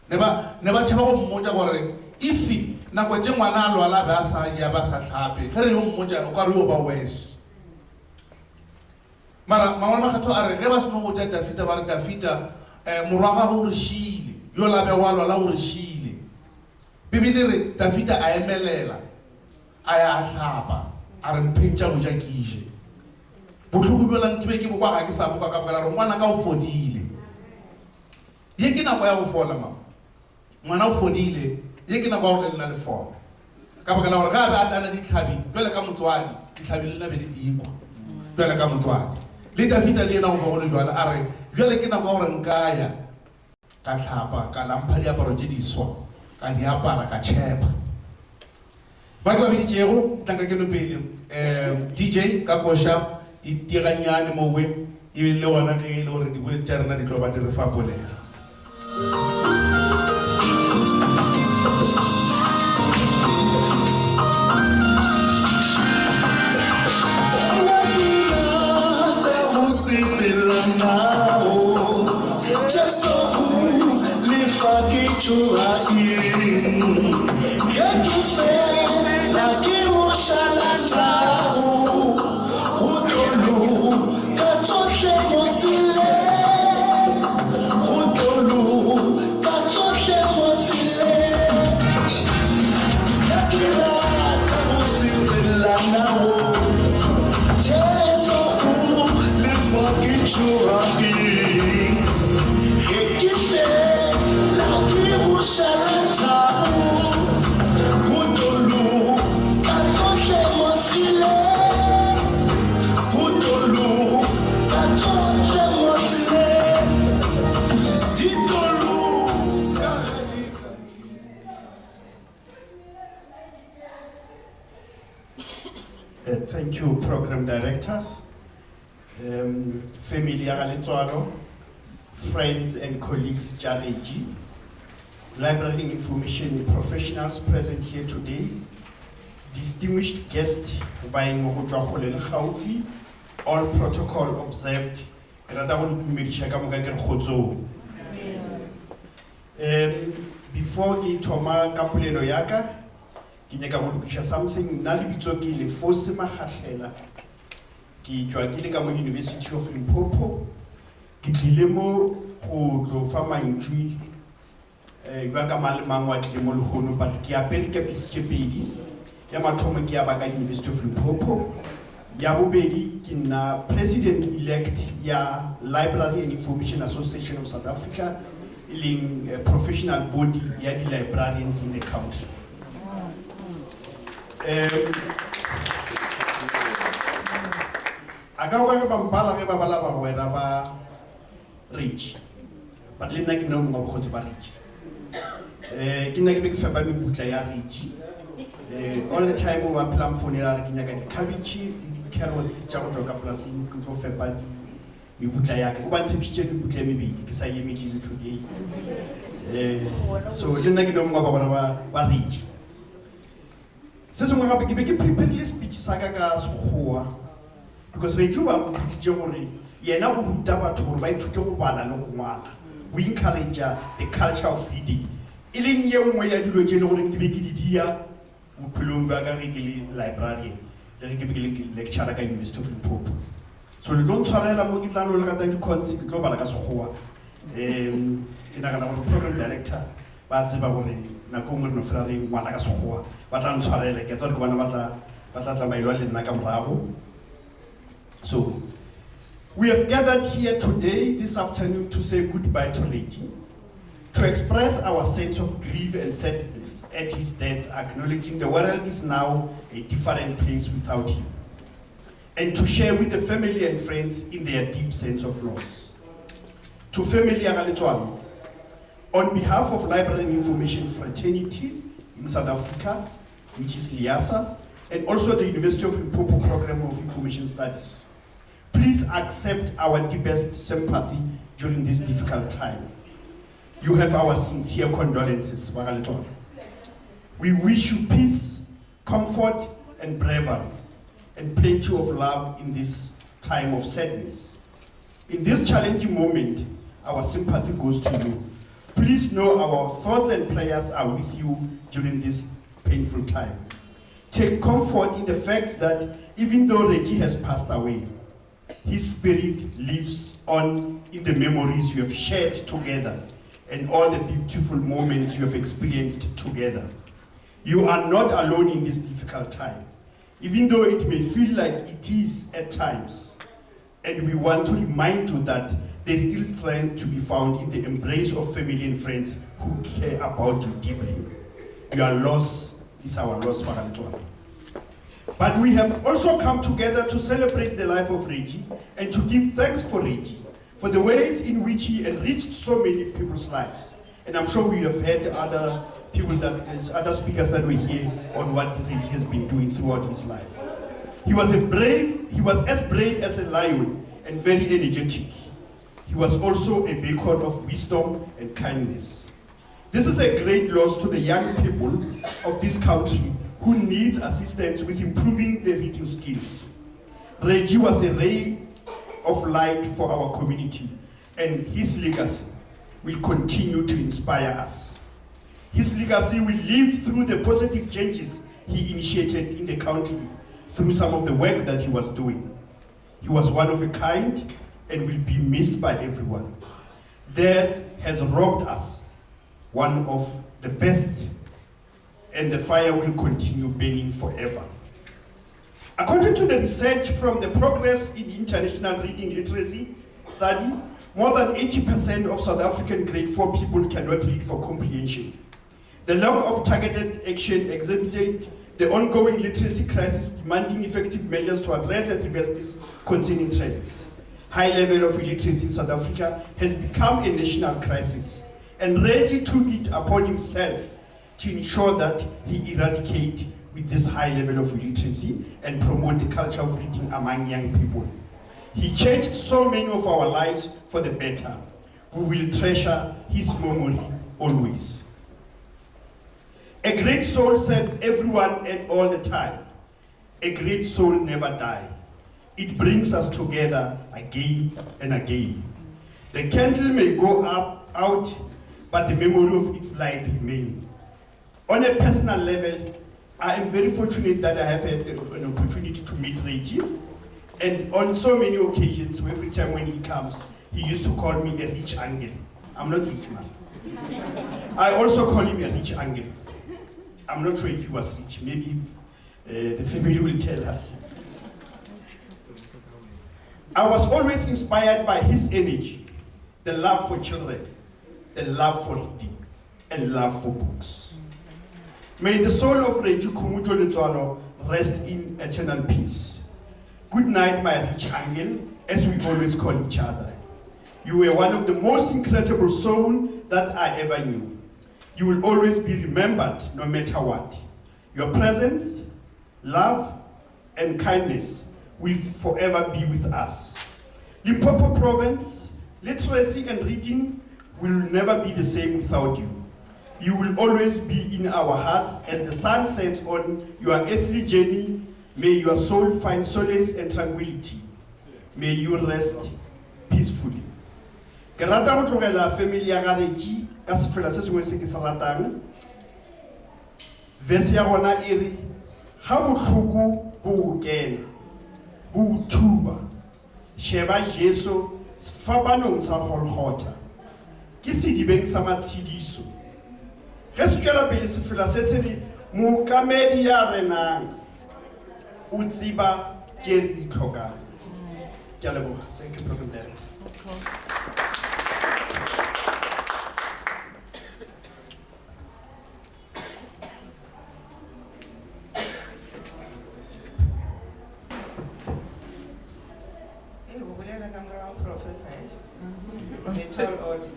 Speaker 2: neba chaba go mmoja gore ifi na kwa je mwana lo ala be hasage ya ba sa tlhape re yo mmoja o ka re yo ba wes Mara mama makatho are ge ba se mo botsa Dafita ba re Dafita morwaga go rishile yo la be walwa la go rishile Bibili re Dafita a emelela a ya hlapa a re mpentša go ja kiše botlhoko bjola nkibe ke bo kwa ga ke sa boka ka bela re ngwana ka o fodile ye ke nako ya go fola mama ngwana o fodile ye ke nako ya gore le nna le fola ka baka la gore ga be a tlana ditlhabi jwale ka motswadi ditlhabi le nna be le dikwa jwale ka motswadi le Dafita le yena go le jwala a re jwale ke nako gore nkaya ka tlhapa ka lampha diaparo tse di swa ka diapara ka chepa ba ke ba ditjego tlanka ke no pele DJ ka kosha itiranyane mo we e le wona ke le gore di bule tsarena di tloba di re fa bolela
Speaker 13: Thank you, program directors, family Agaletswalo, friends and colleagues, Jareji, library and information professionals present here today, distinguished guests, all protocol observed. Before the Toma Kapuleno Yaka, ke nyaka go lokisha something nna le bitso ke Leforce Makgatlela ke tswa ke le ka mo University of Limpopo ke tlile mo go tlo fa mantšwi jwa ka malemang wa tlile mo lehono but ke apere kapise pedi ya mathomo ke ya ba ka University of Limpopo ya bobedi ke nna president elect ya Library and Information Association of South Africa, a professional body ya di librarians in the country. A ka kwa ke bampala ge ba bala ba wena ba Rich. But le nna ke no mo bogotsi ba Rich. Ke nna ke fepa mebutla ya Rich. All the time o ba phela phone ya re ke nyaka di cabbage, di carrots tsa go tswa ka polasing ke tlo fepa di mebutla ya ke. O ba ntshepitse mebutla e mebedi ke sa yemetse le today. So le nna ke no mo ba Rich. Se sengwe gape ke be ke prepare speech sa ka ka Sekgowa because re juba mputitse gore yena o ruta batho gore ba ithute go bala le go ngwala. We encourage the culture of reading. E leng ye nngwe ya dilo tse le gore ke be ke di dia bophelong ba ka ge ke le librarian le ge ke be ke le lecturer ka University of Limpopo. So le tlo ntshwarela mo ke tla no le gata di-cons ke tlo bala ka Sekgowa. Ke nagana gore program director ba tseba gore nako nngwe re no fela re ngwala ka Sekgowa ba tla ntshwarela ke tsa gore ke bana ba tla tsamaelwa le nna ka morago. So we have gathered here today, this afternoon, to say goodbye to Reggie, to express our sense of grief and sadness at his death, acknowledging the world is now a different place without him, and to share with the family and friends in their deep sense of loss. To family Agaletswalo, on behalf of Library and Information Fraternity in South Africa, which is LIASA, and also the University of Limpopo Program of Information Studies, please accept our deepest sympathy during this difficult time. You have our sincere condolences, Magaletwana. We wish you peace, comfort, and bravery, and plenty of love in this time of sadness. In this challenging moment, our sympathy goes to you. Please know our thoughts and prayers are with you during this painful time. Take comfort in the fact that even though Reggie has passed away, his spirit lives on in the memories you have shared together and all the beautiful moments you have experienced together. You are not alone in this difficult time, even though it may feel like it is at times. And we want to remind you that there's still strength to be found in the embrace of family and friends who care about you deeply. Your loss is our loss, Magaletwana. But we have also come together to celebrate the life of Reggie and to give thanks for Reggie, for the ways in which he enriched so many people's lives. And I'm sure we have heard other speakers that were here on what Reggie has been doing throughout his life. He was as brave as a lion and very energetic. He was also a beacon of wisdom and kindness. This is a great loss to the young people of this country who needs assistance with improving their reading skills. Reggie was a ray of light for our community, and his legacy will continue to inspire us. His legacy will live through the positive changes he initiated in the country through some of the work that he was doing. He was one of a kind and will be missed by everyone. Death has robbed us one of the best, and the fire will continue burning forever. According to the research from the Progress in International Reading Literacy study, more than 80% of South African grade 4 people cannot read for comprehension. The lack of targeted action exhibited the ongoing literacy crisis, demanding effective measures to address and reverse this concerning trends. High level of illiteracy in South Africa has become a national crisis, and Reggie took it upon himself to ensure that he eradicate with this high level of illiteracy and promote the culture of reading among young people. He changed so many of our lives for the better. We will treasure his memory always. A great soul serves everyone and all the time. A great soul never dies. It brings us together again and again. The candle may go out, but the memory of its light remains. On a personal level, I am very fortunate that I have had an opportunity to meet Reggie. And on so many occasions, every time when he comes, he used to call me a rich angel. I'm not rich, man. I also call him a rich angel. I'm not sure if he was rich. Maybe if, the family will tell us. I was always inspired by his energy, the love for children, the love for reading, and love for books. May the soul of Reggie Kumujo Letswalo rest in eternal peace. Good night, my rich uncle, as we always call each other. You were one of the most incredible souls that I ever knew. You will always be remembered no matter what. Your presence, love, and kindness will forever be with us. Limpopo Province, literacy and reading will never be the same without you. You will always be in our hearts as the sun sets on your earthly journey. May your soul find solace and tranquility. May you rest peacefully. Ke rata go tlogela family ya ga Reggie ka sefela se sengwe se ke se ratang. Verse ya gona e re, ha botlhoko bo kena, bo thuba, sheba Jesu sefapanong sa Golgotha. Ke sedibeng sa matshidiso. Ge se tswela pele sefela se se re, mookamedi ya renang o tseba tše re di tlhokang. Ke a leboga. Thank you, Program Director.
Speaker 14: It's a tall order.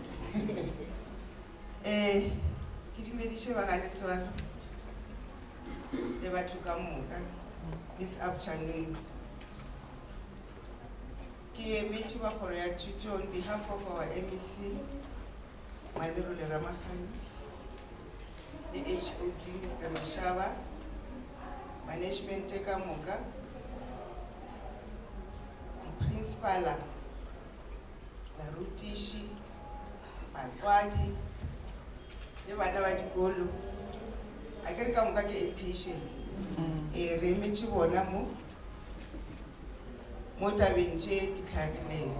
Speaker 14: This afternoon, on behalf of our MEC, Manderule Ramahan, the HOD, Mr. Mashaba, Management Tekamuka, the Principal, Narutishi, Panswadi, the Wadawadi Golu. I can come back a patient. A remedy wonamu Motavinje Kitagine.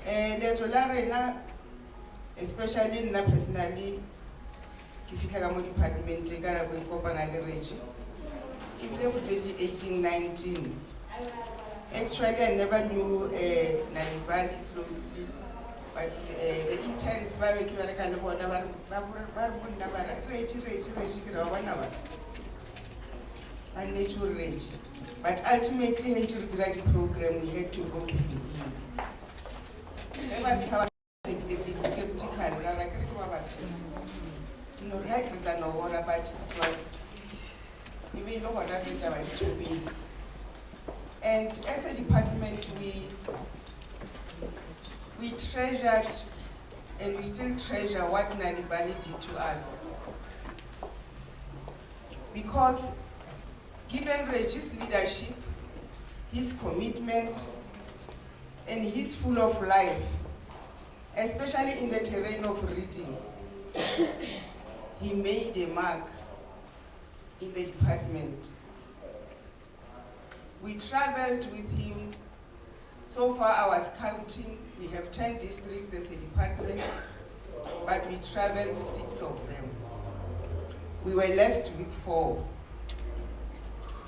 Speaker 14: Letolarena, especially na personally, Kifitagamo department, Tegara with Kopana Regi. In 2018-19. Actually, I never knew Nanibali closely, but the interns by the kind of whatever, and nature rage. But ultimately, nature drug program, we had to go to him. Never have a big skeptical, no right than no one about it was even know what I did to be. And as a department, we treasured and we still treasure what Nanibali did to us. Because given Reggie's leadership, his commitment, and his full of life, especially in the terrain of reading, he made a mark in the department. We traveled with him. So far I was counting, we have 10 districts as a department, but we traveled 6 of them. We were left with 4.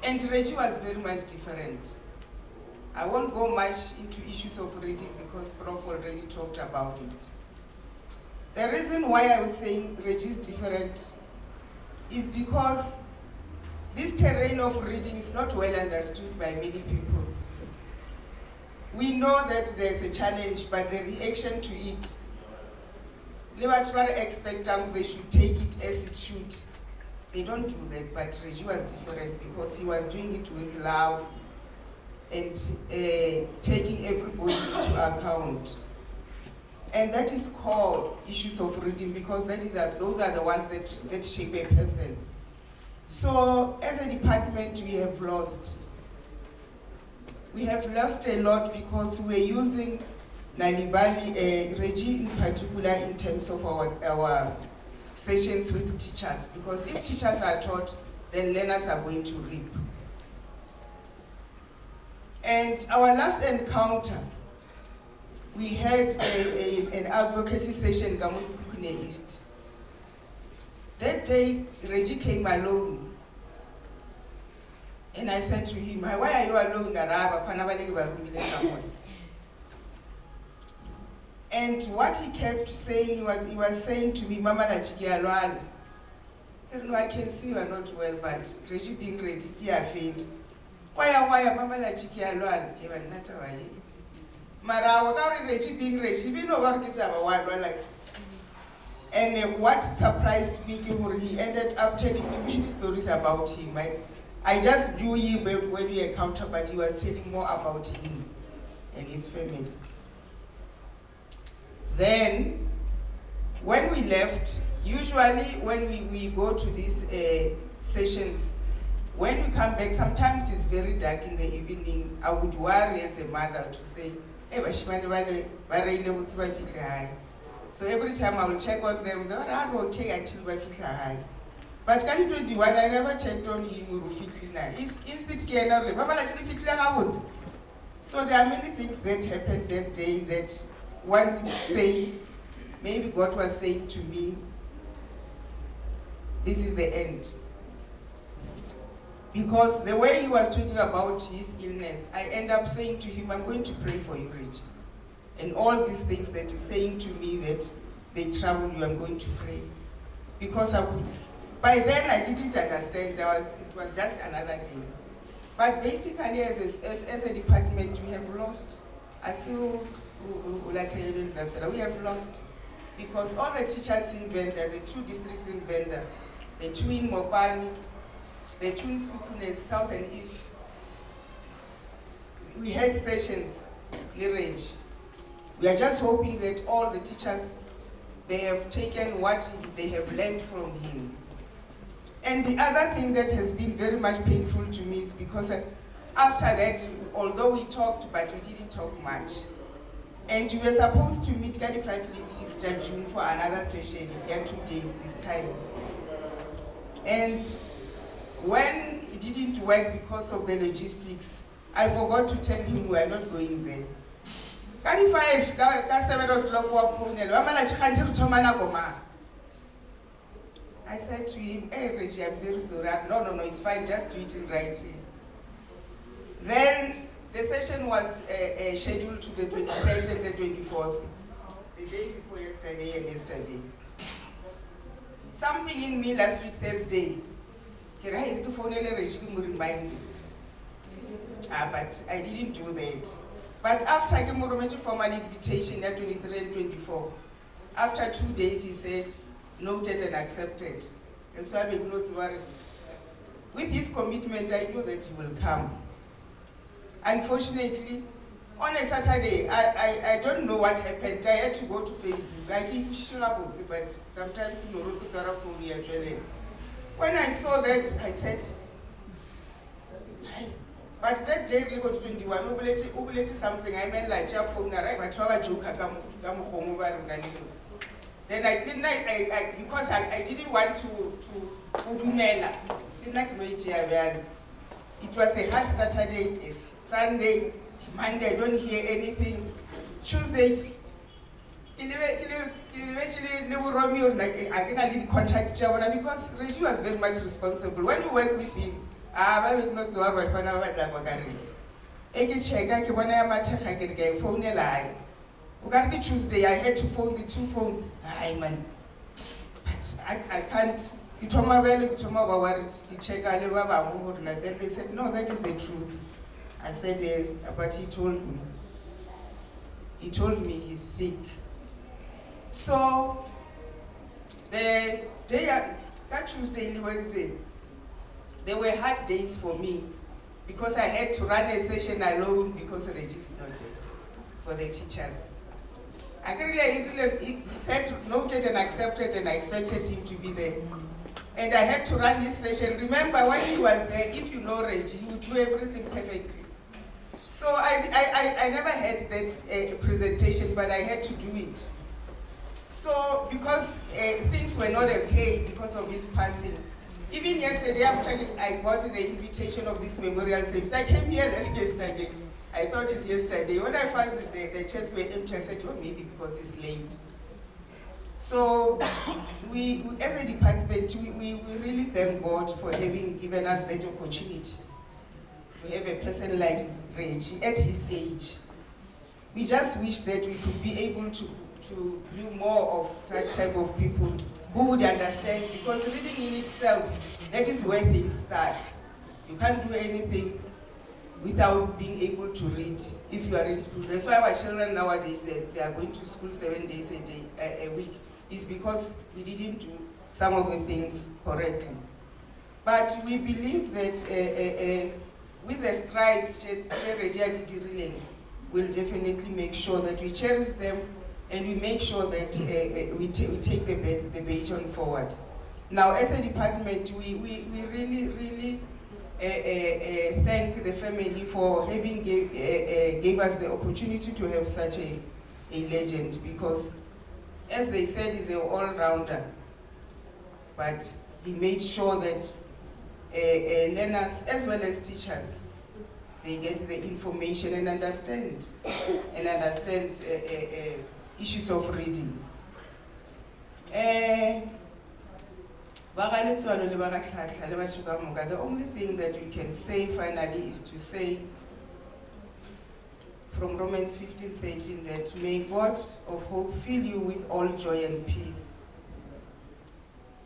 Speaker 14: And Reggie was very much different. I won't go much into issues of reading because Prof already talked about it. The reason why I was saying Reggie is different is because this terrain of reading is not well understood by many people. We know that there's a challenge, but the reaction to it, they should take it as it should. They don't do that, but Reggie was different because he was doing it with love and taking everybody into account. And that is called issues of reading because those are the ones that shape a person. So as a department, we have lost. We have lost a lot because we're using Nanibali, Reggie in particular, in terms of our sessions with teachers. Because if teachers are taught, then learners are going to reap. And our last encounter, we had an advocacy session in Gamuskukune East. That day, Reggie came alone. And I said to him, why are you alone, and what he kept saying, he was saying to me, Mama Nachigialwan, No, I can see you are not well, but Reggie being ready, dear fate. Why, Mama la chiki alwan, even not away. Mara, without Reggie being ready, we know what it's about like. And what surprised me, he ended up telling me many stories about him. I just knew him when we encountered, but he was telling more about him and his family. Then, when we left, usually when we go to these sessions, when we come back, sometimes it's very dark in the evening. I would worry as a mother to say, hey, so every time I will check on them, they are okay until we feel high. But can 21, I never checked on him. So there are many things that happened that day that one would say, maybe God was saying to me, this is the end. Because the way he was talking about his illness, I end up saying to him, I'm going to pray for you, Rich. And all these things that you're saying to me that they trouble you, I'm going to pray. Because by then I didn't understand, it was just another day. But basically as a department, we have lost. We have lost. Because all the teachers in Venda, the 2 districts in Venda, the 2 in Mopani, the 2 in Skukunes, South and East, we had sessions, Lirange. We are just hoping that all the teachers, they have taken what they have learned from him. And the other thing that has been very much painful to me is because after that, although we talked, but we didn't talk much. And we were supposed to meet 6th June for another session, here 2 days this time. And when it didn't work because of the logistics, I forgot to tell him we are not going there. I said to him, hey Reggie, I'm very sorry. No, it's fine, just do it in writing. Then the session was scheduled to the 23rd and the 24th, the day before yesterday and yesterday. Something in me last week, Thursday, but I didn't do that. But after I gave a formal invitation at 23 and 24, after 2 days he said, noted and accepted. That's why I make notes worry. With his commitment, I knew that he will come. Unfortunately, on a Saturday, I don't know what happened. I had to go to Facebook. I keep sure about it, but sometimes you know, when I saw that, I said, but that day we got 21, something, I meant like your phone, but then I didn't, because I didn't want to do mela. It was a hard Saturday, Sunday, Monday, I don't hear anything. Tuesday, eventually, Romeo, I can lead contact Chawana because Reggie was very much responsible. When you work with him, I will not so I found out that Bagari. Eki check, I can I phone a lie. Uganda Tuesday, I had to phone the 2 phones. Man. But I can't. You told my well, you told my worried, you check then they said, no, that is the truth. I said, yeah, but he told me. He told me he's sick. So, the day, that Tuesday and Wednesday, they were hard days for me because I had to run a session alone because Reggie's not there for the teachers. He said noted and accepted and I expected him to be there. And I had to run this session. Remember when he was there, if you know Reggie, he would do everything perfectly. So I never had that presentation, but I had to do it. So because things were not okay because of his passing, even yesterday after I got the invitation of this memorial service, I came here yesterday. I thought it's yesterday. When I found that the chairs were empty, I said, oh, maybe because it's late. So we as a department, we really thank God for having given us that opportunity to have a person like Reggie at his age. We just wish that we could be able to bring more of such type of people who would understand, because reading in itself, that is where things start. You can't do anything without being able to read if you are in school. That's why our children nowadays, they are going to school 7 days a week. It's because we didn't do some of the things correctly. But we believe that with the strides we'll definitely make sure that we cherish them and we make sure that we take the baton forward. Now, as a department, we really thank the family for having gave us the opportunity to have such a legend, because, as they said, he's an all-rounder. But he made sure that learners, as well as teachers, they get the information and understand issues of reading. The only thing that we can say finally is to say from Romans 15:13 that may God of hope fill you with all joy and peace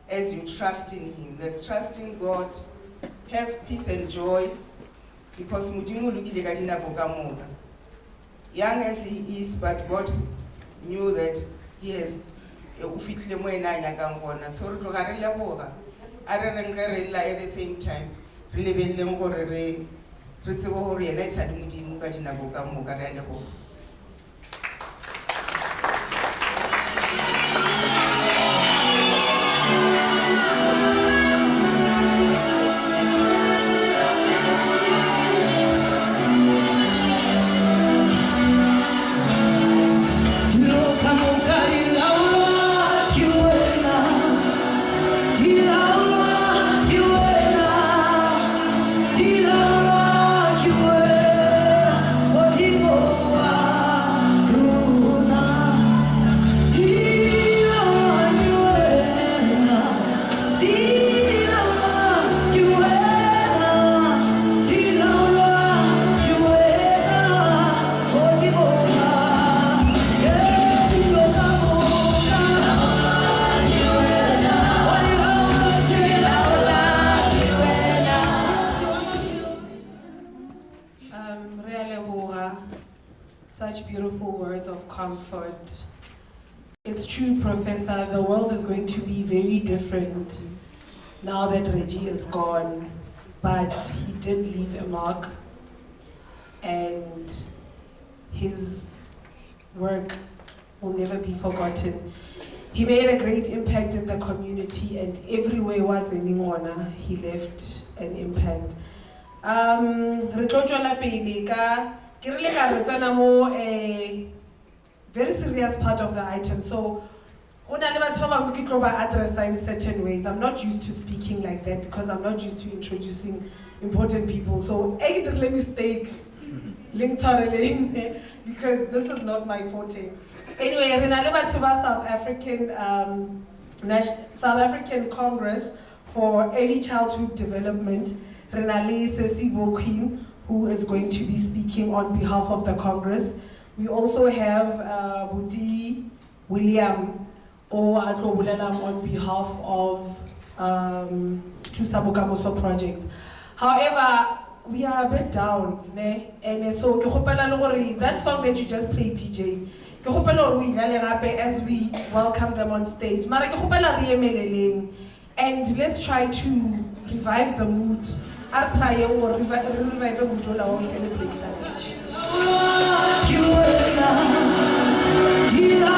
Speaker 14: as you trust in Him. Let's trust in God, have peace and joy, because young as he is, but God knew that he has so at the same time
Speaker 3: such beautiful words of comfort. It's true, Professor, the world is going to be very different now that Reggie is gone, but he did leave a mark, and his work will never be forgotten. He made a great impact in the community, and everywhere was in he left an impact. A very serious part of the item. So, address in certain ways. I'm not used to speaking like that because I'm not used to introducing important people. So, I get a mistake because this is not my forte. Anyway, South African Congress for Early Childhood Development, Renale Sesibo Queen, who is going to be speaking on behalf of the Congress. We also have Budi William Atlobulelam on behalf of Tusabokamoso projects. However, we are a bit down, and so that song that you just played, DJ, as we welcome them on stage. And let's try to revive the mood.
Speaker 4: Chila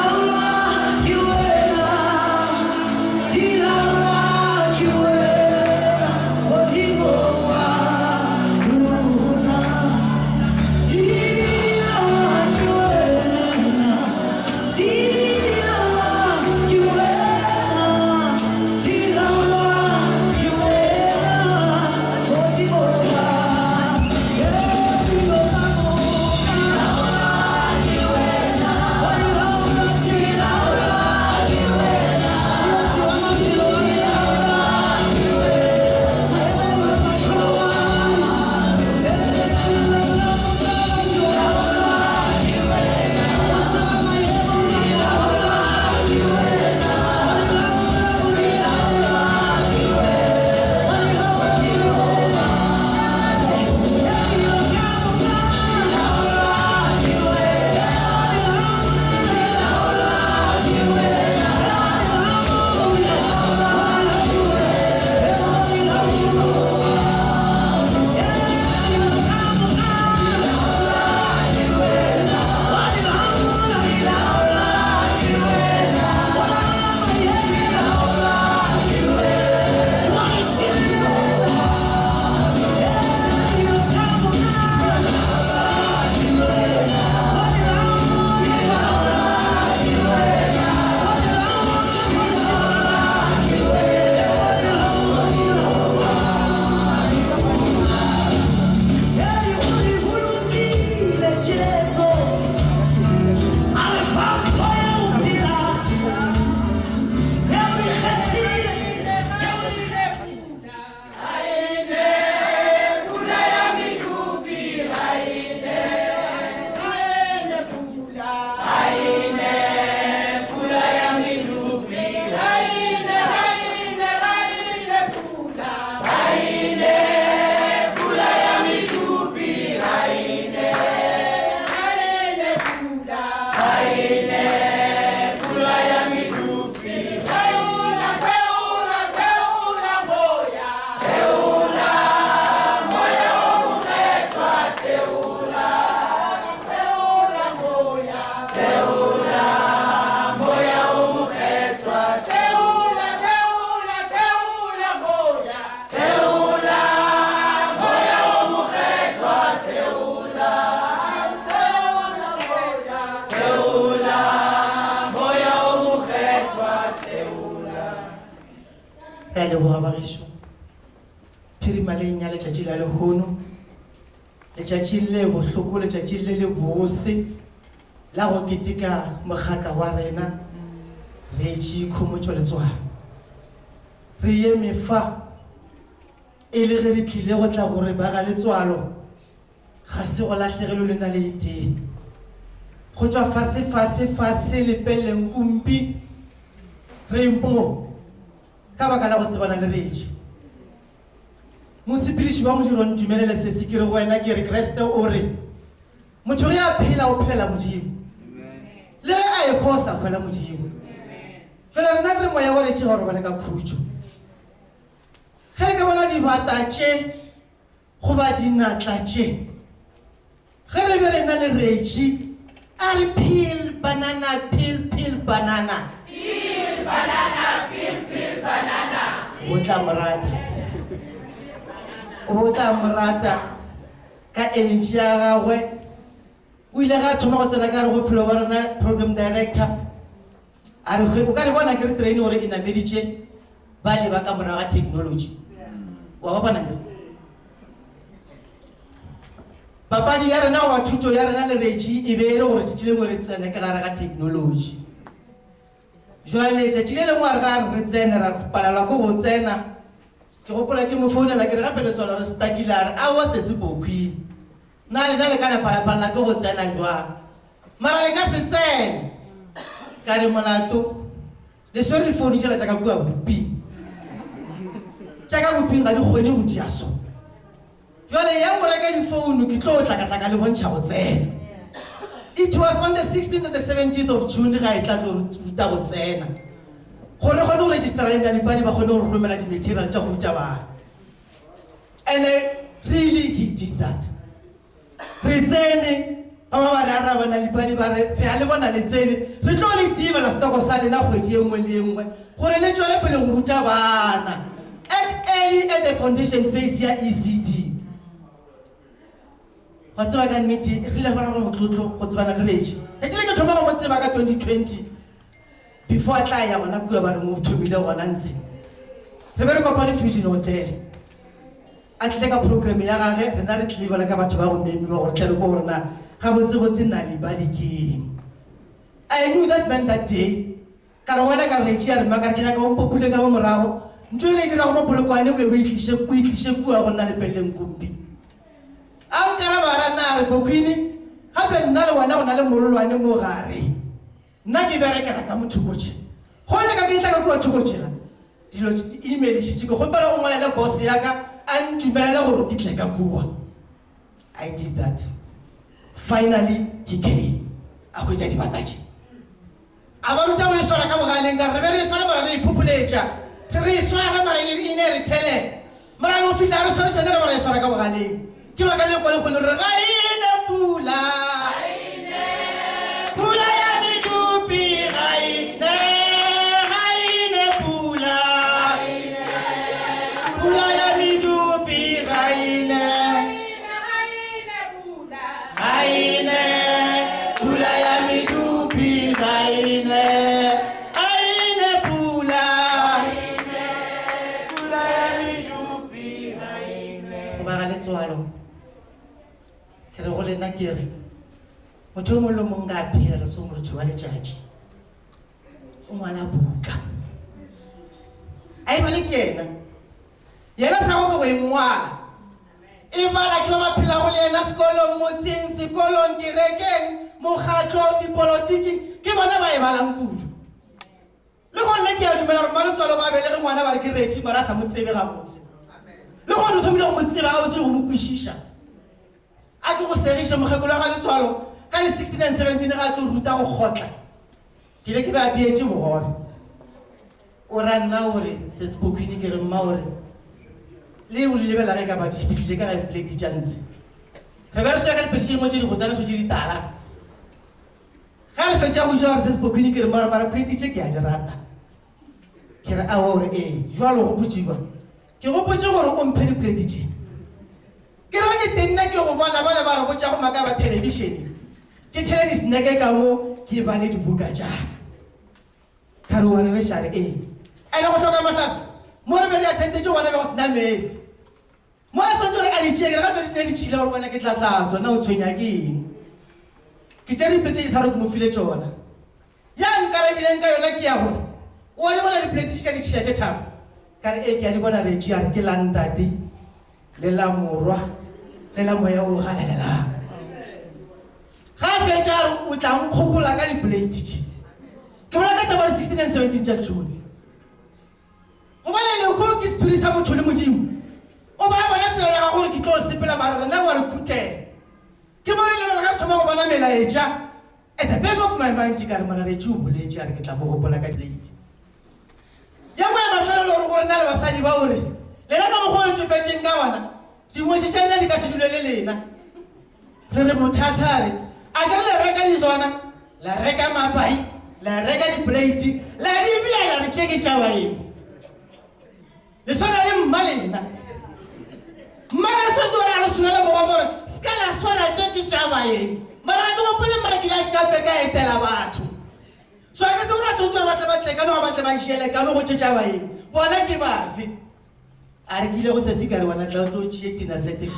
Speaker 15: Re a leboga bagešo. Phirimaleng ya letšatši la lehono, letšatši le bohloko, letšatši le bose la go keteka mogaka wa rena Reggie Khomotšo Letswalo. Re ye mefa e le ge re tlile go tla gore ba ga Letswalo ga se go lahlegelo le na le iteng. Go tšwa fase lepeleng kumpi re mpo ka baka la go tsebana le Reggie. Mosepediši wa modiro ntumelele se se ke re wena ke re Kreste o re motho ya phela o phela Modimo le a e khosa phela Modimo. Fela nna re moya wa Reggie gore ba le ka khutšo ge ke bona dibata tše go ba dinatla tše ge re be re na le Reggie a re peel banana peel banana peel banana o tla morata ka energy ya gagwe o ile ga thoma go tsena ka re bophelo ba rena program director a re o ka re bona ke re train gore e nameditše ba le ba ka morago ga technology wa ba bona ke papadi ya rena wa thuto ya rena le Reggie e be e le gore tšile mo re tsene ka gare ga technology. Jwale tšile le ngware ga re tsene ra palelwa ke go tsena ke gopola ke mo founela ke re gape Letswalo re stakile a re aowa se se bokhwi na le ka nepalapalla ke go tsena jwang mara le ka se tsene ka re molato le swere difounu tšela tša ka kua boping tša ka boping ga di kgone go dia so. Jwale ya mo reka difounu ke tlo tlaka le bontšha go tsena. It was on the 16th and the 17th of June ga e tla tlo ruta go tsena gore kgone go registera le Nalipali ba kgone go romela di-material tša go ruta bana. And really he did that. Re tsene ba ba re araba Nalipali ba re a le bona le tsene re tlo le tibela stoko sa lena kgwedi e nngwe le nngwe gore le tšwele pele go ruta bana at the foundation phase ya ECD. Wa tseba ka nnete re ile gona go motlotlo go tsebana le Reggie ke tsile ke thoma go mo tseba ka 2020 before a tla ya bona bua ba re mo thomile gona ntse re be re kopane Fusion Hotel a tle ka program ya gage re na re tlile ka batho ba go memiwa gore tle re go rena ga botse Nalipali ke I knew that man that day ka re wena ka Reggie a re maka ke ya ka mo popule ka mo morago ntwe re dira go mo polokwane o be o itlishe kua go nna le peleng kumpi a nkara bara na re bokhwini gape nna le wena go na le mololwane mo gare nna ke berekela ka mothokotše go le ka ke tla ka kua thokotšela dilo email šitše ke gopela go ngwalele boss ya ka a ntumelele gore ke tle ka kua. I did that. Finally he came a hwetša dibatatše a ba ruta go e swara ka bogaleng ka re be re e swara mara re iphupuletša re e swara mara e ne re tele mara le go fitlha re swarišane re mara e swara ka bogaleng ke baka le kwa le kgone re ga ine pula ya medupi ga ine pula ya medupi ga ine pula ya medupi ga ine pula ya medupi ga ine go ba ga Letswalo ke re go lena ke re motho o mongwe le mongwe a phela re se motho wa letšatši o ngwala buka a e bale ke yena sa go e ngwala e bala ke ba ba phelago le yena sekolong motseng sekolong kerekeng mokgatlo dipolotiki ke bona ba e balang kudu le go nna ke a dumela gore Letswalo ba bele ge ngwana ba re ke Reggie mara a sa mo tsebe gabotse le gone o thomile go mo tseba gabotse go mo kwešiša a ke go segiša mokgekolo ga Letswalo ka le 16 and 17 ga tlo ruta go gotla ke be ke ba beetse bogobe o ra nna gore se sepokhwini ke re mma gore le o lebela ge ka ba difitlhile ka ga plate tša ntse re be re soya ka lepetšeng mo tše di botsana so tše ditala ga re fetša go ja gore se sepokhwini ke re mara plate tše ke a di rata ke re awa gore ee jwalo gopotšiwa ke gopotše gore o mphe diplate tše ke re ke tenne ke go bona ba le ba re botša go maka ba televišene ke tšhele di-snacke ka mo ke ba le dibuka tšaka ka re wa re re šare ee ene go hloka mahlatse More be re attendetse gona be go sena metsi. Mo a sentse re a di tšea gape di ne di tšhila gore bona ke tla tlatswa na o tshwenya ke eng. Ke tse re petse sa re ke mo file tsona. Ya nkarabileng ka yona ke ya gore o di bona di plate tša di tšhia tše tharo. Ka re ke a di bona re tšea re ke la ntate le la morwa le la moya o galelelang. Ga fetša o tla nkgopola ka di plate tše. Ke bona ka taba 16 and 17 tša June. Go bona le go ke spirit sa motho le modimo. O ba bona tsela ya gore ke tlo sepela mara nna wa re khutela. Ke mo re le ga thoma go bona melaetša. At the back of my mind ka re mara re tšo boletse a re ke tla mo gopola ka plate. Ya mo ya mafelo gore nna le basadi ba ore le la ka mo go tsofetseng ka wana. Dingwe se tšela di ka se dulele lena. Re mothathare a ke le reka di zona la reka mapai la reka di plate la di bia la re tšeke tša baeng. Le sona le mmalena. Mara so to ra sona le bo gore ska la swara tšeke tša baeng. Mara go pele mara ke la ka peka etela batho. So a ke tlo ra tlo ba tla batle ka ba batle ba shele ka mo go tšetša baeng. Bona ke bafe. A re kile go se sikare wana tla tlo tšie tina sete.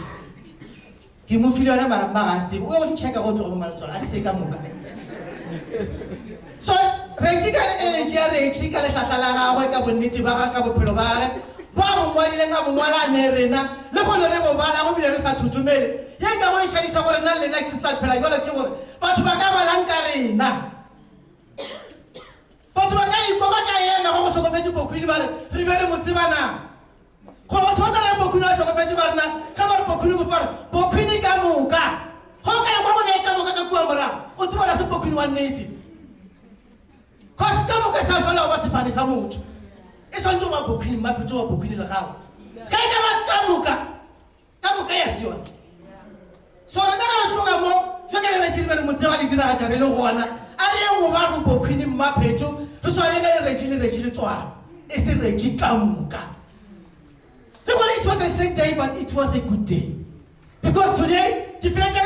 Speaker 15: Ke mo file yona mara magatse o go di checka go tlo go maletswa a di se ka moka. So re tšika le energy ya re tšika le tlhatla la gagwe ka bonnete ba ga ka bophelo ba gagwe. Ba mo ngwadileng a mo ngwala ne rena le go le re bo bala go bile re sa thutumele ye ka go ishadisa gore nna lena ke sa phela jalo ke gore batho ba ka balang ka rena batho ba ka iko ba ka ema go hlokofetse bokhwini ba re be re motsebana go batho ba tla bokhwini a hlokofetse ba rena ka ba re bokhwini go fara bokhwini ka moka go ka le kwa go ne ka moka ka kwa morago o tsebana se bokhwini wa nnete cause ka moka sa sola ba se fane sa motho. It's on to a booking, my picture of booking the house. Kamuka Yasion. So another more, Fagara Children Mutsali Diraja, Relowana, I am one booking in my peto, to so I Reggie to her. It's a Reggie Kamuka. It was a sick day, but it was a good day. Because today, the French are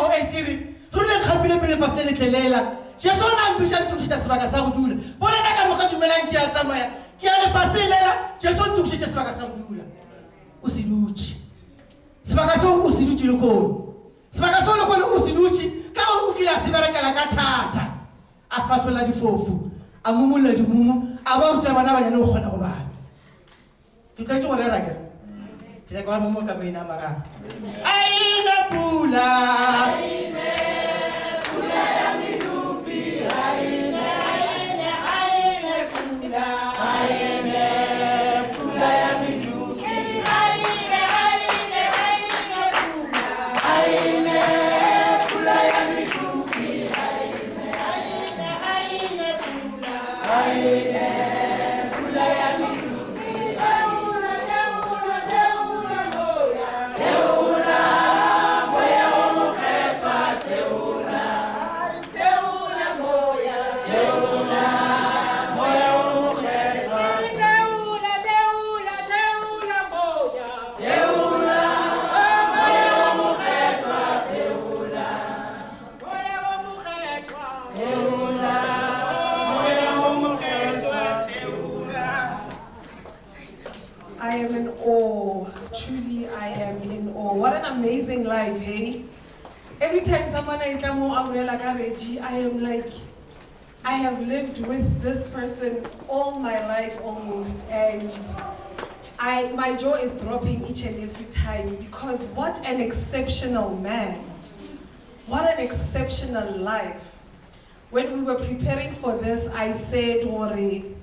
Speaker 15: or 80, through the happy facility Lela, she has no ambition to just like a sound. But I got to Melankia somewhere. Qui a effacé là, je suis touché de ce magasin là. Aussi luci. Ce magasin aussi luci le corps. Ce magasin le corps aussi luci. Quand on qu'il a sévère qu'à la catata. A fait la du fofu. A mumu le du mumu. A voir tu vas n'avoir no khona go ba. Tu ka tšo re raga. Ke ka mumu ka mina mara. Aina pula. Aina pula ya midupi. Aina pula.
Speaker 3: Amazing life, hey? Every time someone I come like Reggie, I am like, I have lived with this person all my life almost, and my jaw is dropping each and every time because what an exceptional man. What an exceptional life. When we were preparing for this, I said, Wari,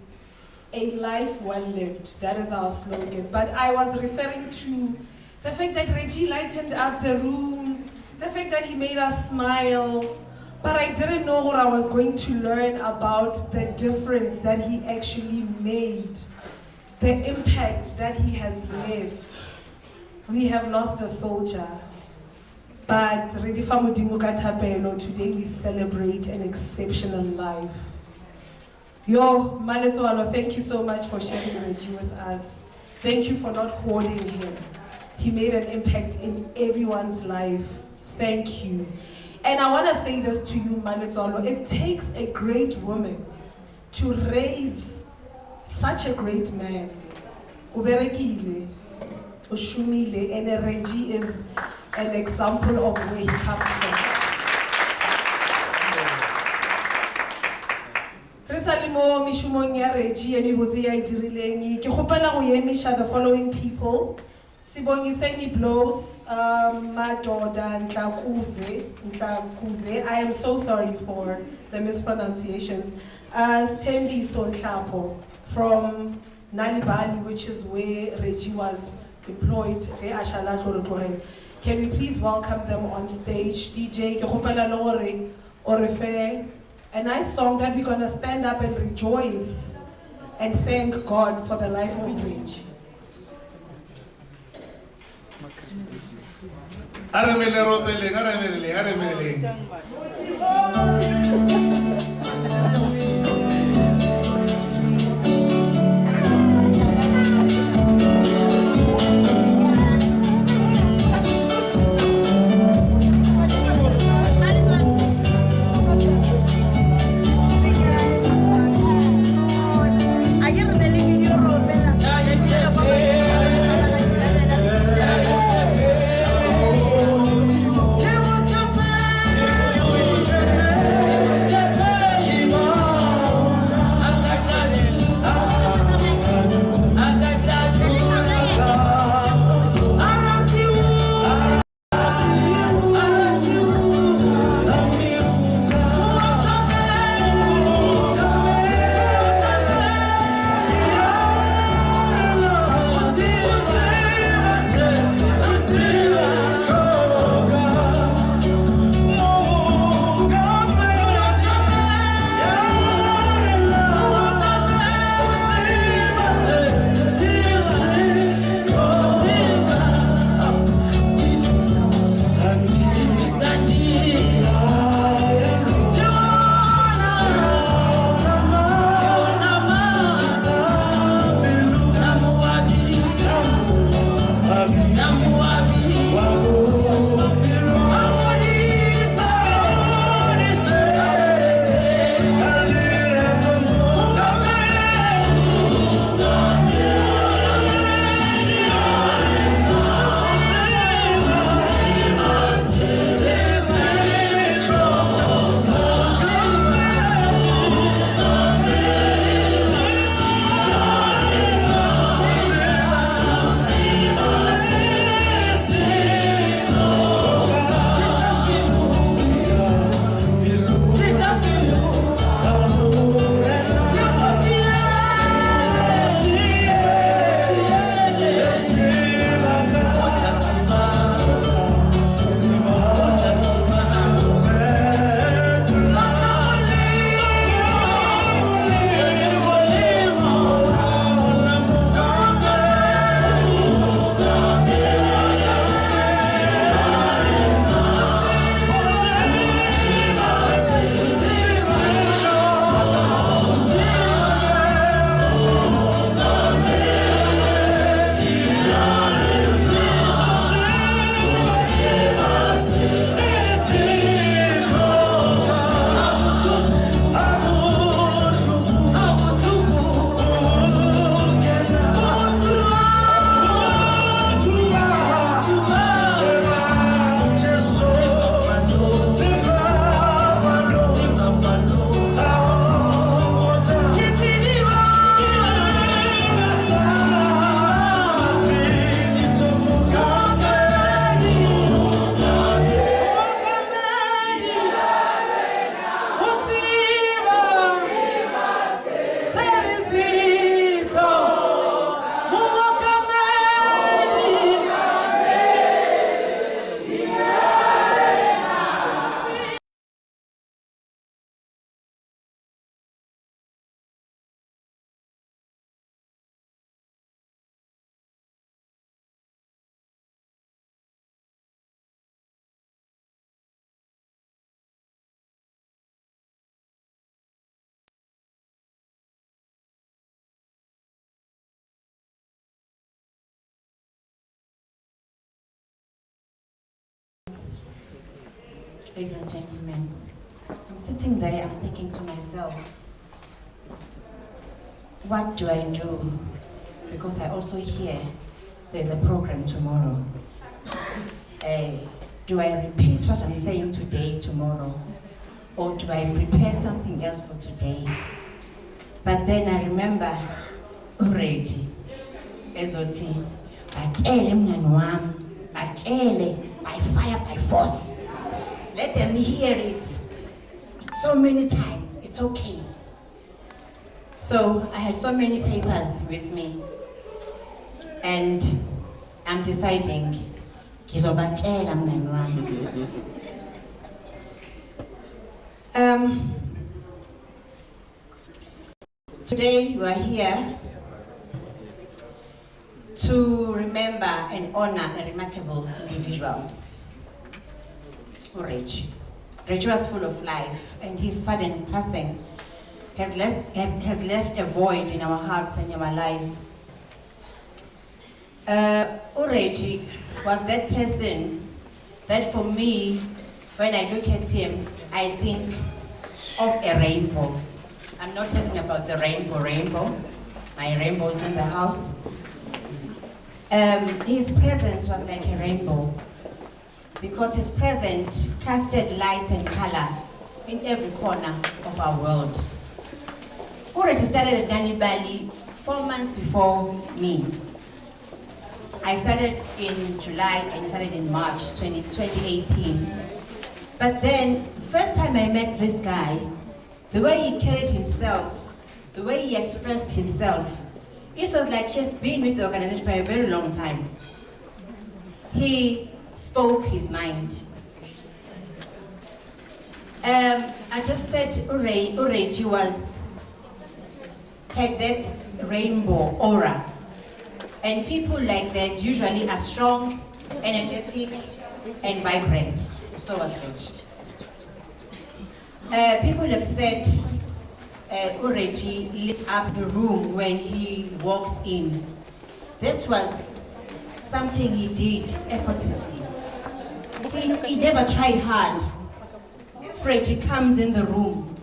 Speaker 3: a life well lived. That is our slogan. But I was referring to the fact that Reggie lightened up the room, the fact that he made us smile, but I didn't know what I was going to learn about the difference that he actually made, the impact that he has left. We have lost a soldier, but today we celebrate an exceptional life. Yo, Maletswalo, thank you so much for sharing Reggie with us. Thank you for not holding him. He made an impact in everyone's life. Thank you. And I want to say this to you, Maletswalo. It takes a great woman to raise such a great man. Uberekile, ushumile, and Reggie is an example of where he comes from. Mo mishumong ya Reggie emi botse ya itirileng ke gopela go emisha the following people. Sibongiseni Blows, Madoda Ntlakuze. I am so sorry for the mispronunciations. Tembi Sonhlapo from Nalibali, which is where Reggie was employed. Can we please welcome them on stage? DJ Kehopela Lore Orefe. A nice song that we're gonna stand up and rejoice and thank God for the life of Reggie.
Speaker 16: Ladies and gentlemen, I'm sitting there, I'm thinking to myself, what do I do because I also hear there's a program tomorrow. Do I repeat what I'm saying today, tomorrow? Or do I prepare something else for today? But then I remember already, Ezoti, batele mngani wami, batele by fire, by force. Let them hear it so many times, it's okay. So I had so many papers with me, and I'm deciding, ngizobatshela mngani wami. Today we are here to remember and honor a remarkable individual, Reggie. Reggie was full of life, and his sudden passing has left a void in our hearts and in our lives. Reggie was that person that for me, when I look at him, I think of a rainbow. I'm not talking about the rainbow. My rainbow's in the house. His presence was like a rainbow because his presence casted light and color in every corner of our world. Already started at Danny 4 months before me. I started in July and he started in March 2018. But then, first time I met this guy, the way he carried himself, the way he expressed himself, it was like he's been with the organization for a very long time. He spoke his mind. I just said Ureji had that rainbow aura. And people like this usually are strong, energetic, and vibrant. So was Reggie. People have said Reggie lit up the room when he walks in. That was something he did effortlessly. He never tried hard. If Reggie comes in the room,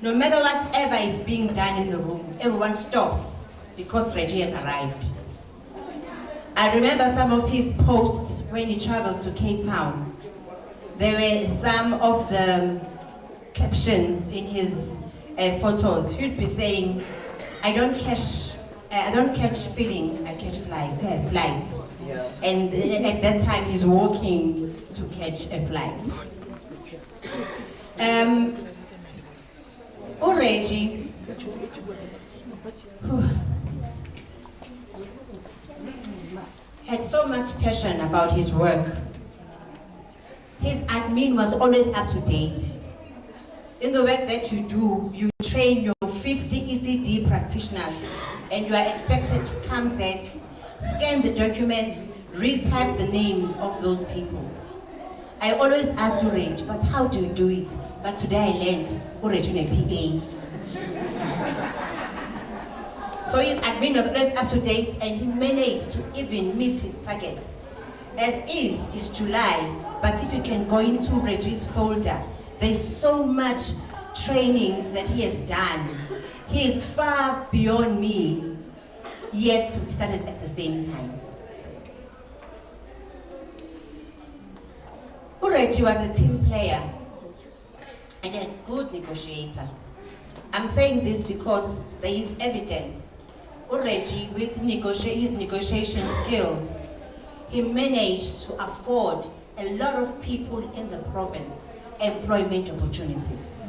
Speaker 16: no matter whatever is being done in the room, everyone stops because Reggie has arrived. I remember some of his posts when he traveled to Cape Town. There were some of the captions in his photos. He would be saying, I don't catch feelings, I catch flights. Yeah. And at that time, he's walking to catch a flight. Reggie, had so much passion about his work. His admin was always up to date. In the work that you do, you train your 50 ECD practitioners, and you are expected to come back, scan the documents, retype the names of those people. I always asked Urage, but how do you do it? But today I learned Urage in a PA. So his admin was always up to date, and he managed to even meet his targets. As is July, but if you can go into Reggie's folder, there's so much trainings that he has done. He is far beyond me, yet we started at the same time. Reggie was a team player and a good negotiator. I'm saying this because there is evidence. Reggie, with his negotiation skills, he managed to afford a lot of people in the province employment opportunities.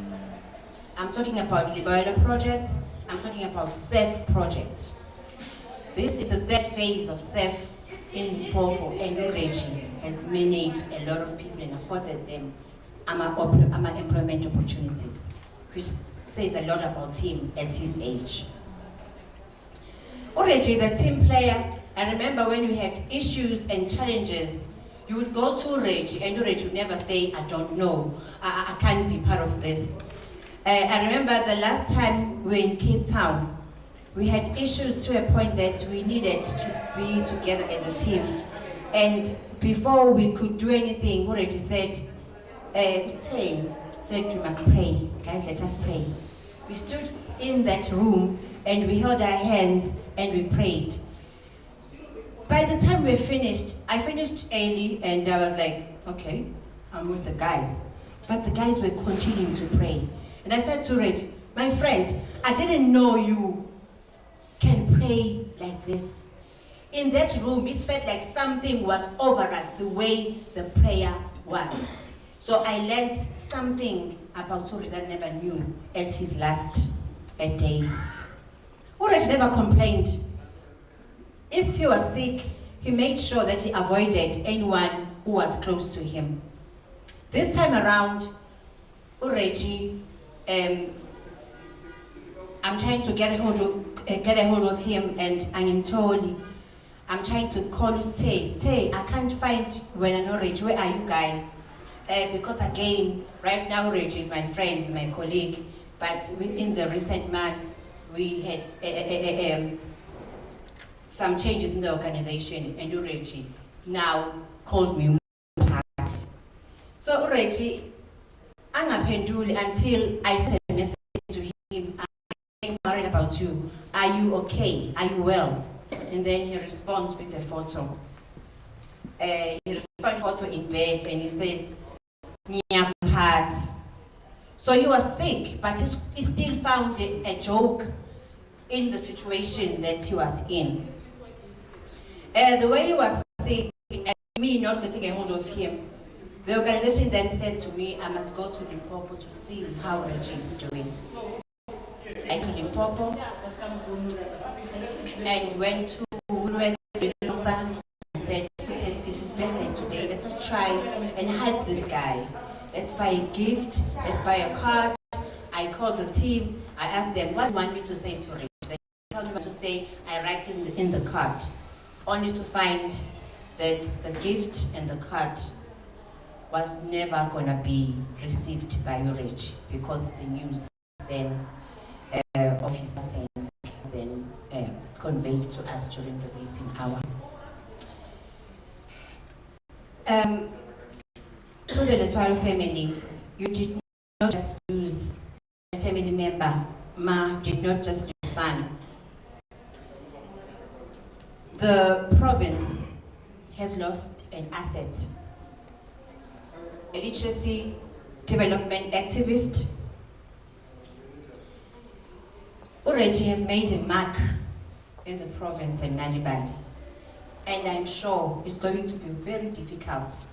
Speaker 16: I'm talking about Liberia Project, I'm talking about SEF Project. This is the third phase of SEF in Limpopo, and Reggie has managed a lot of people and afforded them employment opportunities, which says a lot about him at his age. Reggie is a team player. I remember when we had issues and challenges, you would go to Reggie, and Reggie would never say, I don't know, I can't be part of this. I remember the last time we were in Cape Town, we had issues to a point that we needed to be together as a team. And before we could do anything, Reggie said, we must pray. Guys, let us pray. We stood in that room and we held our hands and we prayed. By the time we finished, I finished early and I was like, okay, I'm with the guys. But the guys were continuing to pray. And I said to Rich, my friend, I didn't know you can pray like this. In that room, it felt like something was over us, the way the prayer was. So I learned something about Uri that I never knew at his last days. Uri never complained. If he was sick, he made sure that he avoided anyone who was close to him. This time around, Ureji, I'm trying to get a hold of him, and I'm told I'm trying to call say I can't find when Ureji. Where are you guys? Because again, right now Ureji is my friend, is my colleague, but in the recent months we had some changes in the organization, and Ureji now called me. So Ureji, angaphenduli until I sent a message to him. I'm worried about you. Are you okay? Are you well? And then he responds with a photo. He responds photo in bed, and he says, "Nyaphat." So he was sick, but he still found a joke in the situation that he was in. The way he was sick, and me not getting a hold of him, the organization then said to me, I must go to Limpopo to see how Reggie is doing. I to Limpopo and went to Ulwet and said, it's his birthday today, let us try and help this guy. Let's buy a gift, let's buy a card. I called the team, I asked them, what do you want me to say to Reggie? They told me what to say, I write it in the card. Only to find that the gift and the card was never gonna be received by Reggie, because the news then of his passing then conveyed to us during the waiting hour. To the Letwalo family, you did not just lose a family member. Ma did not just lose a son. The province has lost an asset. A literacy development activist. Ureji has made a mark in the province of Nalibali, and I'm sure it's going to be very difficult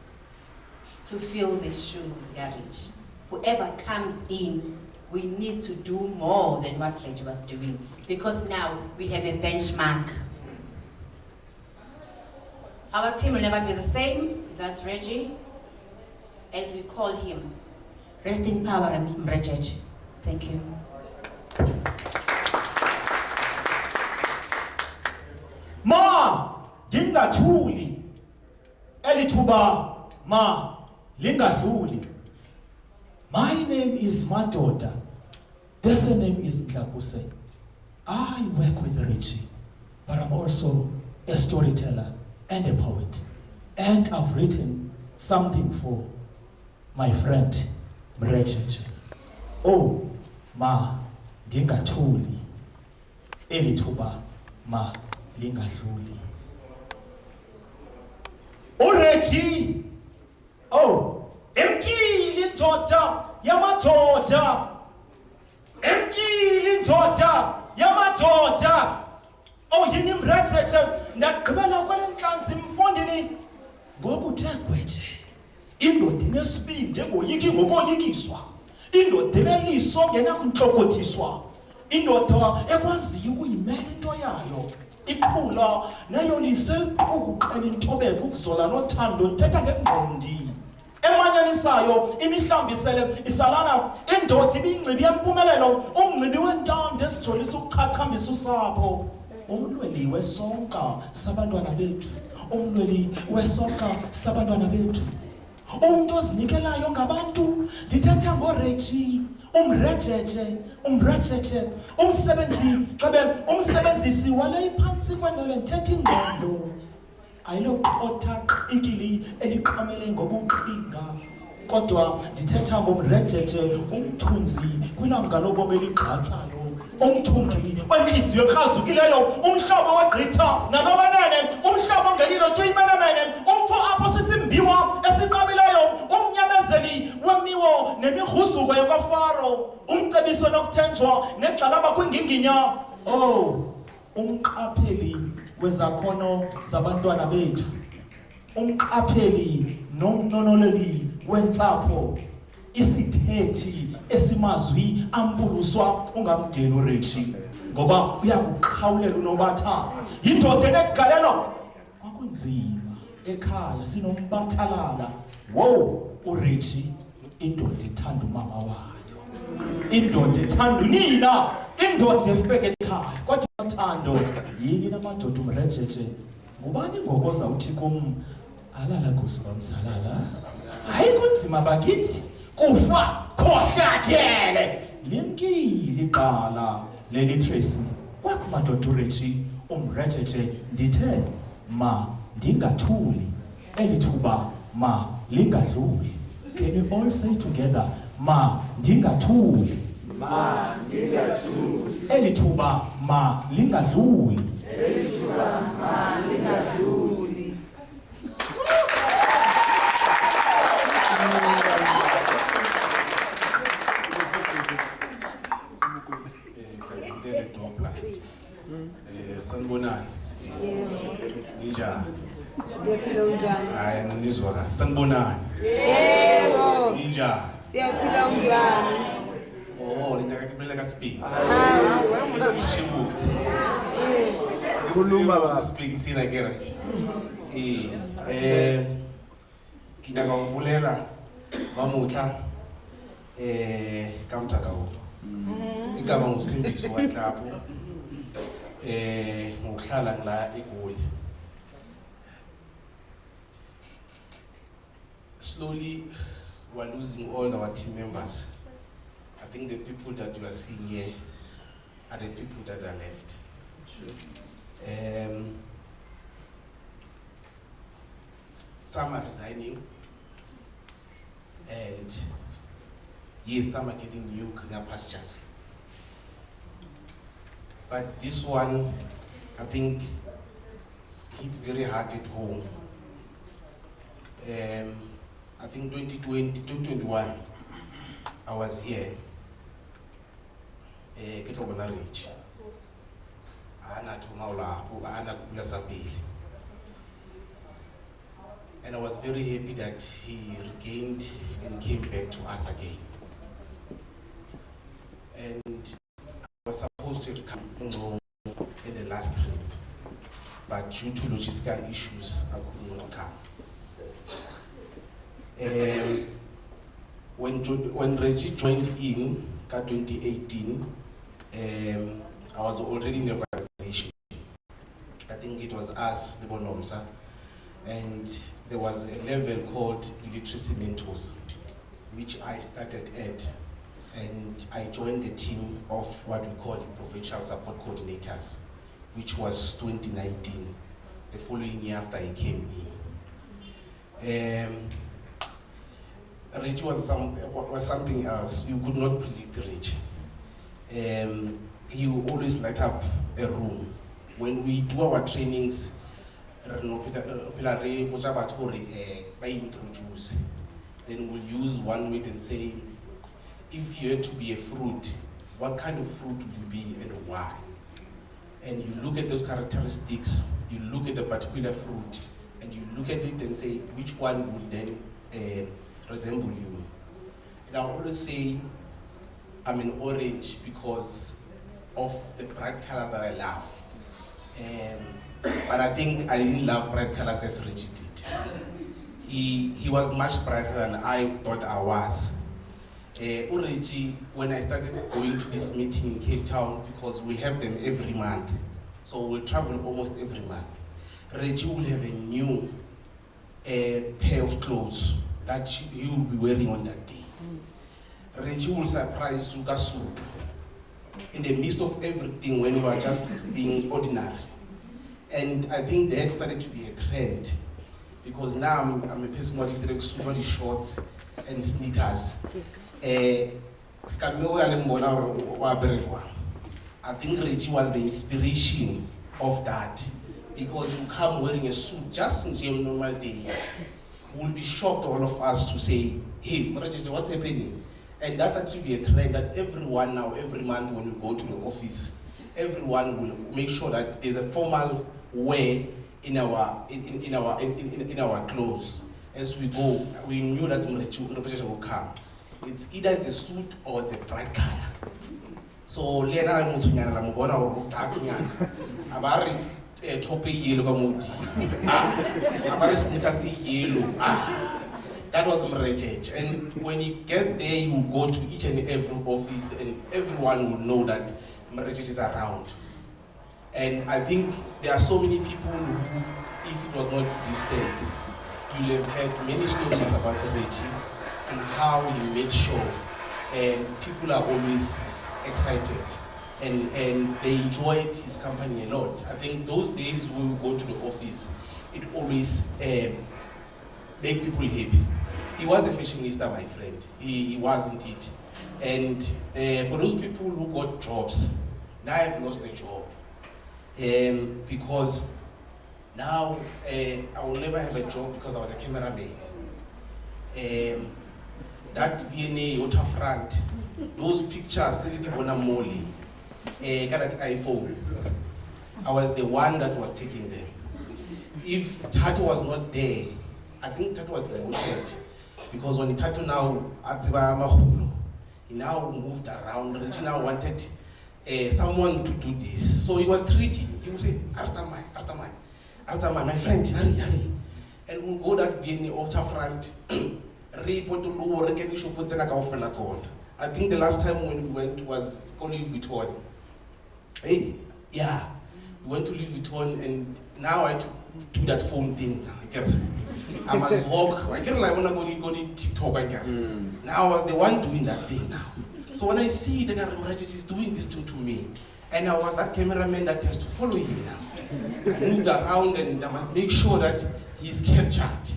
Speaker 16: to fill these shoes, Garage. Whoever comes in, we need to do more than what Reggie was doing, because now we have a benchmark. Our team will never be the same without Reggie, as we call him. Rest in power, Mrejeje. Thank you.
Speaker 17: Ma, ngingathuli. Elithuba, ma, lingadluli. My name is Madoda. This name is Ndlakuse. I work with Reggie, but I'm also a storyteller and a poet. And I've written something for my friend Mrejeje. Oh, ma, ngingathuli. Elithuba, ma, lingadluli. Ureji, oh, emkili ndoda yamadoda. Emkili ndoda yamadoda. Oh, yini Mrejeje, ndagqibela kwale nhlanzi mfondini. Ngoba uthe gweje. Indoda inesibindi engoyiki ngokoyikiswa. Indoda eneliso ngenakuntlokothiswa. Indoda ekwaziyo ukuyimela into yayo. Iphula nayo lise ukuqela intobeko ukuzola nothando nthetha ngengqondi. Emanyanisayo imihlambisele isalana indoda ibingcibi yempumelelo umngcibi wentando esijolisa ukuchachambisa usapho. Umlweli wesonka sabantwana bethu. Umlweli wesonka sabantwana bethu. Umuntu ozinikelayo ngabantu ndithetha ngoReggie, uMrejeje, umsebenzisi wale iphansi kwanole nthetha ingqondo. Ayilopotha ikili eliqhamele ngobuqhinga. Kodwa ndithetha ngoMrejeje, umthunzi kwilanga lobomi eligqatsayo. umthunqi wenhliziyo ekrazukileyo, umhlobo wegqitha nabawanene, umhlobo ongelilo tuyimenemene, umfo apho sisimbiwa esinqabileyo, umnyamezeli wemiwo nemigruzuko yakwafaro, umcebiso nokuthenjwa negxalaba kwinginginya. Oh, umqapheli wezakhono zabantwana bethu, umqapheli nomnonoleli wentsapho, isithethi esimazwi ampuluswa ungamdeni uRechi ngoba uyakuqhawulela unobatha. Yindoda enegalelo kwakunzima ekhaya sinombathalala. Wo, uRechi indoda ethanda umama wayo, indoda ethanda unina, indoda efekethayo. Kodwa uthando yini namadoda umrejeje? Ngubani ngokoza uthi kum alala Nkosi bamsalala? Hayi kunzima bakithi, kufa khohlakele. Limkile iqala leliteracy kwakho madoda uRechi umrejeje ndithe ma ndingathuli elithuba ma lingadluli. Can you all say together ma ndingathuli? Ma ndingathuli. Elithuba ma lingadluli. Elithuba ma lingadluli.
Speaker 2: Sanibonani. Ninjani? Hayi nginizwa kahle. Sanibonani.
Speaker 18: Yebo.
Speaker 2: Ninjani?
Speaker 18: Siyaphila unjani?
Speaker 2: Oh, linaka kumele kaspeak.
Speaker 18: Shibuthi.
Speaker 2: Khuluma baba. Speak sina kera. Kinga ngokulela mamutla kamthakawo. Igama nguSithembiso waNhlapo. Ngokuhlala la eGoli. Slowly we're losing all our team members. I think the people that you are seeing here are the people that are left. Some are resigning, and yes, some are getting new greener pastures. But this one, I think, hit very hard at home. I think 2021, I was here. Ketobana Ridge. And I was very happy that he regained and came back to us again. And I was supposed to have come in the last trip, but due to logistical issues, I could not come. When Reggie joined in 2018, I was already in the organization. I think it was us, the Bonomsa, and there was a level called Literacy Mentors, which I started at, and I joined the team of what we call the Provincial Support Coordinators, which was 2019, the following year after I came in. Rich was something else. You could not predict Rich. He would always light up a room. When we do our trainings, then we'll use one word and say, if you had to be a fruit, what kind of fruit will you be and why? And you look at those characteristics, you look at the particular fruit, and you look at it and say, which one would then resemble you? And I always say, I'm an orange because of the bright colors that I love. But I think I didn't love bright colors as Reggie did. He was much brighter than I thought I was. Reggie, when I started going to this meeting in Cape Town, because we have them every month, so we'll travel almost every month, Reggie will have a new pair of clothes that he will be wearing on that day. Reggie will surprise Zuka Soup in the midst of everything when you are just being ordinary. And I think that started to be a trend, because now I'm a person who likes super shorts and sneakers. I think Reggie was the inspiration of that, because you come wearing a suit just in a normal day, we'll be shocked, all of us, to say, hey, Marajeje, what's happening? And that's actually a trend that everyone now, every month when we go to the office, everyone will make sure that there's a formal wear in our clothes. As we go, we knew that representation will come. It's either it's a suit or it's a bright color. So Lena Mutunyana Lamugona or Takunyana. Abari tope yellow kamoti. Abari sneakers yellow. That was Mrejeje. And when you get there, you go to each and every office and everyone will know that Mrejeje is around. And I think there are so many people who, if it was not distance, you'll have heard many stories about Reggie and how he made sure people are always excited and they enjoyed his company a lot. I think those days when we go to the office, it always make people happy. He was a fashionista, my friend. He was indeed. And for those people who got jobs, now I've lost a job. Because now I will never have a job because I was a cameraman. That VNA waterfront, those pictures, Molly, that iPhone, I was the one that was taking them. If Tato was not there, I think Tato was demoted, because when Tato now Adziba Mahulo, he now moved around. Regina wanted someone to do this, so he was tricky. He would say, Artamai, my friend, hurry. And we'll go that VNA waterfront. I think the last time when we went was Louis Vuitton. Hey, yeah, we went to Louis Vuitton, and now I do that phone thing. I must walk. I can't like when I go to TikTok. Now I was the one doing that thing now. So when I see that Marajeje is doing this thing to me, and I was that cameraman that has to follow him now. I moved around and I must make sure that he's captured.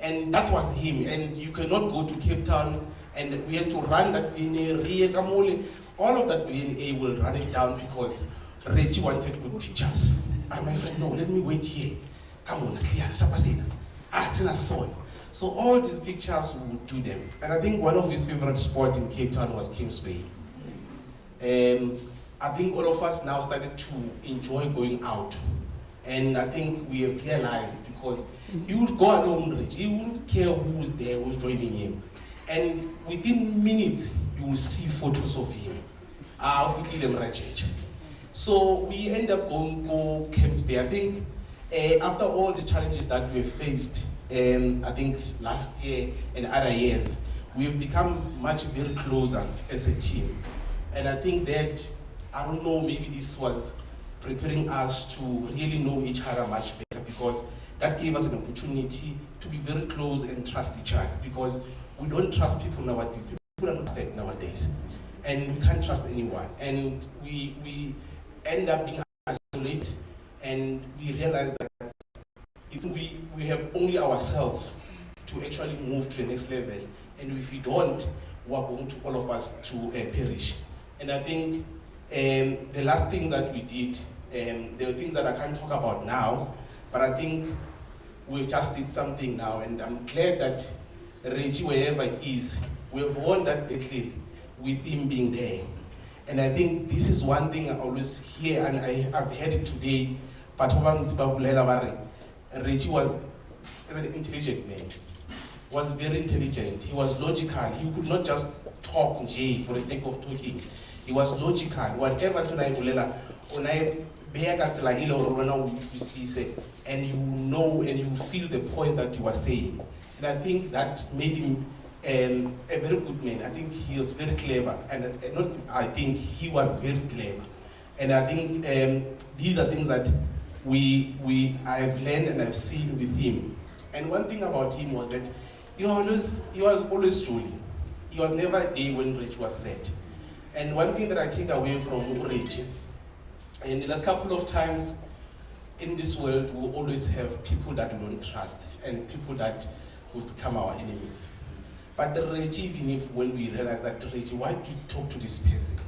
Speaker 2: And that was him. And you cannot go to Cape Town, and we had to run that VNA, Rie Kamole, all of that VNA will run it down because Reggie wanted good pictures. And my friend, no, let me wait here. Come on, clear, Chapasina. Tina son. So all these pictures we would do them. And I think one of his favorite spots in Cape Town was Kingsway. I think all of us now started to enjoy going out. And I think we have realized, because he would go alone, he wouldn't care who was there, who was joining him. And within minutes, you will see photos of him. So we end up going to Camps Bay. I think after all the challenges that we have faced, I think last year and other years, we have become much very closer as a team. And I think that, I don't know, maybe this was preparing us to really know each other much better, because that gave us an opportunity to be very close and trust each other, because we don't trust people nowadays. People are not staying nowadays, and we can't trust anyone. And we end up being isolated, and we realize that if we have only ourselves to actually move to the next level, and if we don't, we are going to, all of us, to perish. And I think the last things that we did, there are things that I can't talk about now, but I think we just did something now, and I'm glad that Reggie, wherever he is, we have won that battle with him being there. And I think this is one thing I always hear, and I've heard it today, but Reggie was an intelligent man, was very intelligent, he was logical, he could not just talk for the sake of talking. He was logical, whatever tonight, and you know and you feel the point that he was saying. And I think that made him a very good man. I think he was very clever, and I think he was very clever. And I think these are things that I've learned and I've seen with him. And one thing about him was that he was always jolly. He was never a day when Rich was sad. And one thing that I take away from Rich, and the last couple of times in this world, we will always have people that we don't trust and people that will become our enemies. But the Reggie, even if when we realize that Reggie, why do you talk to this person?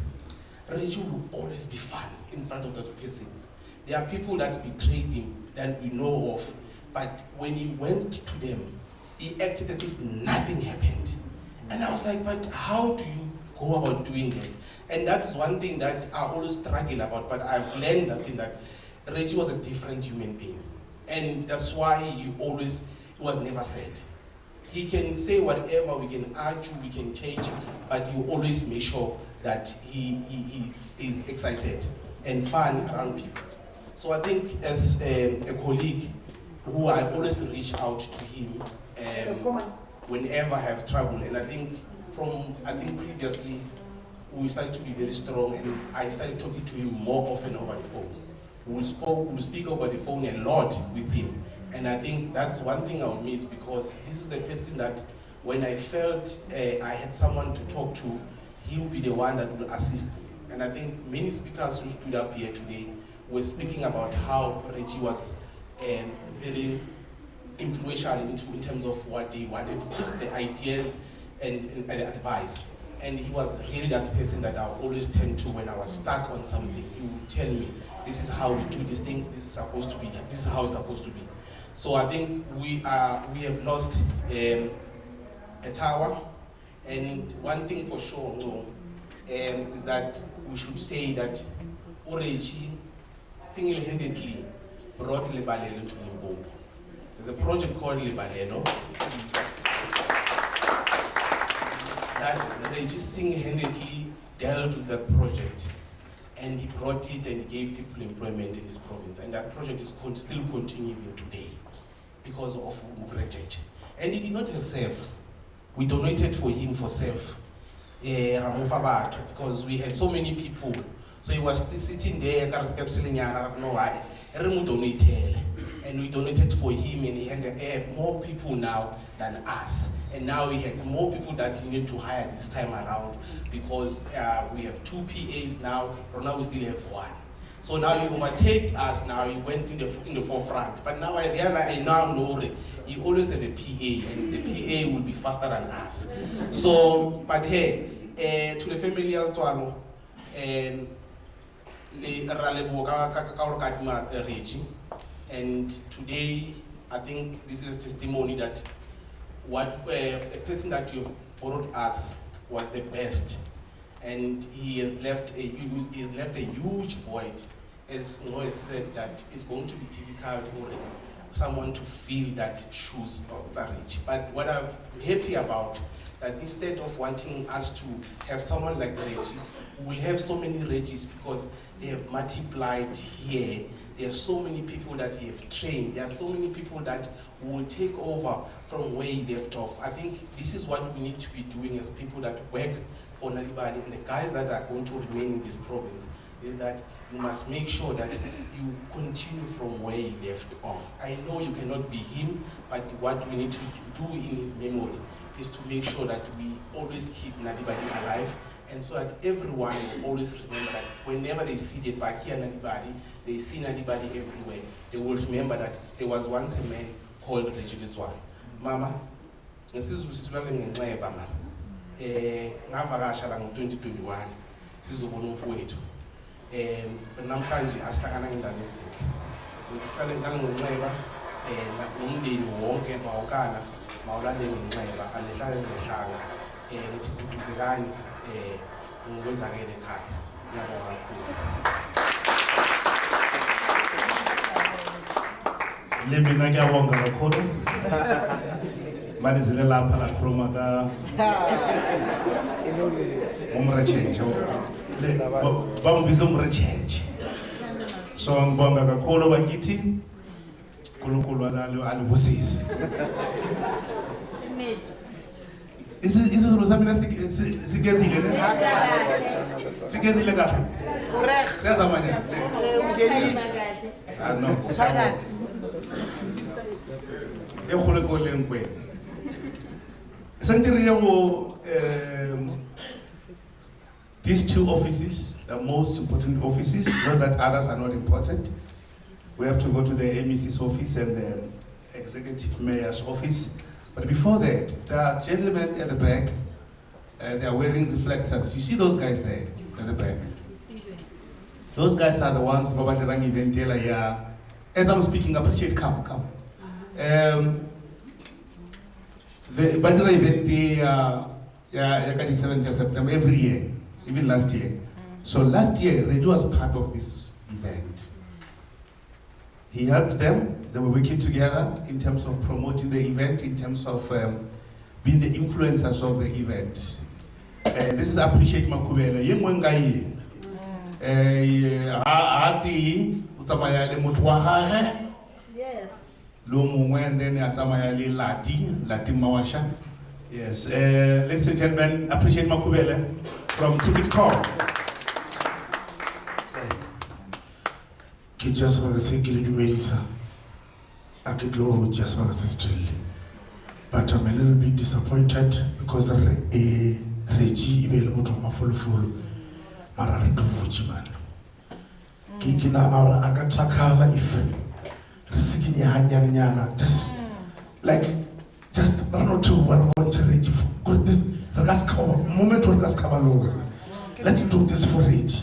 Speaker 2: Reggie will always be fun in front of those persons. There are people that betrayed him that we know of, but when he went to them, he acted as if nothing happened. And I was like, but how do you go about doing that? And that's one thing that I always struggle about, but I've learned that thing, that Reggie was a different human being. And that's why he was never sad. He can say whatever, we can argue, we can change, but he will always make sure that he is excited and fun around people. So I think as a colleague, who I always reach out to him whenever I have trouble, and I think previously we started to be very strong, and I started talking to him more often over the phone. We will speak over the phone a lot with him, and I think that's one thing I'll miss, because this is the person that when I felt I had someone to talk to, he will be the one that will assist me. And I think many speakers who stood up here today were speaking about how Reggie was very influential in terms of what they wanted, the ideas and the advice. And he was really that person that I always turn to when I was stuck on something. He would tell me, this is how we do these things, this is supposed to be, this is how it's supposed to be. So I think we have lost a tower. And one thing for sure, is that we should say that Reggie single-handedly brought Lebalelo to Limpopo. There's a project called Lebalelo that Reggie single-handedly dealt with that project, and he brought it and he gave people employment in this province. And that project is still continuing today because of Reggie. And he did not have SEF. We donated for him for SEF, because we had so many people. So he was sitting there, I don't know why, and we donated for him, and he had more people now than us. And now we have more people that he need to hire this time around, because we have 2 PAs now, but now we still have 1. So now he overtake us now, he went in the forefront. But now I now know he always have a PA, and the PA will be faster than us. So, but hey, to the family also, and today I think this is a testimony that what a person that you've borrowed us was the best, and he has left a huge void. As Noah said, that it's going to be difficult for someone to fill that shoes of Reggie. But what I'm happy about, that instead of wanting us to have someone like Reggie, we will have so many Reggies, because they have multiplied here. There are so many people that he have trained. There are so many people that will take over from where he left off. I think this is what we need to be doing as people that work for Nalibali, and the guys that are going to remain in this province, is that you must make sure that you continue from where he left off. I know you cannot be him, but what we need to do in his memory is to make sure that we always keep Nalibali alive, and so that everyone will always remember that whenever they see the Bakia Nalibali, they see Nalibali everywhere, they will remember that there was once a man called Reggie Letswalo. Mama, ngesizulu sisulale ngenxeba mama. Ngavakasha la ngo-2021 sizobona umfowethu. Namhlanje asihlangana ngendaba ezinhle. Sihlale ngenxeba, umndeni wonke bawukana mawulale ngenxeba, anihlale ngehlanga. Ngithi kuduzelani ngokwenzakele ekhaya. Ngiyabonga kakhulu. Mina ngiyabonga kakhulu. Manje zile lapha la khuluma ka umrechenche. Bambiza umrechenche. So ngibonga kakhulu bakithi. uNkulunkulu alibusise. Isizulu sami sigezile ne? Sigezile kahle. Siyazama nje. These 2 offices, the most important offices, not that others are not important. We have to go to the MEC's office and the Executive Mayor's office. But before that, there are gentlemen at the back, they are wearing reflectors. You see those guys there at the back? Those guys are the ones who are running event here. As I'm speaking, appreciate, come. The Bandera event, the 7th of September, every year, even last year. So last year, Reju was part of this event. He helped them. They were working together in terms of promoting the event, in terms of being the influencers of the event. This is appreciate Makubela.
Speaker 5: Yes.
Speaker 2: And then Lati Mawasha. Yes, ladies and gentlemen, appreciate Makubela from Ticket Call.
Speaker 6: Ke just want to say ke le dumedisa. A ke tlo just want to say still. But I'm a little bit disappointed because Reggie ibele motho wa mafolofolo. Mara re duvutsi man. Ke na ora aka thakala if re sikinya hanyana just like just not to what I want to Reggie for. Because this moment we let's do this for Reggie.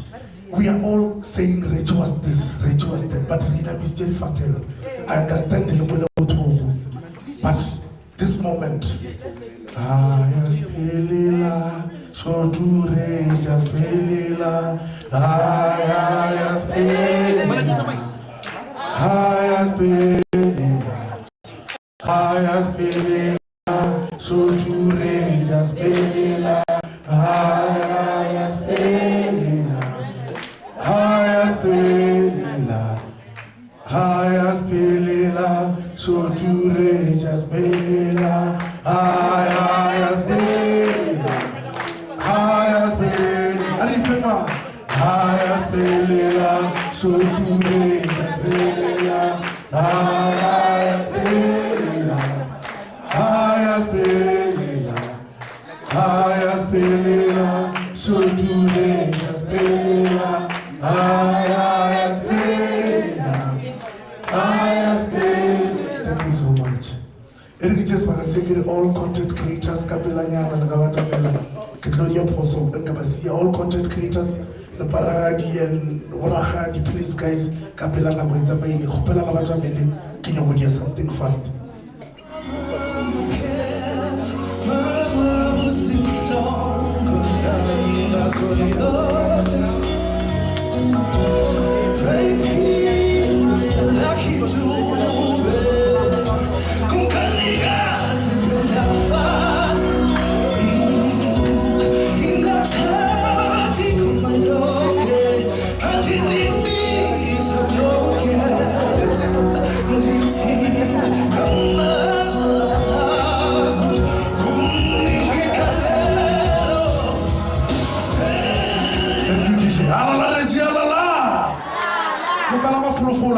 Speaker 6: We are all saying Reggie was this, Reggie was that, but Rina is Jerry Fatel. I understand the little but this moment, yes, Pelila, so to Regis Pelila, yes, Pelila, yes, Pelila, so to Regis Pelila, yes, Pelila. Hayas Pelila, so to Regis Pelila, Hayas Pelila, Arifema, Hayas Pelila, so to Regis Pelila, Hayas Pelila, so to Regis Pelila. Thank you so much. Just want to say all content creators, all content creators, the Paragi and Warahadi, please guys, Kapela Nagoizabini, Hopela Lavajamini, can you hear something fast?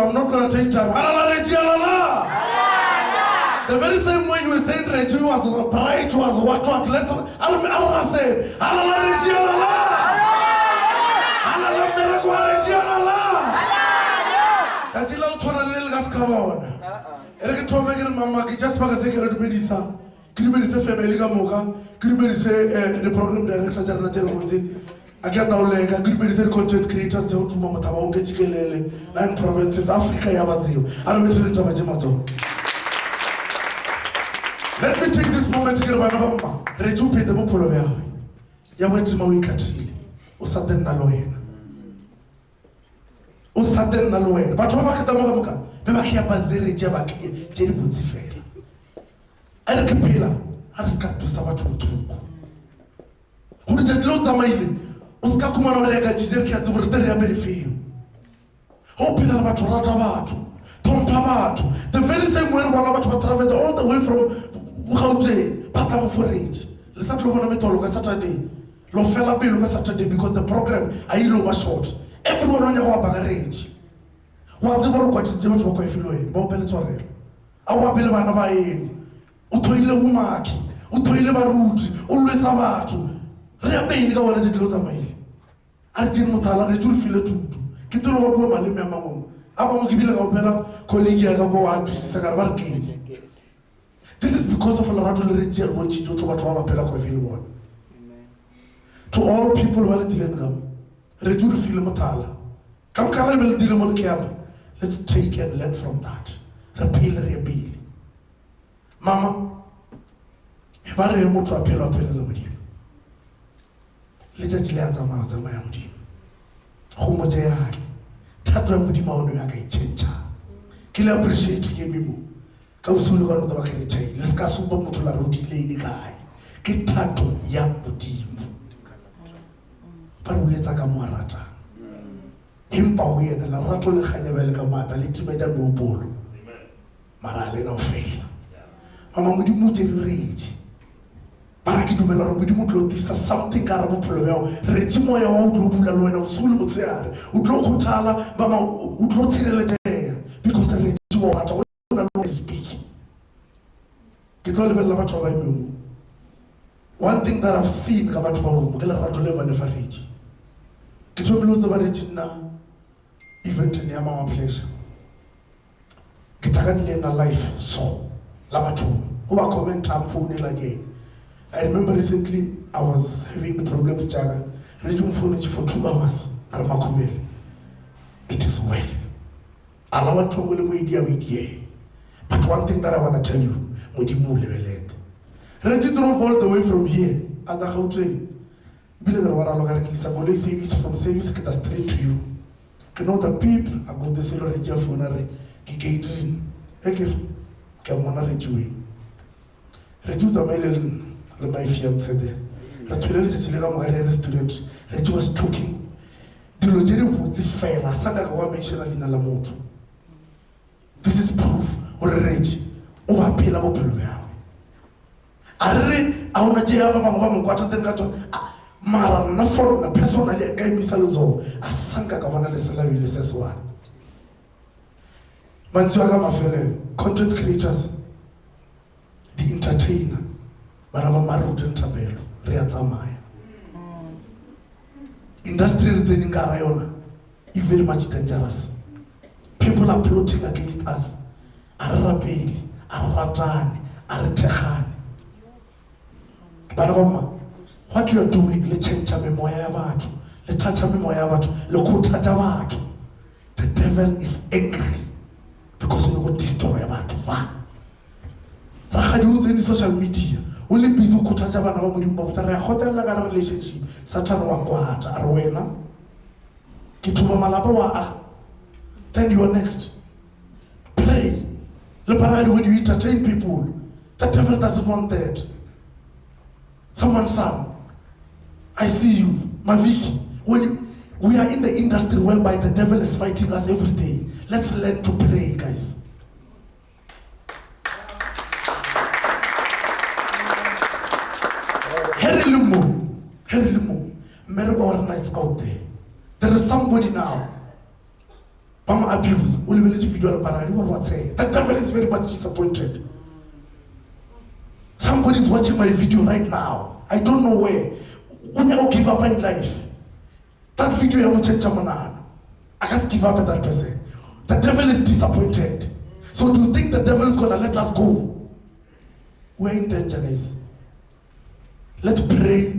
Speaker 6: I'm not going to take time. The very same way you were saying Reggie was bright, was what, let's say, Tatila utwana lil gas kabona. Ereke thome ke mama ke just baka se ke re dumedisa. Ke dumedise family ka moka, ke dumedise the program director tsa rena tsere motse. A ke taolega ke dumedise content creators tse o tuma motaba o ke tšikelele 9 provinces Africa ya batseo. A re betele ntaba tse matso. Let me take this moment to get bana ba mma. Re tšupe the bophelo bja gae. Ya botima o ikathile. O sa tena lo yena. O sa tena lo yena. Batho ba ka moka moka. Be ba ke ya bazere tše ba ke tše di botse fela. A re ke phela. A re ska thusa batho botlhoko. Go re tšatši le o tsamaile. O ska khumana o reka tšise re ke ya tsebo re tere ya berefeo. Go phela le batho rata batho. Tlhompha batho. The very same way re bona batho ba travel all the way from Gauteng, ba tla mo forage. Le sa tlo bona metolo ka Saturday. Lo fela pelo ka Saturday because the program a ilo ba short. Everyone on your bagarage. Wa tsebo re kwa tšise batho ba kwa efelo ene. Ba o pele tshwarelo. A wa pele bana ba ene. O thoile bomaki, o thoile baruti, o lwesa batho. Re ya pele ka wona tse dilo tsamaile. A re tsene mothala re tlo file thuto. Ke tlo go bua maleme a mangwe. Aba mo ke bile ka opela colleague ya ka go wa tšisa ka re ba re ke. This is because of Lerato le Reggie Bonchito to what we pela ko feel one. To all people who are telling them, Reju feel matala. Come level dire mo camp. Let's take and learn from that. Repeal. Mama, ba re motho a phela la modimo. Le tšatši le a tsamaya modimo. Go mo tšea thato ya modimo ono ya ka itšhentšha. Ke le appreciate ke mo. Ka bosolo ka nota ba kere tšai. Le ska supa motho la rodile ile kae. Ke thato ya modimo. Ba re o etsa ka mo rata. Empa o yena la rato le kganyabele ka mata le timetša meopolo. Mara le na o fela. Mama modimo tse re retse. Bara ke dumela gore modimo tlo tlisa something ka re bophelo bja gago. Retse moya wa o tlo dula le wena bosigo le motshegare. O tlo kgothala mama o tlo tshireletsega because retse wa rata go na le speak. Ke tlo lebelela batho ba baimeng. One thing that I've seen ka batho ba bomo ke lerato le ba le fa retse. Ke thomile o tseba retse nna event ya Mama Pleasure. Ke takanile na life so la mathomo. O ba comment am phone la die. I remember recently I was having problems jaga. Reading phone for 2 hours. Aramakumel. It is well. I want to go idea. But one thing that I want to tell you, Modimu levelete. Ready drove all the way from here at the Gauteng. Bile the wara logarikisa go service from service get straight to you. You know the people I go the selo regia phonare ke catering. Ekere ke mona rejuwe. Rejuwe za maile le my fiance there. Rejuwe le tshile ka mogare restaurant. Rejuwe was talking. Dilo jere vutsi fela sanga ka wa mention lina la motho. This is proof or Reji o ba phela bophelo bja. Arre a una tšea ba bangwe ba mokwata teng ka tsone mara nna for na personally a ka emisa letsogo a sanka ka bona le selabile se sewane. Mantswe a ka mafelelo content creators di entertainer bana ba maruta nthapelo re a tsamaya. Industry re tseneng ka ra yona is very much dangerous. People are plotting against us. A re rapele, a re ratane, a re thekgane. Bana ba mma, what you are doing, le change memoya ya batho, le touch memoya ya batho, le kgothatsa batho. The devil is angry because we go destroy batho va. Ra ga di social media, o le busy go kgothatsa bana ba modimo ba botsa re a gotella ka relationship, Satan wa kwata a re wena. Ke thuba malapa wa a. Then you are next. Pray. When you entertain people, the devil doesn't want that. Someone said, I see you, Maviki. We are in the industry whereby the devil is fighting us every day. Let's learn to pray, guys. Herilumo, Meribor nights out there. There is somebody now. Abuse. The devil is very much disappointed. Somebody is watching my video right now. I don't know where. When you give up in life, that video you change I just give up at that person. The devil is disappointed. So do you think the devil is gonna let us go? We're in danger, guys. Let's pray.